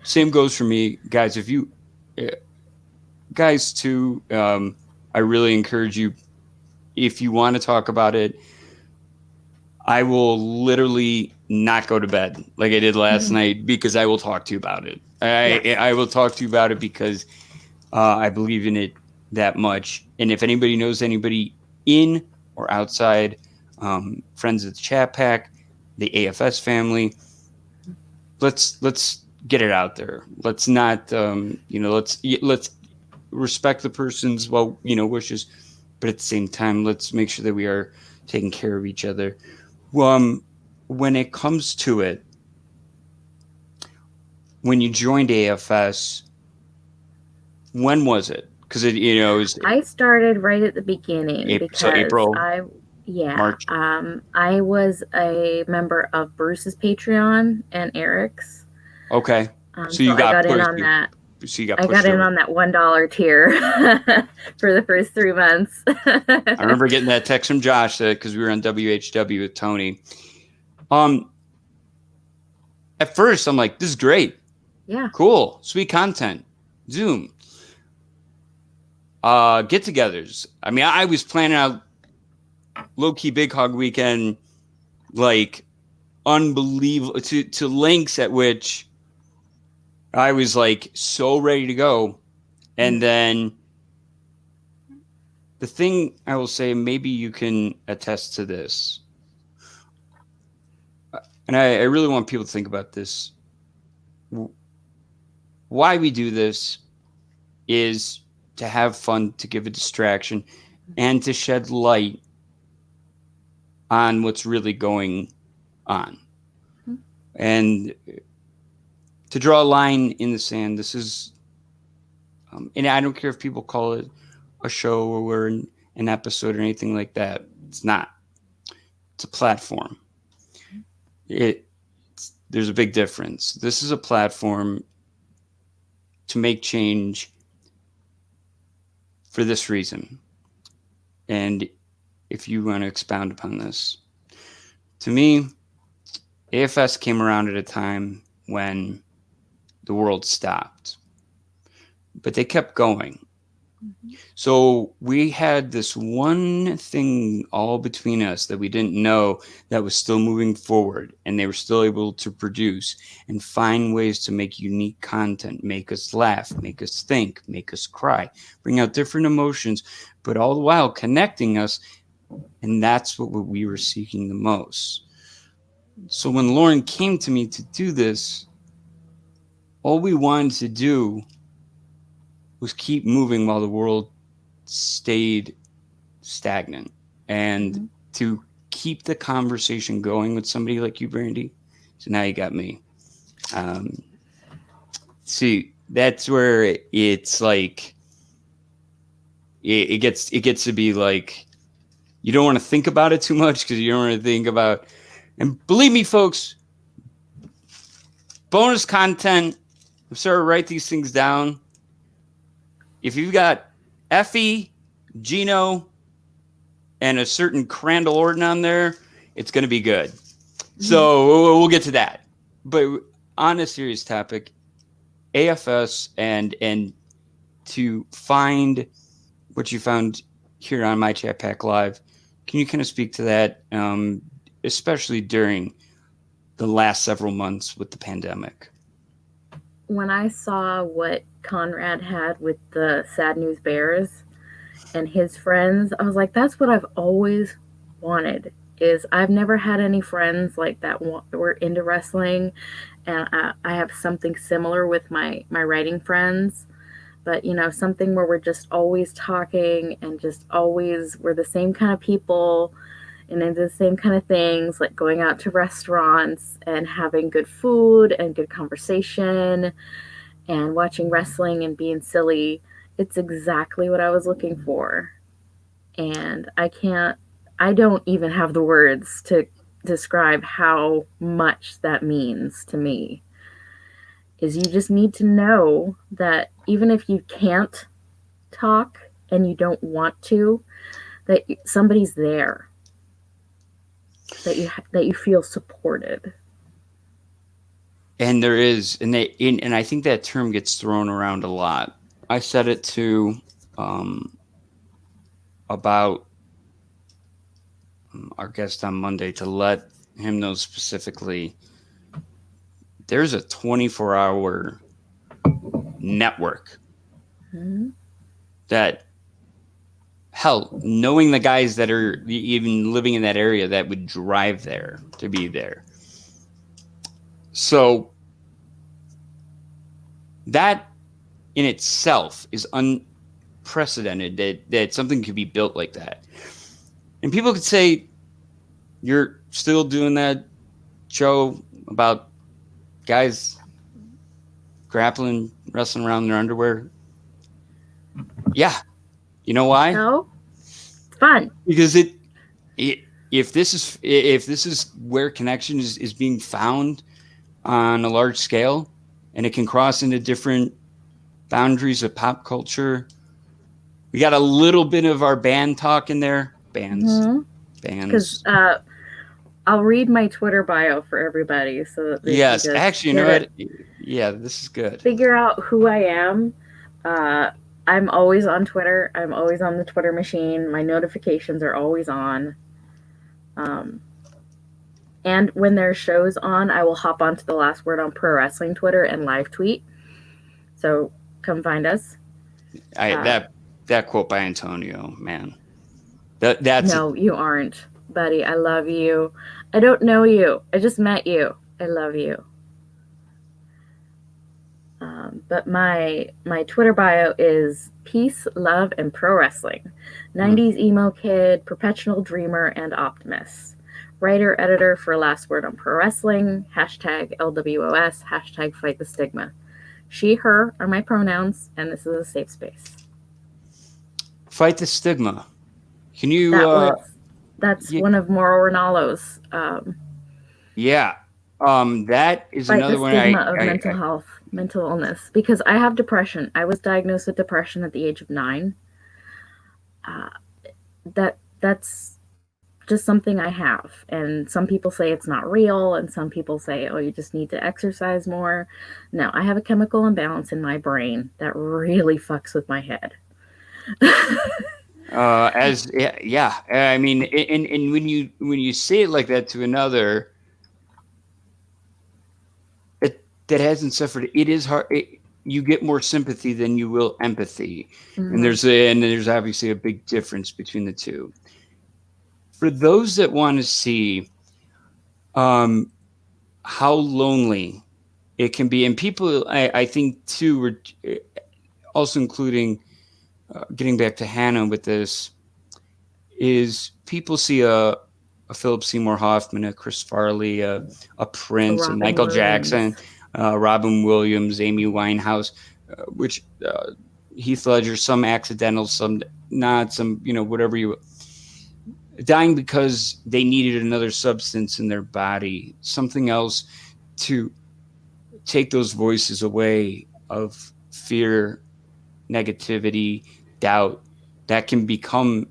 Same goes for me, guys. If you guys too, I really encourage you, if you want to talk about it, I will literally not go to bed like I did last night, because I will talk to you about it. I will talk to you about it because I believe in it that much. And if anybody knows anybody in or outside, friends of the ChatPack, the AFS family, let's get it out there. Let's not, let's respect the person's wishes, but at the same time, let's make sure that we are taking care of each other. When it comes to it, when you joined AFS, when was it? Because I started right at the beginning because April, March. March. I was a member of Bruce's Patreon and Eric's. Okay, so you got in on that. So you got. I got in on that $1 tier for the first 3 months. I remember getting that text from Josh because we were on WHW with Tony. At first, I'm like, this is great. Yeah. Cool. Sweet content. Zoom. Get-togethers. I mean, I was planning out low-key Big Hog weekend, like unbelievable to lengths at which I was like so ready to go. And then the thing I will say, maybe you can attest to this, and I really want people to think about this. Why we do this is to have fun, to give a distraction, and to shed light on what's really going on. And to draw a line in the sand. This is, and I don't care if people call it a show or an episode or anything like that. It's not. It's a platform. There's a big difference. This is a platform to make change for this reason. And if you want to expound upon this, to me, AFS came around at a time when the world stopped, but they kept going. So we had this one thing all between us that we didn't know that was still moving forward, and they were still able to produce and find ways to make unique content, make us laugh, make us think, make us cry, bring out different emotions, but all the while connecting us. And that's what we were seeking the most. So when Lauren came to me to do this, all we wanted to do was keep moving while the world stayed stagnant, and to keep the conversation going with somebody like you, Brandi. So now you got me. See, that's where it's like it gets to be like, you don't want to think about it too much, because you don't want to think about, and believe me, folks, bonus content. I'm sorry, write these things down. If you've got Effie, Gino, and a certain Crandall Orton on there, it's going to be good. So we'll get to that. But on a serious topic, AFS and to find what you found here on my ChatPack Live, can you kind of speak to that, especially during the last several months with the pandemic? When I saw what Conrad had with the Sad News Bears and his friends, I was like, that's what I've always wanted. Is I've never had any friends like that were into wrestling, and I have something similar with my writing friends, but something where we're just always talking and just always we're the same kind of people and into the same kind of things, like going out to restaurants and having good food and good conversation and watching wrestling and being silly. It's exactly what I was looking for. And I don't even have the words to describe how much that means to me. Is you just need to know that even if you can't talk and you don't want to, that somebody's there, that you feel supported. And there is, and I think that term gets thrown around a lot. I said it to about our guest on Monday to let him know specifically. There's a 24-hour network that, hell, knowing the guys that are even living in that area that would drive there to be there. So that in itself is unprecedented, that something could be built like that. And people could say, you're still doing that show about guys grappling, wrestling around in their underwear. Yeah. You know why? No. It's fun. Because if this is where connection is being found on a large scale, and it can cross into different boundaries of pop culture. We got a little bit of our band talk in there. Bands. Because I'll read my Twitter bio for everybody so that they yes, can just actually, you know what? Yeah, this is good. Figure out who I am. I'm always on Twitter. I'm always on the Twitter machine. My notifications are always on. And when there's shows on, I will hop onto the Last Word on Pro Wrestling Twitter and live tweet. So come find us. That quote by Antonio, man. That's no, you aren't, buddy. I love you. I don't know you. I just met you. I love you. But my Twitter bio is peace, love, and pro wrestling. 90s emo kid, perpetual dreamer, and optimist. Writer, editor for Last Word on Pro Wrestling, hashtag LWOS, hashtag fight the stigma. She, her are my pronouns, and this is a safe space. Fight the stigma. Can you... That's one of Mauro Ranallo's. Yeah. That is fight another the one. Stigma of mental health, mental illness. Because I have depression. I was diagnosed with depression at the age of 9. That's just something I have. And some people say it's not real, and some people say, oh, you just need to exercise more. No, I have a chemical imbalance in my brain that really fucks with my head. I mean, and when you say it like that to another that hasn't suffered, it is hard. You get more sympathy than you will empathy, and there's obviously a big difference between the two. For those that want to see how lonely it can be, and people, I think too, were also including getting back to Hannah with this, is people see a Philip Seymour Hoffman, a Chris Farley, a Prince, a Michael Jackson, Robin Williams, Amy Winehouse, which Heath Ledger, some accidental, some not, some, whatever you... dying because they needed another substance in their body, something else to take those voices away of fear, negativity, doubt that can become,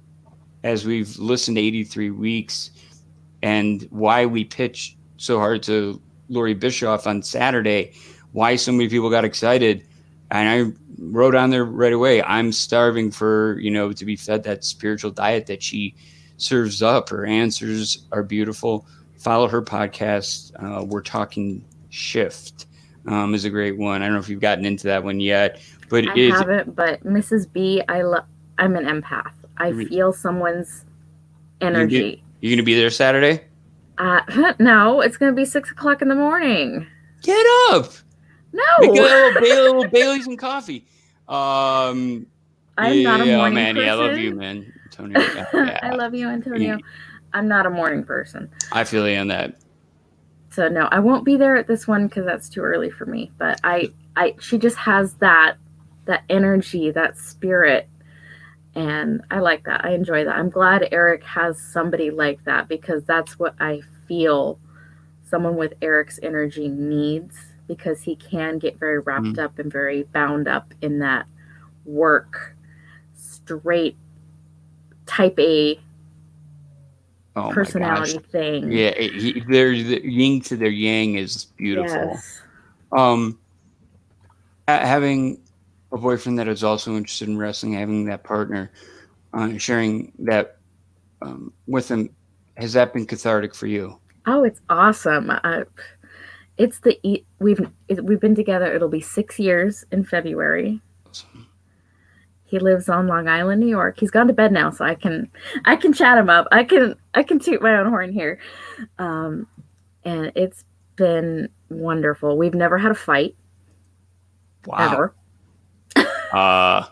as we've listened to 83 weeks, and why we pitched so hard to Lori Bischoff on Saturday, why so many people got excited. And I wrote on there right away, I'm starving for, to be fed that spiritual diet that she serves up. Her answers are beautiful. Follow her podcast. We're Talking Shift is a great one. I don't know if you've gotten into that one yet, but I haven't. But Mrs. B, I'm an empath. I feel someone's energy. You gonna be there Saturday? No, it's gonna be 6:00 in the morning. Get up. No. Make a little Baileys and coffee. I'm not a morning person. Yeah, I love you, man. Antonio. Yeah. I love you, Antonio. I'm not a morning person. I feel you on that. So no, I won't be there at this one because that's too early for me. But she just has that energy, that spirit, and I like that. I enjoy that. I'm glad Eric has somebody like that, because that's what I feel someone with Eric's energy needs because he can get very wrapped Mm. up and very bound up in that work, straight type A Oh my gosh. personality thing. Yeah, their the yin to their yang is beautiful. Yes. Having a boyfriend that is also interested in wrestling, having that partner, sharing that with him, has that been cathartic for you? Oh, it's awesome. We've been together. It'll be 6 years in February. He lives on Long Island, New York. He's gone to bed now, so I can chat him up. I can toot my own horn here. And it's been wonderful. We've never had a fight. Wow. Ever.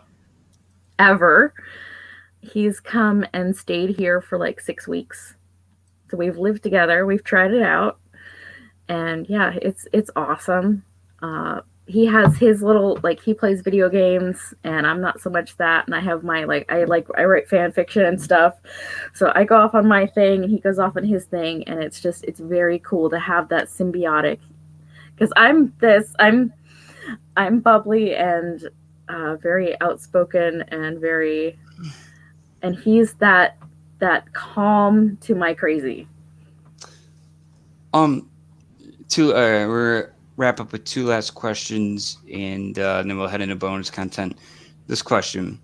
Ever. He's come and stayed here for like 6 weeks. So we've lived together. We've tried it out. And yeah, it's awesome. He has his little, like, he plays video games, and I'm not so much that. And I have my, I write fan fiction and stuff. So I go off on my thing, and he goes off on his thing. And it's very cool to have that symbiotic. Because I'm bubbly and very outspoken and he's that calm to my crazy. We're wrap up with 2 last questions, and then we'll head into bonus content. This question: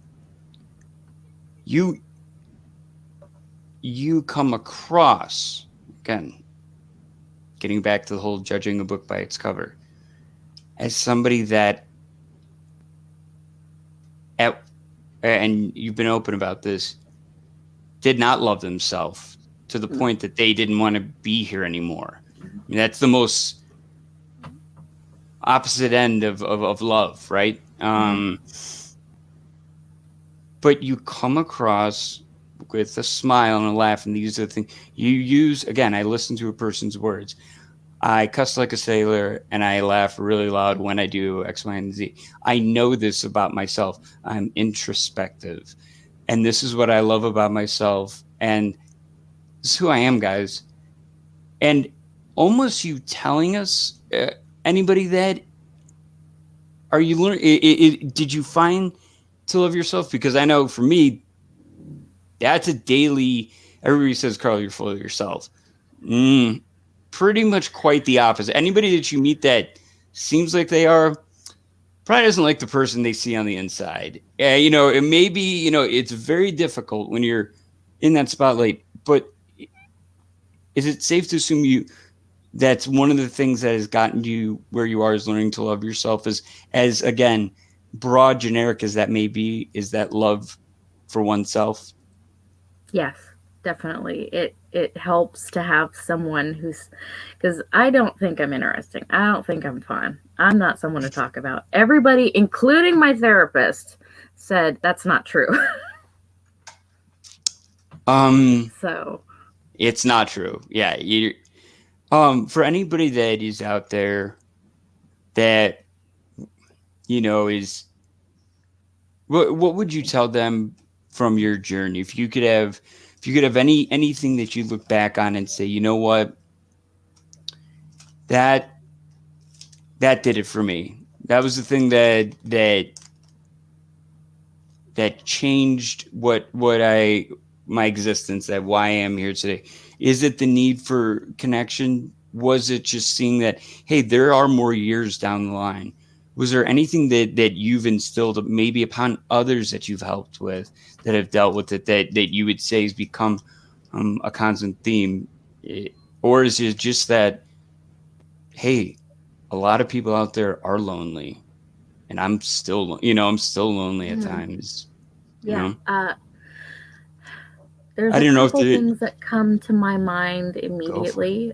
you come across, again, getting back to the whole judging a book by its cover, as somebody that and you've been open about this, did not love themselves to the point that they didn't want to be here anymore. I mean, that's the most opposite end of love, right? But you come across with a smile and a laugh, and these are the things you use. Again, I listen to a person's words. I cuss like a sailor, and I laugh really loud when I do X, Y, and Z. I know this about myself. I'm introspective, and this is what I love about myself, and this is who I am, guys. And almost you telling us, anybody that, are you learning? Did you find to love yourself? Because I know for me, that's a daily. Everybody says, "Carl, you're full of yourself." Pretty much quite the opposite. Anybody that you meet that seems like they are probably doesn't like the person they see on the inside. It may be, it's very difficult when you're in that spotlight. But is it safe to assume that's one of the things that has gotten you where you are, is learning to love yourself, as again, broad, generic as that may be, is that love for oneself? Yes, definitely. It helps to have someone because I don't think I'm interesting. I don't think I'm fun. I'm not someone to talk about. Everybody, including my therapist, said that's not true. So it's not true. Yeah. For anybody that is out there that, is, what would you tell them from your journey? If you could have anything that you look back on and say, you know what, that did it for me. That was the thing that changed my existence, that why I am here today. Is it the need for connection? Was it just seeing that, hey, there are more years down the line? Was there anything that you've instilled maybe upon others that you've helped with, that have dealt with it, that you would say has become a constant theme? Or is it just that, hey, a lot of people out there are lonely, and I'm still lonely at times. Yeah. There's I don't know couple things that come to my mind immediately.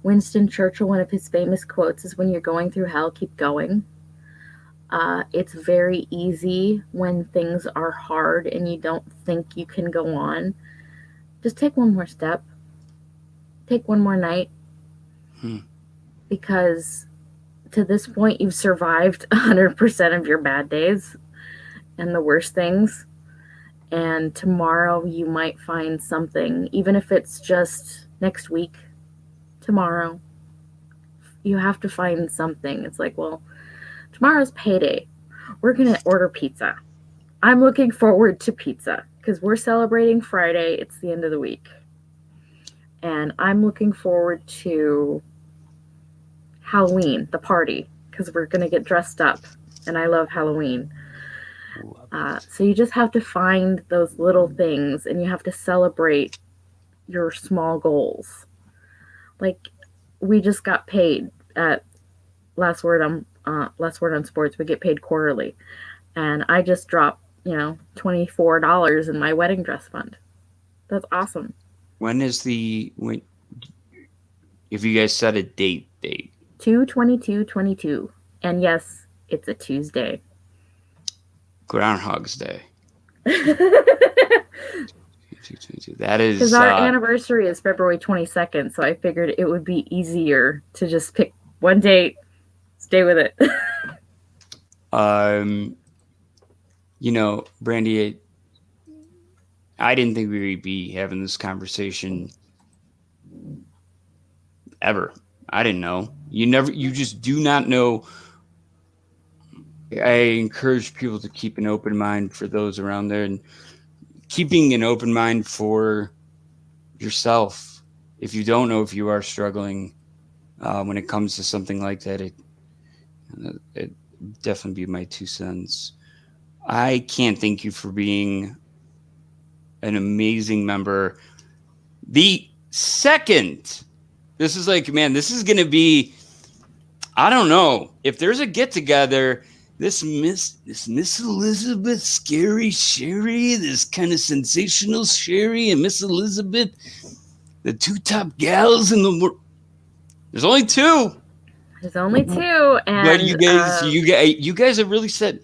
Winston Churchill, one of his famous quotes is, "When you're going through hell, keep going." It's very easy when things are hard and you don't think you can go on. Just take one more step. Take one more night. Because to this point, you've survived 100% of your bad days and the worst things. And tomorrow you might find something, even if it's just next week, tomorrow, you have to find something. It's like, well, tomorrow's payday. We're going to order pizza. I'm looking forward to pizza because we're celebrating Friday. It's the end of the week. And I'm looking forward to Halloween, the party, because we're going to get dressed up. And I love Halloween. So you just have to find those little things and you have to celebrate your small goals. Like we just got paid at last word on sports. We get paid quarterly. And I just dropped, $24 in my wedding dress fund. That's awesome. When is if you guys set a date? 2/22/22. And yes, it's a Tuesday. Groundhog's Day. That is because our anniversary is February 22nd, so I figured it would be easier to just pick one date, stay with it. Brandi, I didn't think we would be having this conversation ever. I didn't know. You just do not know. I encourage people to keep an open mind for those around there and keeping an open mind for yourself. If you don't know if you are struggling when it comes to something like that, it definitely be my 2 cents. I can't thank you for being an amazing member. The second, this is like, man, this is going to be, I don't know, if there's a get together, this Miss Elizabeth, Scary Sherry, this kind of sensational Sherry, and Miss Elizabeth, the 2 top gals in the world. There's only 2. There's only 2, and but you guys have really said,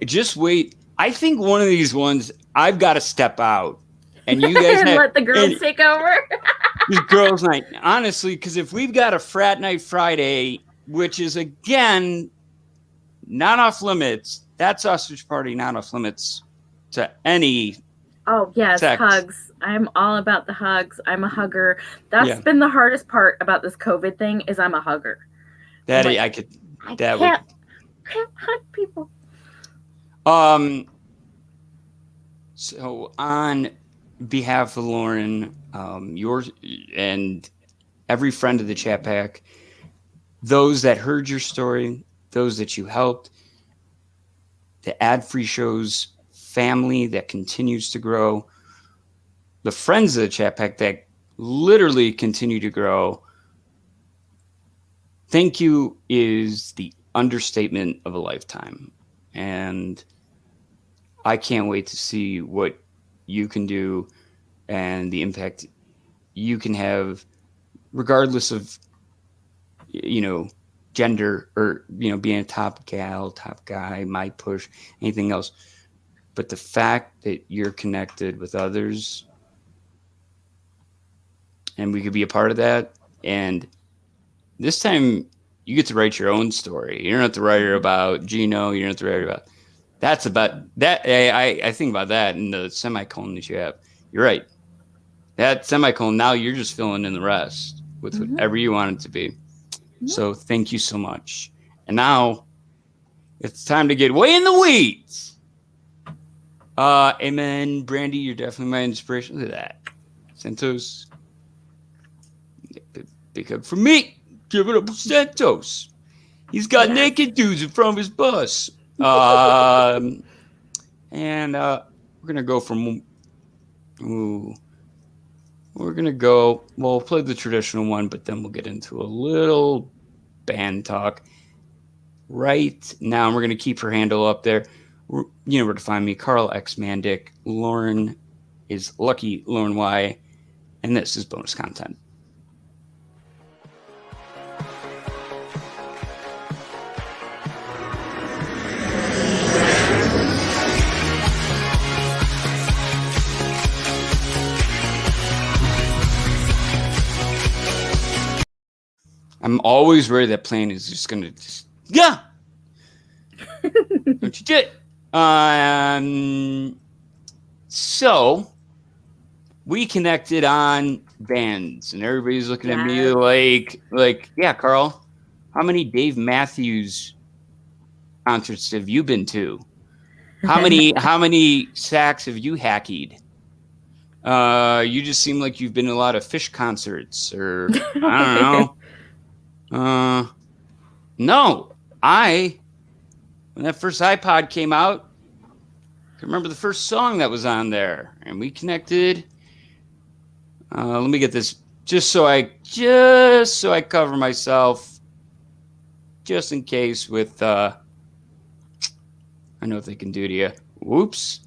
just wait. I think one of these ones, I've got to step out, and you guys let the girls take over. This girls' night, honestly, because if we've got a frat night Friday, which is again not off limits, that sausage party not off limits to any. Oh yes, sex. Hugs. I'm all about the hugs. I'm a hugger. That's been the hardest part about this COVID thing is I'm a hugger. I can't hug people. So on behalf of Lauren, yours and every friend of the ChatPack, those that heard your story, those that you helped, the ad-free shows family that continues to grow, the friends of the ChatPack that literally continue to grow, thank you is the understatement of a lifetime. And I can't wait to see what you can do and the impact you can have, regardless of, gender or, being a top gal, top guy, my push, anything else. But the fact that you're connected with others and we could be a part of that. And this time you get to write your own story. You don't have to write her about Gino. You don't have to write her about that's about that. I think about that in the semicolon that you have. You're right. That semicolon, now you're just filling in the rest with whatever you want it to be. So thank you so much. And now it's time to get way in the weeds. Amen. Brandi, you're definitely my inspiration. Look at that. Santos. Big hug for me. Give it up for Santos. He's got naked dudes in front of his bus. And we're going to go from... we're going to go... We'll play the traditional one, but then we'll get into a little band talk. Right now, we're going to keep her handle up there. You know where to find me. Carl X Mandic. Lauren is Lucky Lauren Y. And this is bonus content. I'm always worried that plane is just going to don't you do it. So we connected on bands and everybody's looking at me like, yeah, Carl, how many Dave Matthews concerts have you been to? How many sacks have you hackeyed? You just seem like you've been to a lot of Fish concerts, or I don't know. No, when that first iPod came out, I remember the first song that was on there, and we connected. Let me get this, just so I cover myself, just in case with. I know what they can do to you. Whoops,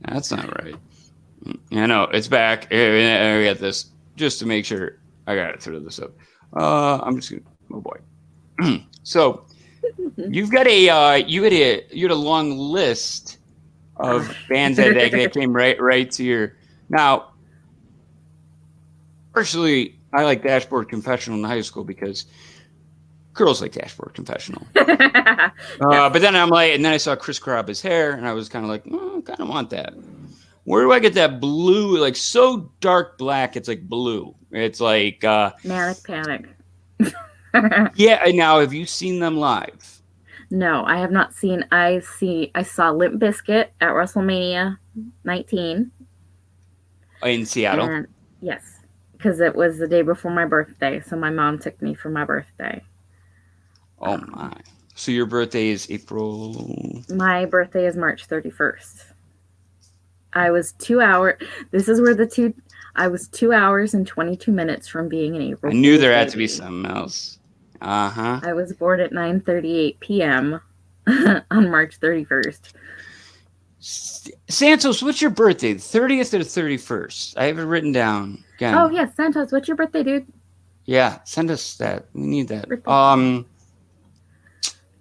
that's not right. I know it's back. I got this just to make sure. I gotta throw this up. I'm just gonna. Oh boy. So you've got you had a long list of bands that came right to your. Now, partially, I like Dashboard Confessional in high school because girls like Dashboard Confessional. But then I'm like, and then I saw Chris Carrabba's hair, and I was kind of like, I kind of want that. Where do I get that blue? Like so dark black, it's like blue. It's like Manic Panic. Yeah. Now, have you seen them live? No, I have not seen. I saw Limp Bizkit at WrestleMania 19 in Seattle. And, yes, because it was the day before my birthday, so my mom took me for my birthday. Oh my! So your birthday is April? My birthday is March 31st. I was 2 hours. This is where I was 2 hours and 22 minutes from being an April. I knew there had to be something else. I was born at 9:38 p.m. on March 31st. Santos, what's your birthday? The 30th or the 31st? I have it written down. Again. Oh yes, Santos, what's your birthday, dude? Yeah, send us that. We need that.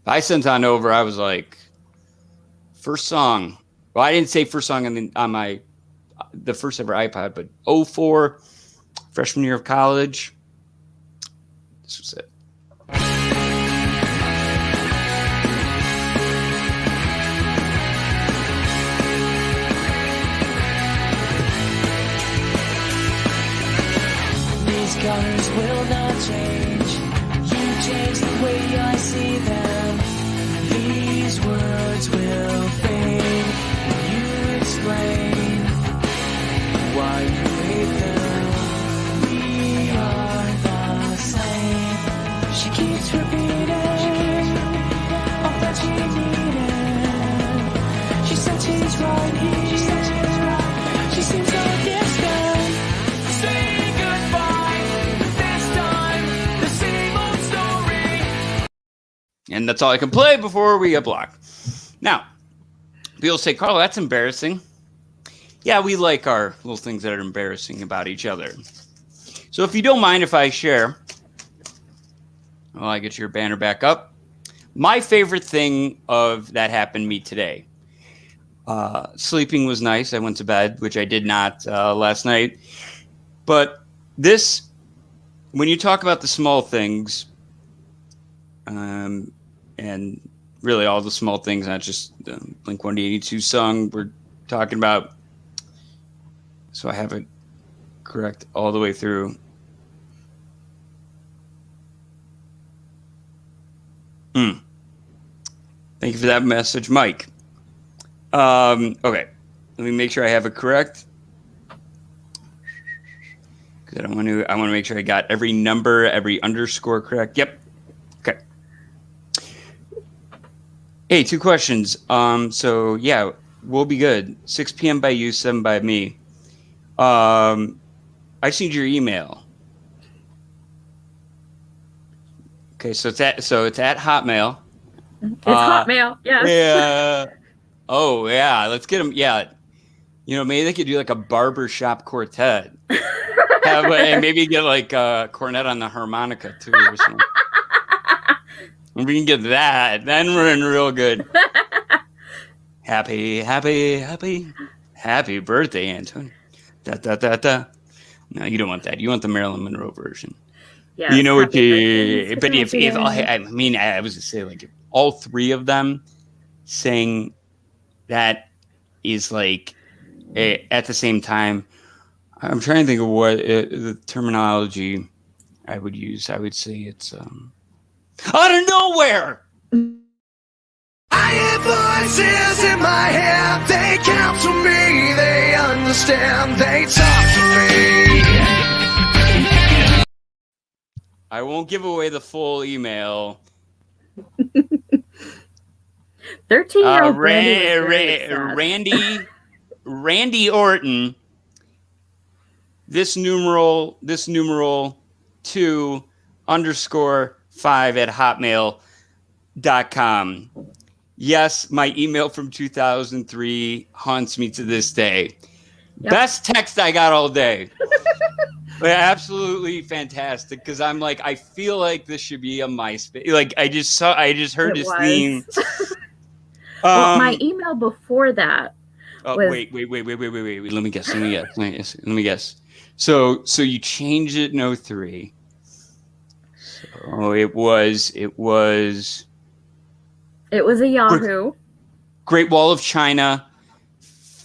I sent on over. I was like, first song. Well, I didn't say first song on the first ever iPod, but 04, freshman year of college. This was it. These colors will not change. You change the way I see them. These words will fade. You explain why you hate them. We are the same. She keeps repeating all that she needed. She said she's right here. She seems so distant. Say goodbye. This time, the same old story. And that's all I can play before we get blocked. Now, people say, Carl, that's embarrassing. Yeah, we like our little things that are embarrassing about each other. So if you don't mind if I share, while I get your banner back up, my favorite thing of that happened to me today. Sleeping was nice. I went to bed, which I did not last night. But this, when you talk about the small things, and really all the small things, not just the Blink-182 song we're talking about. So I have it correct all the way through. Thank you for that message, Mike. Okay, let me make sure I have it correct. Because I want to make sure I got every number, every underscore correct. Yep. Okay. Hey, 2 questions. So yeah, we'll be good. 6 p.m. by you, 7 by me. I just need your email. Okay, so it's at Hotmail. It's Hotmail, yes. Yeah. Oh yeah, let's get them. Yeah, maybe they could do like a barbershop quartet. And maybe get like Cornet on the harmonica too, or something. If we can get that, then we're in real good. Happy birthday, Anton. Da da da da. No, you don't want that. You want the Marilyn Monroe version. Yeah. You know what? But if I was gonna say, like, if all 3 of them sang that is like at the same time. I'm trying to think of what the terminology I would use. I would say it's Out of nowhere. I hear voices in my head. They counsel me. They understand. They talk to me. I won't give away the full email. 13-year-old Brandi was Randy Orton. This numeral 2_5 @hotmail.com. Yes, my email from 2003 haunts me to this day. Yep. Best text I got all day. Absolutely fantastic, because I'm like, I feel like this should be a MySpace. Like I just heard this theme. Well, my email before that. Wait. Let me guess. So you changed it in 03. So it was a Yahoo. Great Wall of China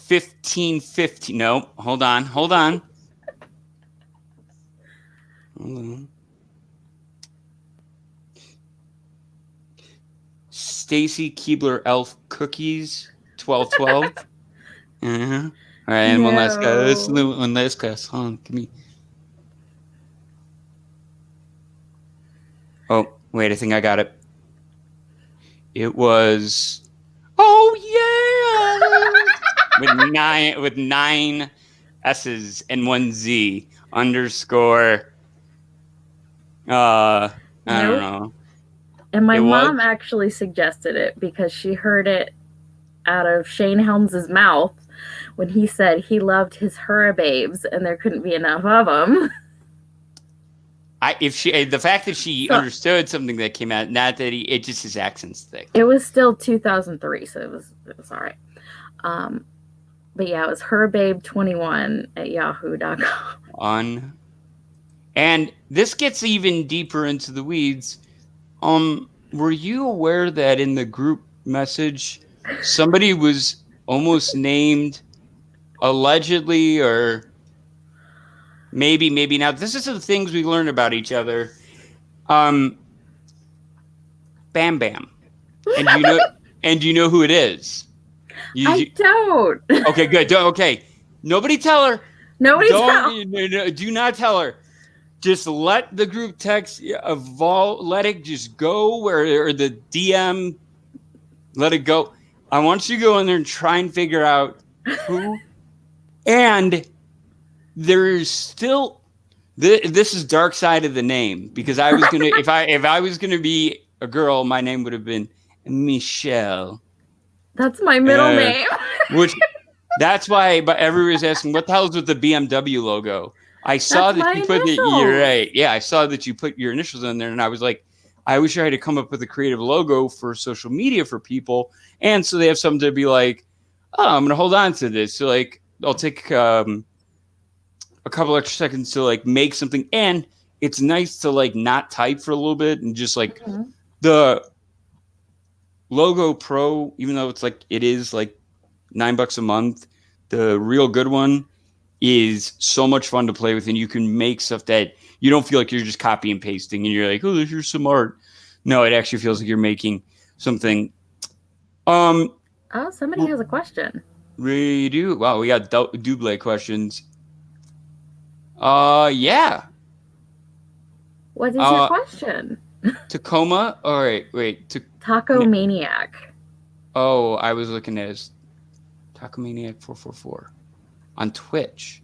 1550. No, hold on. Stacy Keebler Elf Cookies 1212. All right, and one last guess. Give me. Oh, wait, I think I got it. It was with nine S's and one Z _ I don't know. And my mom actually suggested it because she heard it out of Shane Helms's mouth when he said he loved his Hurrababes and there couldn't be enough of them. The fact that she understood something that came out, not that it just his accent's thick. It was still 2003, so it was all right. But yeah, it was herbabe21 @yahoo.com. And this gets even deeper into the weeds. Were you aware that in the group message, somebody was almost named allegedly, or maybe not? This is the things we learn about each other. Bam Bam. And do you know who it is? I don't. Okay, good. Okay. Nobody tell her. No, do not tell her. Just let the group text evolve. Let it just go or the DM. Let it go. I want you to go in there and try and figure out who. And there's still this is dark side of the name, because I was gonna if I was gonna be a girl, my name would have been Michelle. That's my middle name. Which that's why. But everybody's asking, what the hell's with the BMW logo? I saw that you put you're right. Yeah, I saw that you put your initials in there, and I was like, I wish I had to come up with a creative logo for social media for people, and so they have something to be like, oh, I'm gonna hold on to this. So like, I'll take a couple extra seconds to like make something, and it's nice to like not type for a little bit and just like the Logo Pro, even though it's like it is like $9 a month, the real good one is so much fun to play with, and you can make stuff that you don't feel like you're just copy and pasting and you're like, oh, there's some art. No, it actually feels like you're making something. Somebody has a question. We do. Wow, we got double questions. Yeah. What is your question? Tacoma? All right, wait. Taco Maniac. Oh, I was looking at his Taco Maniac 444 on Twitch.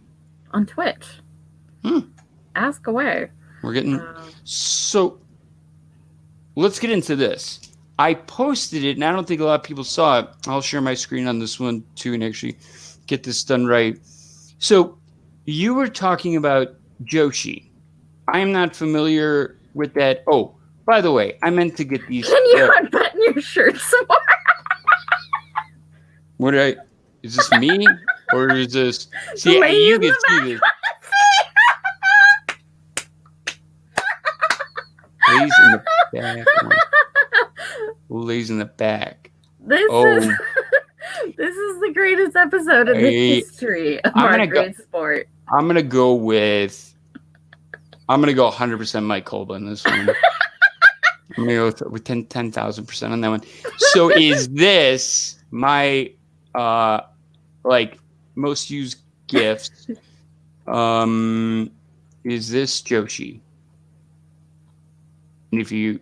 Ask away. We're getting so. Let's get into this. I posted it, and I don't think a lot of people saw it. I'll share my screen on this one too, and actually get this done right. So, you were talking about Joshi. I am not familiar with that. Oh, by the way, I meant to get these. Can you unbutton your shirt some more? What did I? Is this me or is this? See, you can see this. Lays in the back. Lays in the back. This is the greatest episode in the history of our great sport. I'm gonna go 100% Mike Kolba in this one. I'm gonna go with 10,000% on that one. So is this my like most used gifts? Is this Joshi? And if you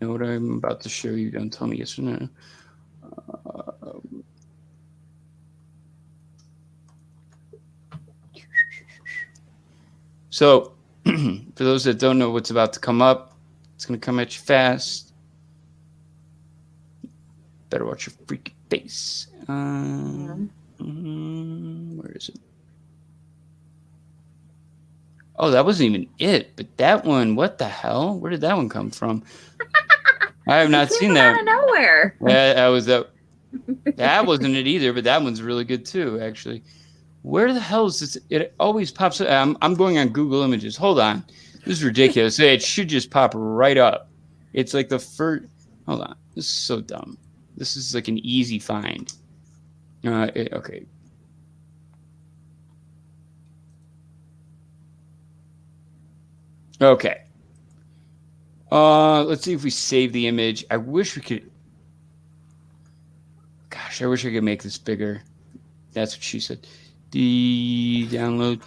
know what I'm about to show you, don't tell me yes or no. So, for those that don't know what's about to come up, it's going to come at you fast. Better watch your freaking face. Where is it? Oh, that wasn't even it. But that one, what the hell? Where did that one come from? I have not seen that. Out of nowhere. That was that. That wasn't it either. But that one's really good too, actually. Where the hell is this? It always pops up. I'm going on Google Images. Hold on. This is ridiculous. It should just pop right up. It's like the first. Hold on. This is so dumb. This is like an easy find. Okay. Okay. Let's see if we save the image. I wish we could. Gosh, I wish I could make this bigger. That's what she said. The download.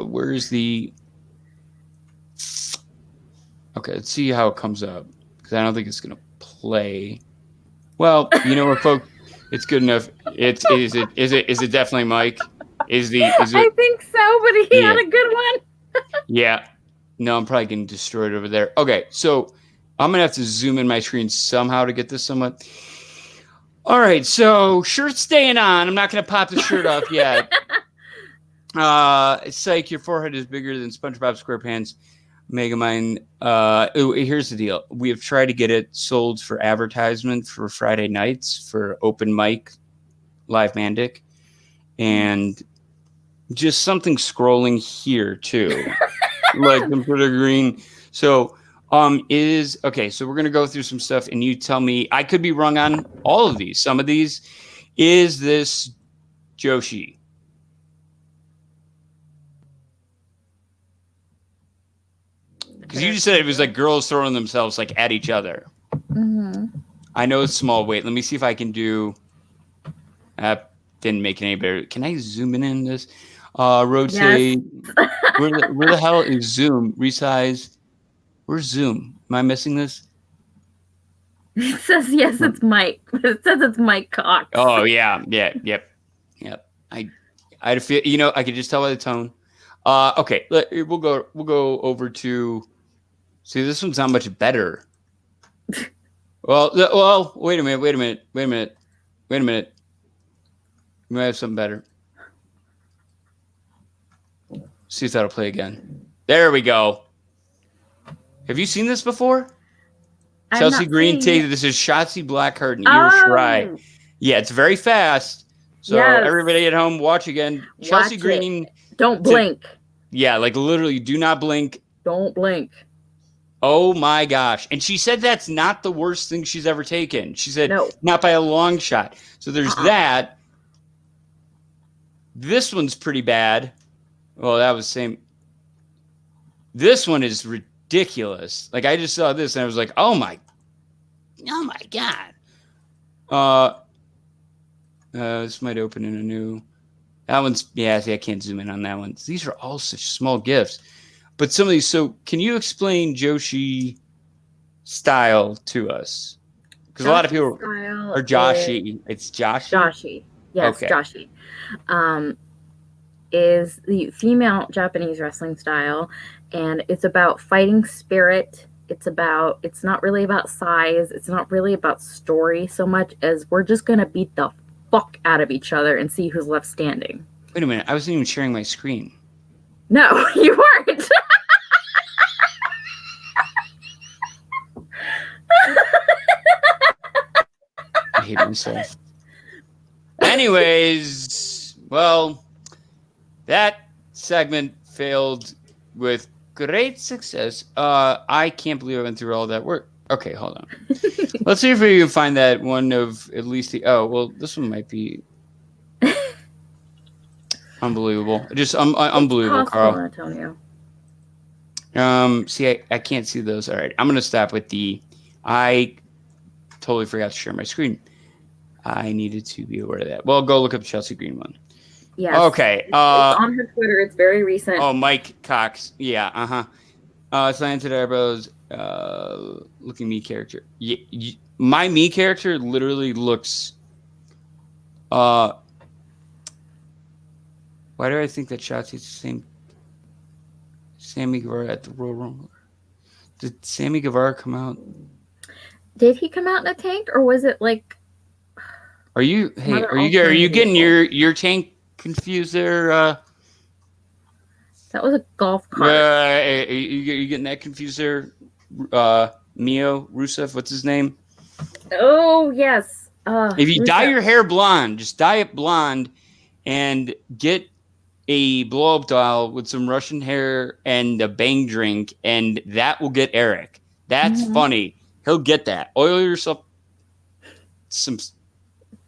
Where's the? Okay, let's see how it comes up because I don't think it's gonna play. Well, you know what, folks? It's good enough. Is it definitely Mike? Is it? I think so, but he had a good one. Yeah. No, I'm probably getting destroyed over there. Okay, so I'm gonna have to zoom in my screen somehow to get this somewhat. All right, so shirt staying on. I'm not gonna pop the shirt off yet. Psych, your forehead is bigger than SpongeBob SquarePants. Megamind. Here's the deal. We have tried to get it sold for advertisement for Friday nights for open mic, live Mandic, and just something scrolling here too, like some sort of green. So, okay. So we're gonna go through some stuff, and you tell me. I could be wrong on all of these. Some of these. Is this Joshi? Because you just said it was like girls throwing themselves like at each other. Mm-hmm. I know it's small. Wait, let me see if I can do. Didn't make it any better. Can I zoom in this? Rotate. Yes. where the hell is zoom? Resize. Where's zoom? Am I missing this? It says yes. It's Mike. It says it's Mike Cox. Oh yeah. Yep. I feel. You know, I could just tell by the tone. Okay. We'll go over to. See, this one's not much better. Well, wait a minute. We might have something better. See if that'll play again. There we go. Have you seen this before? Chelsea Green Tate. This is Shotzi Blackheart and Ira Shirai. Yeah, it's very fast. So everybody at home, watch again. Chelsea Green. Don't blink. Yeah, like literally, do not blink. Don't blink. Oh my gosh. And she said that's not the worst thing she's ever taken. She said not by a long shot. So there's that. This one's pretty bad. Well, that was the same. This one is ridiculous. Like I just saw this and I was like, oh my God. This might open in a new. That one's see, I can't zoom in on that one. These are all such small gifts. But some of these, so can you explain Joshi style to us? Because a lot of people are Joshi. It's Joshi? Joshi. Yes, okay. Joshi. Is the female Japanese wrestling style, and it's about fighting spirit. It's not really about size. It's not really about story so much as we're just going to beat the fuck out of each other and see who's left standing. Wait a minute. I wasn't even sharing my screen. No, you weren't. I hate myself. Anyways, well, that segment failed with great success. I can't believe I went through all that work. Okay, hold on. Let's see if we can find that one of at least the. Oh, well, this one might be unbelievable. Just unbelievable, possible, Carl. Antonio. See, I can't see those. All right, I'm gonna stop with I totally forgot to share my screen. I needed to be aware of that. Well, go look up the Chelsea Green one. Yes. Okay. It's on her Twitter. It's very recent. Oh, Mike Cox. Yeah. Slanted eyebrows. Looking me character. My me character literally looks. Why do I think that Shotzi's the same? Sammy Guevara at the Royal Rumble. Did Sammy Guevara come out? Did he come out in a tank, or was it like? Are you getting your tank confused there? That was a golf cart. You getting that confused there? Mio Rusev, what's his name? Oh yes. If you Rusev. dye your hair blonde, just dye it blonde, and get a blow up doll with some Russian hair and a bang drink, and that will get Eric. That's funny. He'll get that. Oil yourself some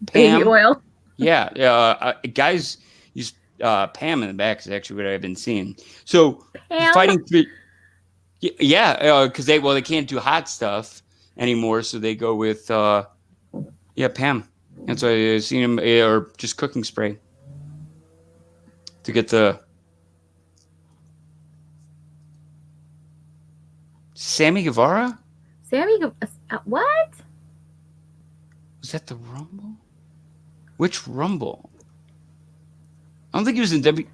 Pam. Baby oil. Yeah, guys use Pam in the back is actually what I've been seeing. So Pam? fighting, because they can't do hot stuff anymore, so they go with Pam. That's why I've seen him, or just cooking spray to get the Sammy Guevara. What? Was that the Rumble? Which Rumble? I don't think he was in W.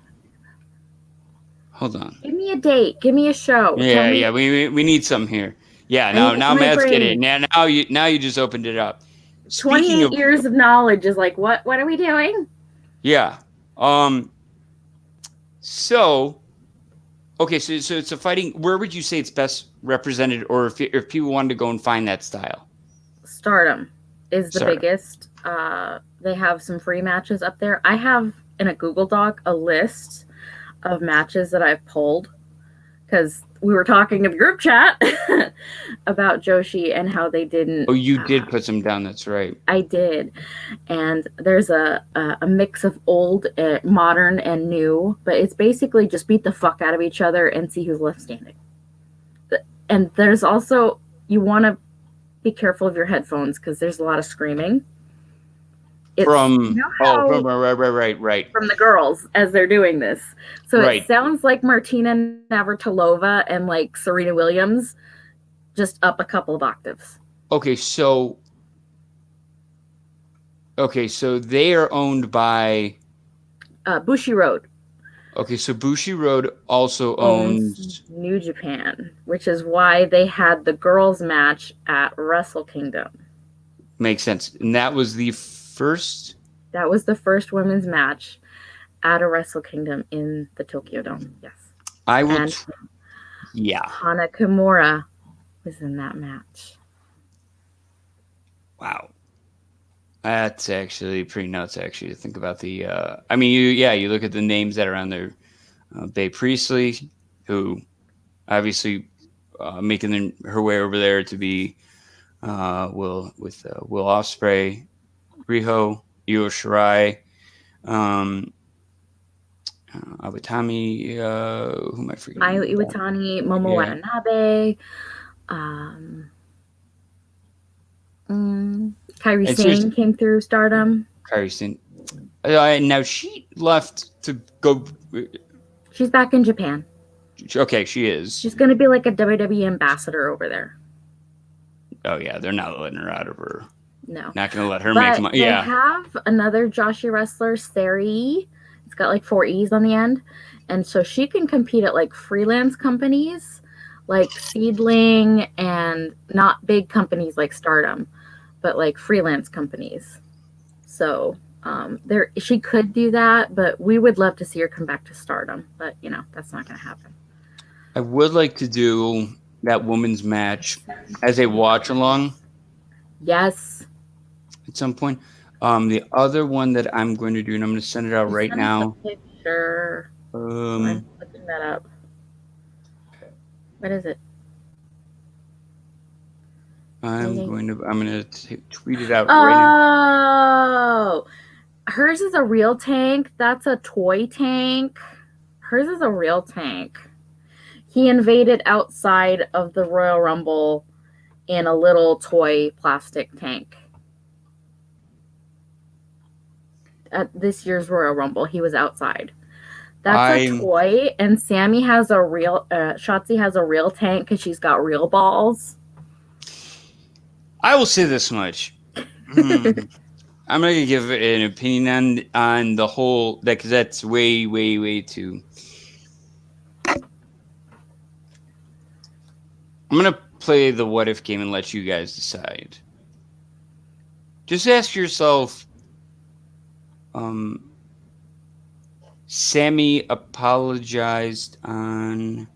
Hold on. Give me a date. Give me a show. Yeah. We need some here. Yeah. Now Matt's getting it. Now you just opened it up. 28 years of knowledge is like what? What are we doing? Yeah. So. Okay. So it's a fighting. Where would you say it's best represented, or if people wanted to go and find that style? Stardom is the biggest. They have some free matches up there. I have in a Google Doc a list of matches that I've pulled because we were talking in the group chat about Joshi and how they didn't. Oh, you did put some down. That's right. I did, and there's a mix of old, modern, and new. But it's basically just beat the fuck out of each other and see who's left standing. And there's also, you want to be careful of your headphones because there's a lot of screaming. Right. From the girls as they're doing this. So it sounds like Martina Navratilova and like Serena Williams, just up a couple of octaves. Okay, so they are owned by Bushiroad. Okay, so Bushiroad also owns New Japan, which is why they had the girls match at Wrestle Kingdom. Makes sense. And that was the first? That was the first women's match at a Wrestle Kingdom in the Tokyo Dome. Yes. Hana Kimura was in that match. Wow. That's actually pretty nuts, actually, to think about the... you look at the names that are on there. Bae Priestley, who obviously making her way over there to be Will Ospreay, Riho, Io Shirai, Iwatani, who am I forgetting? Mayu Iwatani, Momo Watanabe, Kairi Sane came through Stardom. Kairi Sane. Now she left to go. She's back in Japan. Okay, she is. She's going to be like a WWE ambassador over there. Oh yeah, they're not letting her out of her. No, not going to let her make money. They have another Joshi wrestler, Sari. It's got like 4 E's on the end, and so she can compete at like freelance companies, like Seedling, and not big companies like Stardom, but like freelance companies. So she could do that, but we would love to see her come back to Stardom. But that's not going to happen. I would like to do that women's match as a watch along. Yes. At some point. The other one that I'm going to do, and I'm going to send it out right now. Picture. I'm looking that up. What is it? I'm going to tweet it out right now. Oh, hers is a real tank. That's a toy tank. Hers is a real tank. He invaded outside of the Royal Rumble in a little toy plastic tank. At this year's Royal Rumble, he was outside. That's a toy, and Sammy has a real. Shotzi has a real tank because she's got real balls. I will say this much. I'm not gonna give an opinion on the whole, because that's way, way, way too. I'm gonna play the what if game and let you guys decide. Just ask yourself. Sammy apologized on.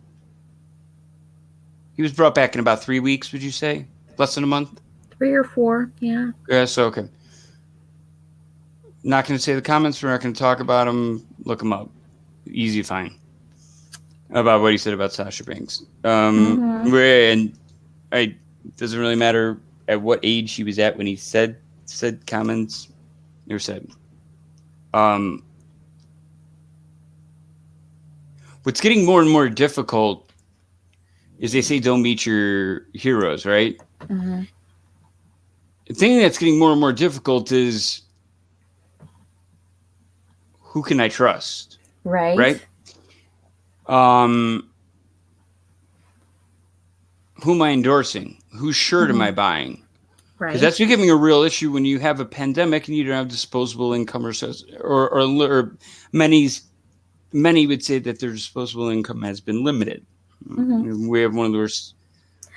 He was brought back in about 3 weeks. Would you say less than a month? 3 or 4, yeah. Yeah, so okay. Not going to say the comments. We're not going to talk about them. Look them up. Easy to find. About what he said about Sasha Banks. And it doesn't really matter at what age he was at when he said comments. They were said. What's getting more and more difficult is they say don't meet your heroes, right? Mm-hmm. The thing that's getting more and more difficult is who can I trust? Right. Right? Who am I endorsing? Whose shirt am I buying? Right. Because that's becoming a real issue when you have a pandemic and you don't have disposable income, or many would say that their disposable income has been limited. Mm-hmm. We have one of the worst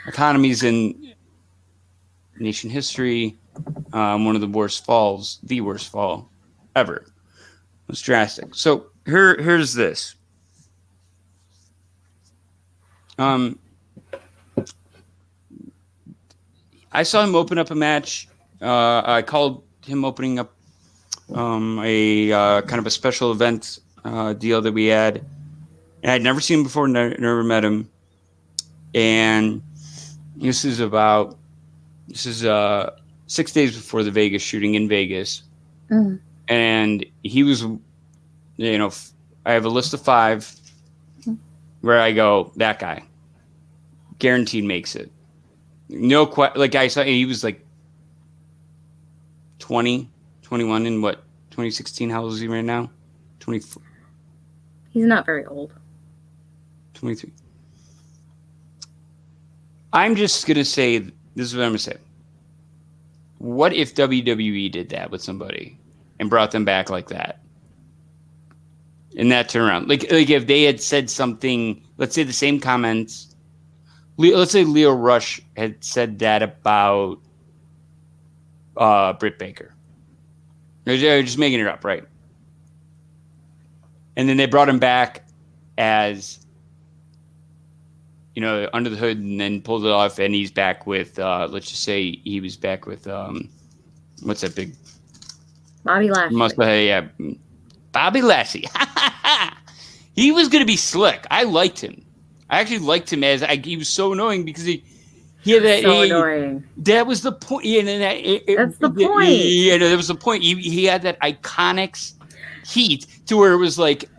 economies in nation history. One of the worst fall ever. It's drastic. So here's this. I saw him open up a match. I called him opening up a kind of a special event deal that we had. And I'd never seen him before, never met him. And this is 6 days before the Vegas shooting in Vegas. Mm-hmm. And he was, I have a list of 5 where I go, that guy guaranteed makes it. No question. Like I saw, he was like 20, 21 in what, 2016? How old is he right now? 24. He's not very old. 23. I'm just going to say, this is what I'm going to say. What if WWE did that with somebody and brought them back like that? In that turnaround. Like if they had said something, let's say the same comments. Let's say Leo Rush had said that about Britt Baker. They're just making it up, right? And then they brought him back as, under the hood, and then pulled it off, and he's back with, let's just say he was back with, what's that big? Bobby Lashley. Yeah. Bobby Lashley. He was going to be slick. I liked him. I actually liked him he was so annoying because he had that. So annoying. That was the point. That's the point. Yeah, that was the point. He had that iconic heat to where it was like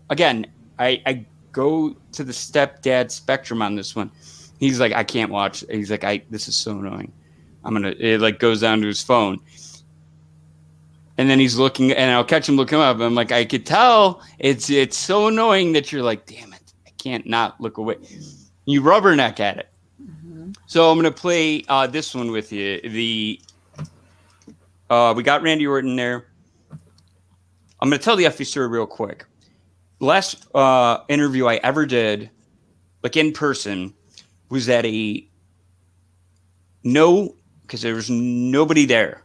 again, I go to the stepdad spectrum on this one. He's like, I can't watch. He's like, this is so annoying. It goes down to his phone. And then he's looking, and I'll catch him looking up. I'm like, I could tell it's so annoying that you're like, damn it, I can't not look away. You rubberneck at it. Mm-hmm. So I'm going to play this one with you. We got Randy Orton there. I'm going to tell the FB story real quick. Last interview I ever did, like in person, was at because there was nobody there.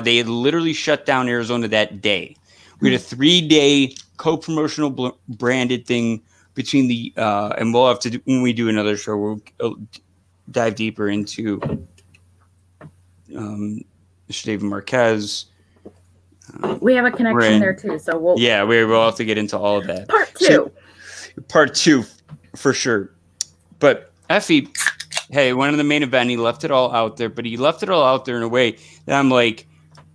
They had literally shut down Arizona that day. We had a 3-day co-promotional branded thing between and we'll have to do, when we do another show, we'll dive deeper into Mr. David Marquez. We have a connection there too, so we'll have to get into all of that. Part 2, for sure. But Effie, hey, one of the main event, he left it all out there, but he left it all out there in a way that I'm like,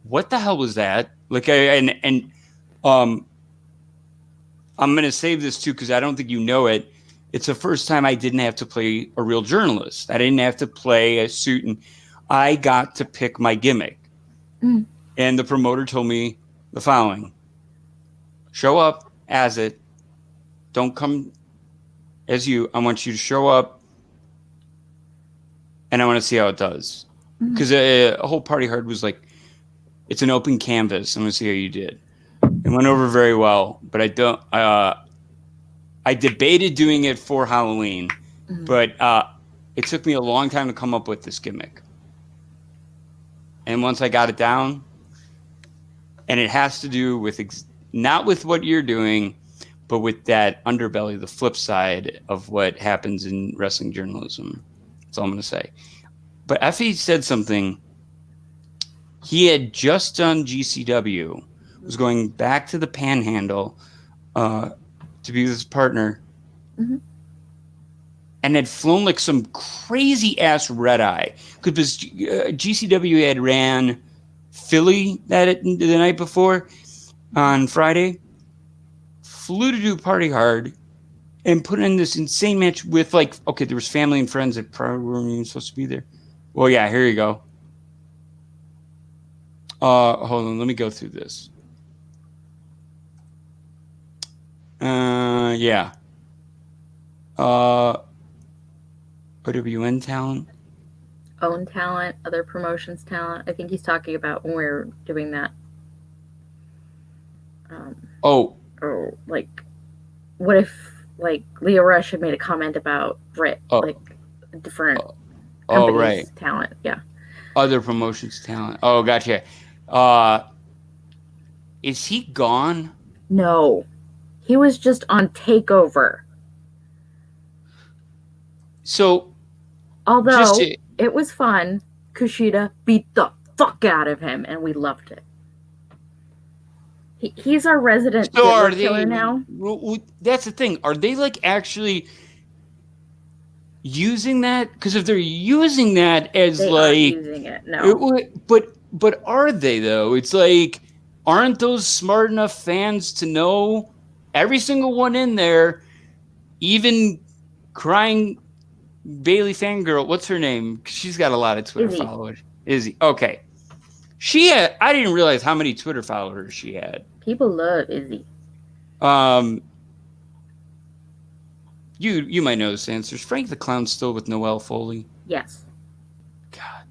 what the hell was that? Like, I'm going to save this too because I don't think you know it. it's the first time I didn't have to play a real journalist. I didn't have to play a suit, and I got to pick my gimmick. Mm. And the promoter told me the following: show up as it. Don't come as you. I want you to show up, and I want to see how it does. Because a whole party hard was like, it's an open canvas. I'm going to see how you did. It went over very well, but I don't. I debated doing it for Halloween, but it took me a long time to come up with this gimmick. And once I got it down, and it has to do with not with what you're doing, but with that underbelly, the flip side of what happens in wrestling journalism. That's all I'm going to say. But Effie said something. He had just done GCW, was going back to the Panhandle to be with his partner, and had flown like some crazy ass red eye because GCW had ran Philly the night before on Friday, flew to do Party Hard, and put in this insane match with there was family and friends that probably weren't even supposed to be there. Well, yeah, here you go. Hold on, let me go through this. Yeah. OWN talent. Own talent, other promotions talent. I think he's talking about when we're doing that. What if Leo Rush had made a comment about different companies' talent? Yeah. Other promotions talent. Oh, gotcha. Is he gone? No. He was just on TakeOver. So, although it was fun, Kushida beat the fuck out of him, and we loved it. He's our resident killer now. That's the thing. Are they actually using that? Because if they're using that as they aren't using it, no. But are they though? It's aren't those smart enough fans to know every single one in there, even crying Bailey fangirl? What's her name? She's got a lot of Twitter followers. Izzy. Okay. I didn't realize how many Twitter followers she had. People love Izzy. You might know this answer. Is Frank the Clown still with Noelle Foley? Yes. God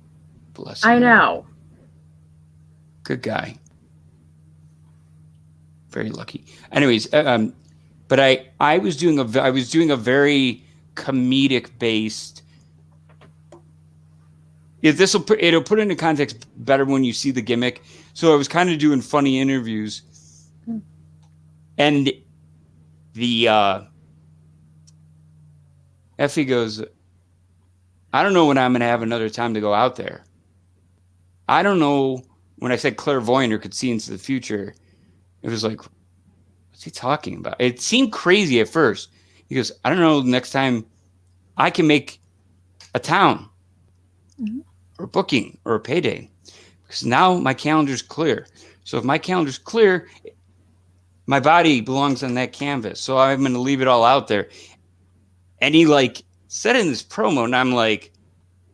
bless him. I know. Good guy. Very lucky. Anyways, but I was doing a very comedic based. It'll put it into context better when you see the gimmick. So I was kind of doing funny interviews, and the Effie goes, I don't know when I'm going to have another time to go out there. I don't know. When I said clairvoyant or could see into the future, it was like, what's he talking about? It seemed crazy at first. He goes, I don't know, next time I can make a town or a booking or a payday. Because now my calendar's clear. So if my calendar's clear, my body belongs on that canvas. So I'm going to leave it all out there. And he said in this promo, and I'm like,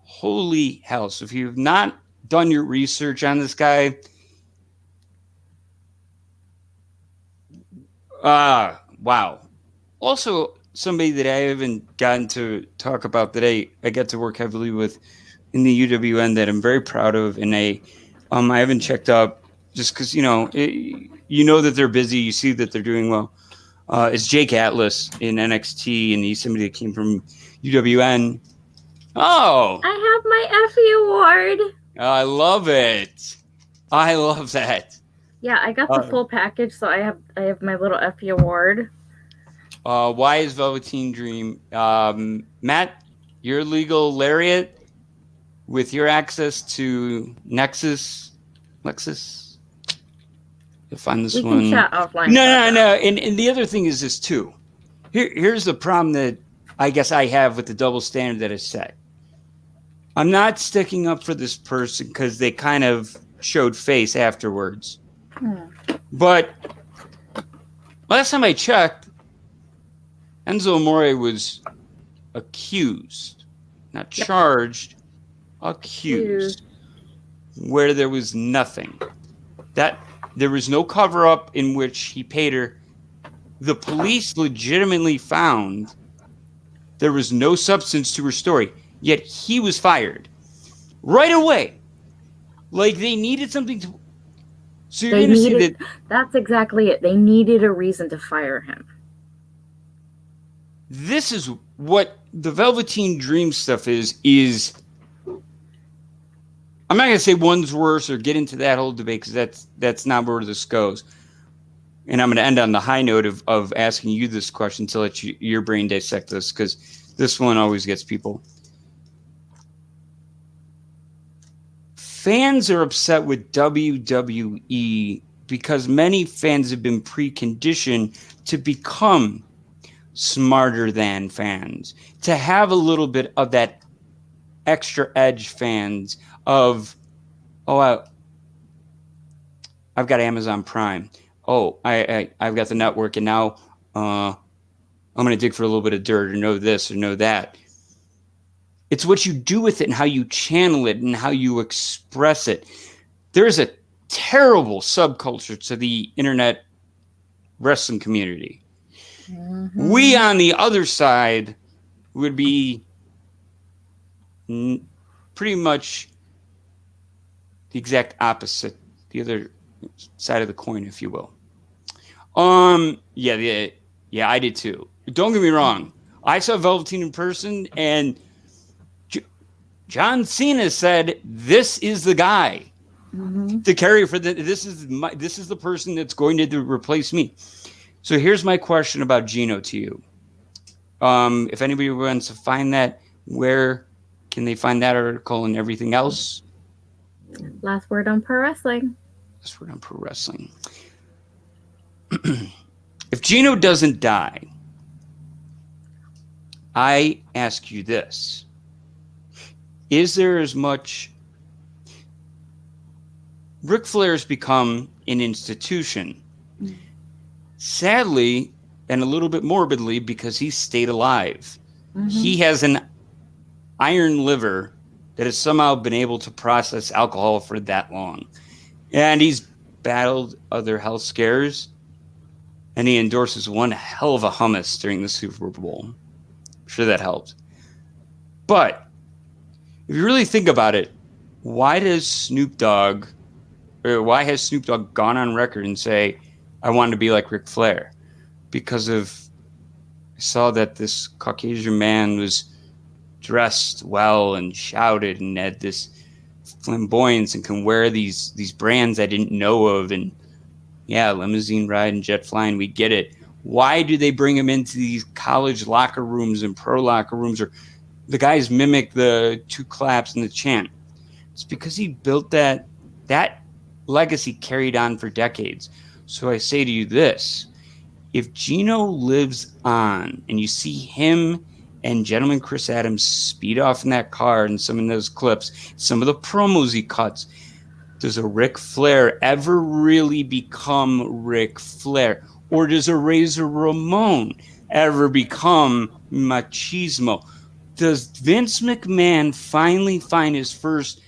holy hell. So if you've not done your research on this guy, wow. Also, somebody that I haven't gotten to talk about that I get to work heavily with in the UWN that I'm very proud of, and I haven't checked up just because you know that they're busy, you see that they're doing well. It's Jake Atlas in NXT, and he's somebody that came from UWN. Oh, I have my Effie award. I love it. I love that. Yeah, I got the full package, so I have my little Effie award. Why is Velveteen Dream? Matt, your legal lariat with your access to Lexus. You'll find this one. We can chat offline. No. And the other thing is this too. Here's the problem that I guess I have with the double standard that is set. I'm not sticking up for this person because they kind of showed face afterwards. But last time I checked, Enzo Amore was accused, not charged, accused, where there was nothing. That there was no cover-up in which he paid her. The police legitimately found there was no substance to her story, yet he was fired right away. Like they needed something to. So you're going to see that. That's exactly it. They needed a reason to fire him. This is what the Velveteen Dream stuff is. I'm not going to say one's worse or get into that whole debate because that's not where this goes. And I'm going to end on the high note of asking you this question to let your brain dissect this because this one always gets people. Fans are upset with WWE because many fans have been preconditioned to become smarter than fans, to have a little bit of that extra edge fans of, I've got Amazon Prime. I've got the network, and now I'm going to dig for a little bit of dirt or know this or know that. It's what you do with it and how you channel it and how you express it. There's a terrible subculture to the internet wrestling community. Mm-hmm. We, on the other side, would be pretty much the exact opposite, the other side of the coin, if you will. Yeah, I did too. Don't get me wrong. I saw Velveteen in person, and John Cena said, "This is the guy to carry for the. This is the person that's going to replace me." So here's my question about Gino to you. If anybody wants to find that, where can they find that article and everything else? Last Word on Pro Wrestling. Last Word on Pro Wrestling. If Gino doesn't die, I ask you this. Is there as much... Ric Flair's become an institution. Sadly, and a little bit morbidly, because he stayed alive. Mm-hmm. He has an iron liver that has somehow been able to process alcohol for that long. And he's battled other health scares. And he endorses one hell of a hummus during the Super Bowl. I'm sure that helped. But if you really think about it, why has Snoop Dogg gone on record and say, I want to be like Ric Flair? Because I saw that this Caucasian man was dressed well and shouted and had this flamboyance and can wear these brands I didn't know of, and limousine ride and jet flying, we get it. Why do they bring him into these college locker rooms and pro locker rooms, or the guys mimic the two claps and the chant? It's because he built that legacy carried on for decades. So I say to you this, if Gino lives on and you see him and gentleman Chris Adams speed off in that car and some of those clips, some of the promos he cuts, does a Ric Flair ever really become Ric Flair? Or does a Razor Ramon ever become machismo? Does Vince McMahon finally find his first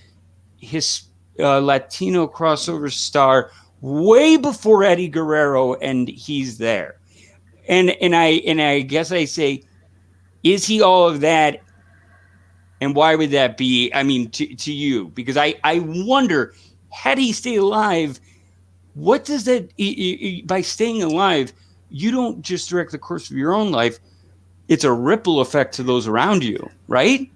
Latino crossover star way before Eddie Guerrero, and he's there? And I guess I say, is he all of that? And why would that be? I mean, to you, because I wonder, had he stayed alive, what does that, by staying alive, you don't just direct the course of your own life. It's a ripple effect to those around you, right?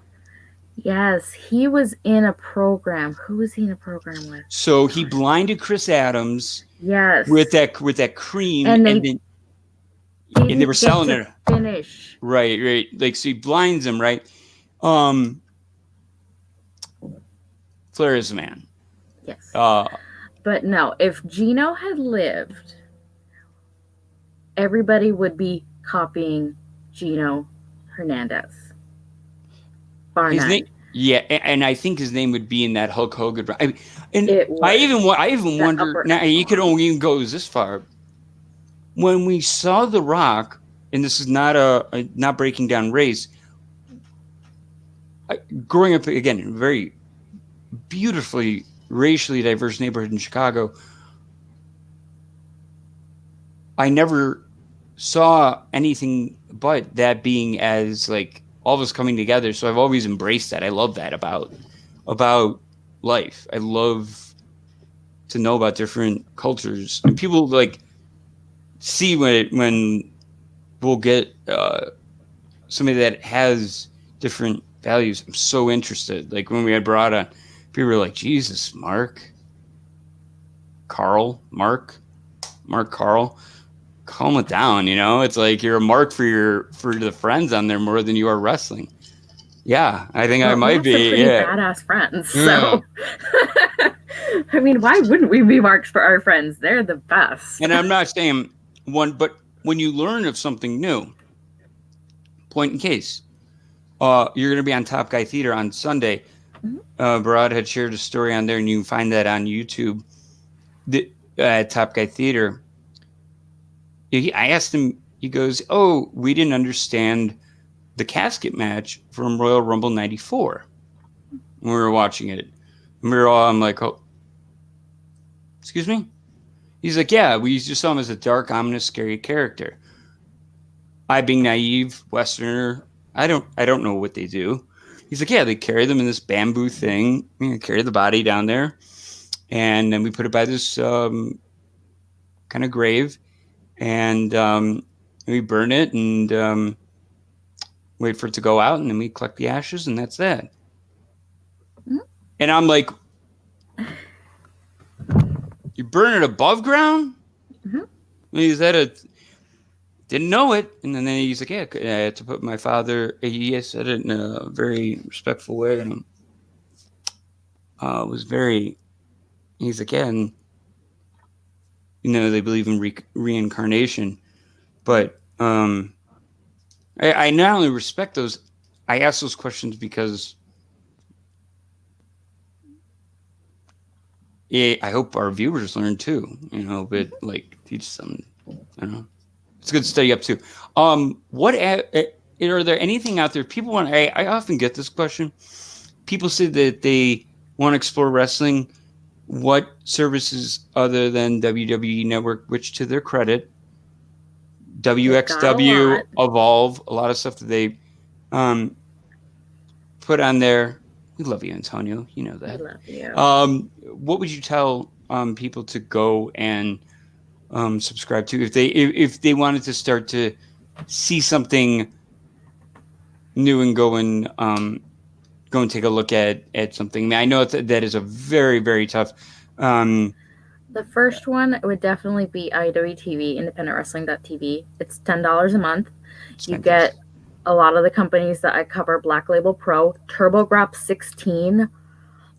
Yes, he was in a program. Who was he in a program with? So he blinded Chris Adams. Yes. With that cream, and they were selling it. Finish. Right. Like, so he blinds him, right? Flair is a man. Yes. But no, if Gino had lived, everybody would be copying Gino Hernandez. Bar none. And I think his name would be in that Hulk Hogan. I even wonder. Now you could only even go this far. When we saw The Rock and this is not not breaking down race. Growing up again in a very beautifully racially diverse neighborhood in Chicago, I never saw anything but that being as like all of us coming together. So I've always embraced that. I love that about life. I love to know about different cultures, and people like see when we'll get somebody that has different values. I'm so interested. Like when we had brought on, people were like, Jesus, Mark, Carl, calm it down. You know, it's like you're a mark for the friends on there more than you are wrestling. Yeah, I think I might be. Pretty badass friends. So, I mean, why wouldn't we be marks for our friends? They're the best. And I'm not saying one, but when you learn of something new, point in case, you're going to be on Top Guy Theater on Sunday. Barad had shared a story on there, and you can find that on YouTube. At Top Guy Theater, I asked him. He goes, "Oh, we didn't understand the casket match from Royal Rumble '94 when we were watching it." And we were all, I'm like, "Oh, excuse me?" He's like, "Yeah, we just saw him as a dark, ominous, scary character." I, being naive Westerner, I don't know what they do. He's like, "Yeah, they carry them in this bamboo thing, carry the body down there, and then we put it by this kind of grave, and we burn it and wait for it to go out, and then we collect the ashes, and that's that." Mm-hmm. And I'm like, "You burn it above ground?" Mm-hmm. Is that a... Didn't know it. And then he's like, "Yeah, I had to put my father..." He said it in a very respectful way, and was very... He's like, "Yeah, and they believe in reincarnation." But I not only respect those, I ask those questions because I hope our viewers learn too, but like teach them, I don't know. It's good to study up too. What are there anything out there people want? I often get this question. People say that they want to explore wrestling. What services other than WWE Network, which to their credit, WXW, Evolve, a lot of stuff that they put on there. We love you, Antonio. You know that. We love you. What would you tell people to go and subscribe to if they wanted to start to see something new and go and take a look at something? I mean, I know that is a very, very tough. The first one would definitely be IWTV, independentwrestling.tv. It's $10 a month. You get a lot of the companies that I cover: Black Label Pro, TurboGrafx 16,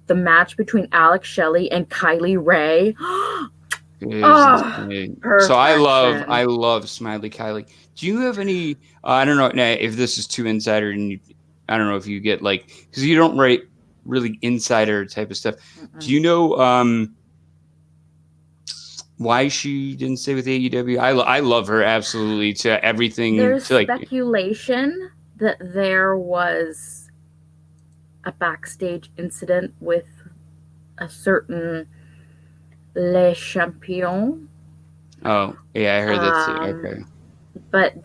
the match between Alex Shelley and Kylie Ray. So I love Smiley Kylie. Do you have any? I don't know if this is too insider, and I don't know if you get because you don't write really insider type of stuff. Mm-mm. Do you know why she didn't stay with AEW? I love her absolutely to everything. There's speculation that there was a backstage incident with a certain Le Champion. Oh, yeah, I heard that too. Okay. But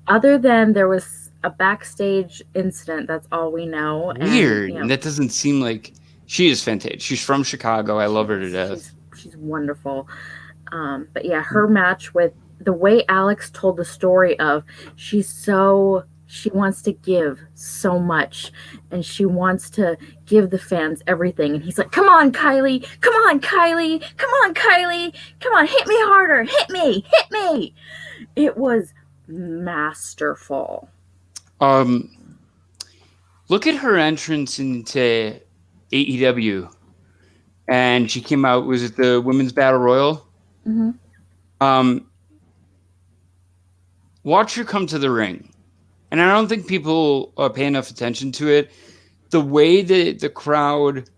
other than there was a backstage incident, that's all we know. Weird. And that doesn't seem like... She is fantastic. She's from Chicago. I love her to death. She's wonderful. But yeah, her match with... The way Alex told the story of... She wants to give so much, and she wants to give the fans everything. And he's like, "Come on, Kylie. Come on, Kylie. Come on, Kylie. Come on, hit me harder. Hit me. Hit me." It was masterful. Look at her entrance into AEW. And she came out, was it the Women's Battle Royal? Mm-hmm. Watch her come to the ring. And I don't think people pay enough attention to it. The way that the crowd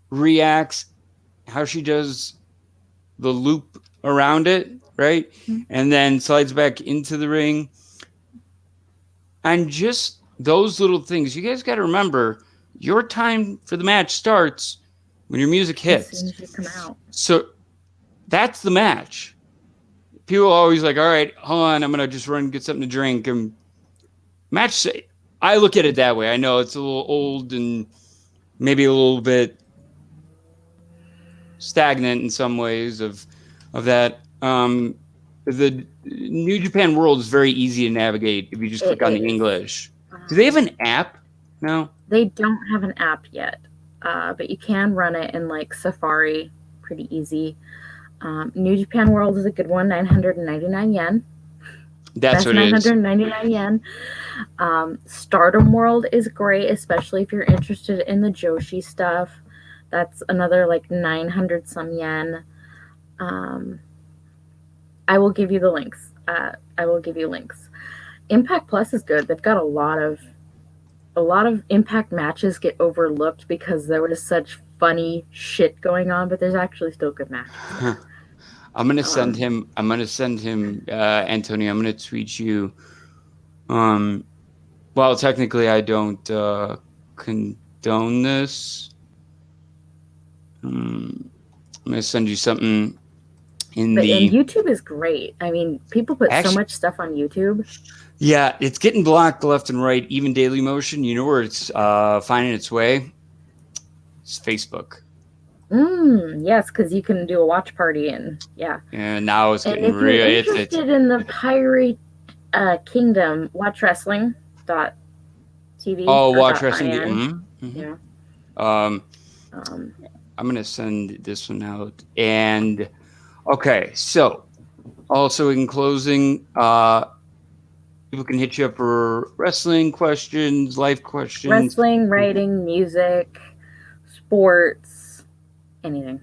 reacts, how she does the loop around it, right? And then slides back into the ring. And just those little things, you guys got to remember, your time for the match starts when your music hits. As soon as you come out. So that's the match. People are always like, all right, hold on, I'm going to just run and get something to drink. And match, I look at it that way. I know it's a little old and maybe a little bit stagnant in some ways of that. The New Japan World is very easy to navigate if you just click on the English. Do they have an app? No, they don't have an app yet, but you can run it in like Safari, pretty easy. New Japan World is a good one, 999 yen. That's what it is. 999 yen. Stardom World is great, especially if you're interested in the Joshi stuff. That's another like 900 some yen. I will give you the links. I will give you links. Impact Plus is good. They've got a lot of Impact matches get overlooked because there was such funny shit going on, but there's actually still good matches. I'm gonna send him. Antonio. I'm gonna tweet you. Well, technically, I don't condone this. I'm gonna send you something. And YouTube is great. I mean, people put so much stuff on YouTube. Yeah, it's getting blocked left and right. Even Daily Motion. You know where it's finding its way? It's Facebook. Yes, because you can do a watch party and yeah. And now it's getting real. If you're interested in the Pirate Kingdom, watchwrestling.tv. Oh, watch wrestling. Yeah. I'm gonna send this one out. And okay, so also in closing, people can hit you up for wrestling questions, life questions, wrestling, writing, music, sports, anything.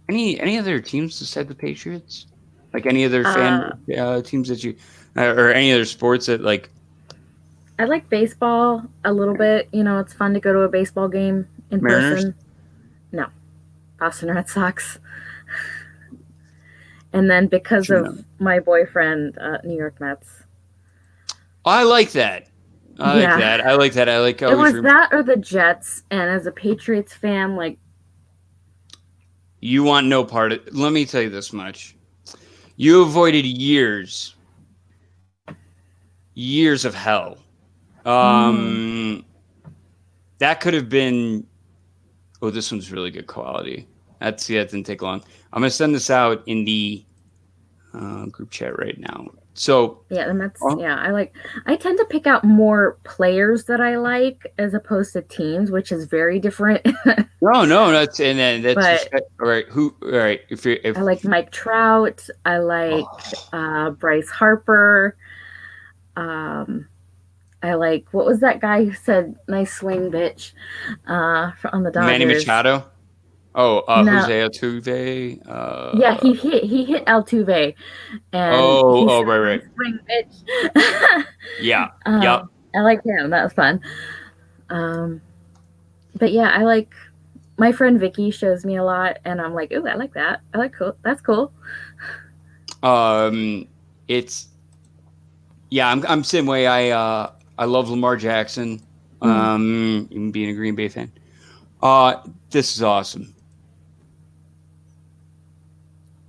Any other teams besides the Patriots? Like any other fan teams that you, or any other sports that like? I like baseball a little bit. You know, it's fun to go to a baseball game in person. No, Boston Red Sox. And then because of my boyfriend, New York Mets. I like that. I like that. It was that or the Jets. And as a Patriots fan, like. You want no part of. Let me tell you this much. You avoided years of hell. That could have been. Oh, this one's really good quality. That didn't take long. I'm gonna send this out in the group chat right now. So yeah, and that's I tend to pick out more players that I like as opposed to teams, which is very different. No, that's just, all right. All right, if I like Mike Trout, I like Bryce Harper. I like, what was that guy who said "nice swing, bitch" on the Dodgers? Manny Machado. No. Jose Altuve. Yeah, he hit Altuve. And right. Swing, bitch. Yeah. I like him. That was fun. But yeah, I like. My friend Vicky shows me a lot, and I'm like, ooh, I like that. I like cool. That's cool. It's. Yeah, I'm same way. I love Lamar Jackson. Even being a Green Bay fan. This is awesome.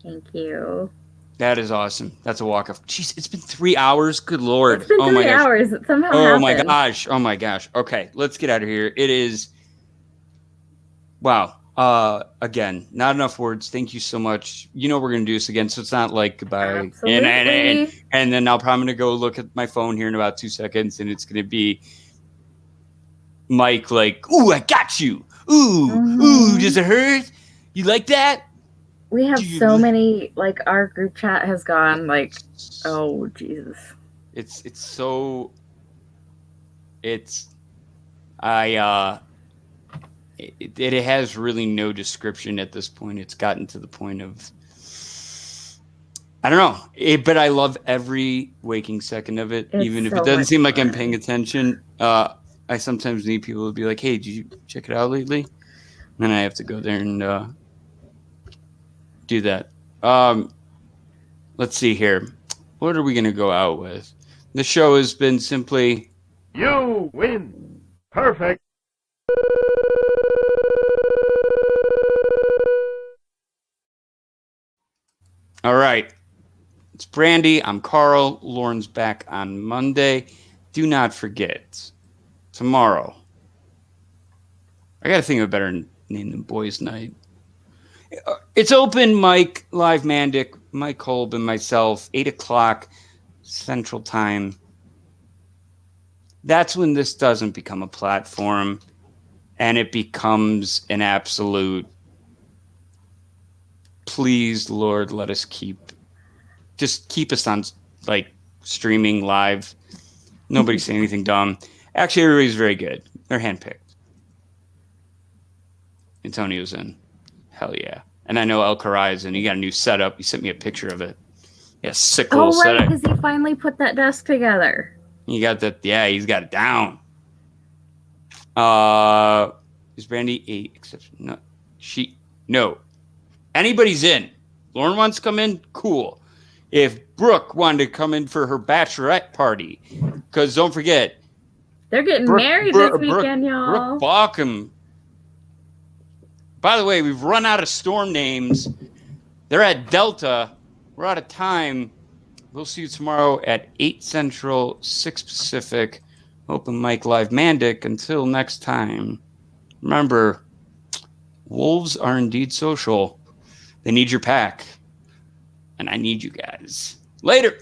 Thank you. That is awesome. That's a walk-off. Jeez, it's been 3 hours. Good Lord. It's been 3 hours. It somehow happened. Oh my gosh. Okay, let's get out of here. It is. Wow. Again, not enough words. Thank you so much. You know we're gonna do this again, so it's not like goodbye. Absolutely. And then I'm gonna go look at my phone here in about 2 seconds, and it's gonna be Mike like, "Ooh, I got you. Ooh, does it hurt? You like that?" We have so many, like, our group chat has gone like, oh Jesus. It has really no description at this point. It's gotten to the point of, I don't know, but I love every waking second of it, even if it doesn't seem like I'm paying attention. I sometimes need people to be like, "Hey, did you check it out lately?" And then I have to go there and do that. Let's see here. What are we going to go out with? The show has been simply... You win. Perfect. All right. It's Brandi. I'm Carl. Lauren's back on Monday. Do not forget, tomorrow. I got to think of a better name than Boys Night. It's open mic, live Mandic, Mike Kolb and myself, 8 o'clock Central Time. That's when this doesn't become a platform and it becomes an absolute, please, Lord, let us keep us on, like, streaming live. Nobody say anything dumb. Actually, everybody's very good. They're handpicked. Antonio's in. Hell yeah. And I know El Karai in. He got a new setup. He sent me a picture of it. Yeah, sick little Oh, right, setup. because he finally put that desk together. He got that. Yeah, he's got it down. Is Brandi a exception? No. No. Anybody's in. Lauren wants to come in? Cool. If Brooke wanted to come in for her bachelorette party, because don't forget, They're getting married this weekend, y'all. Brooke Bauckham. By the way, we've run out of storm names. They're at Delta. We're out of time. We'll see you tomorrow at 8 Central, 6 Pacific. Open mic live Mandic. Until next time, remember, wolves are indeed social. They need your pack. And I need you guys. Later.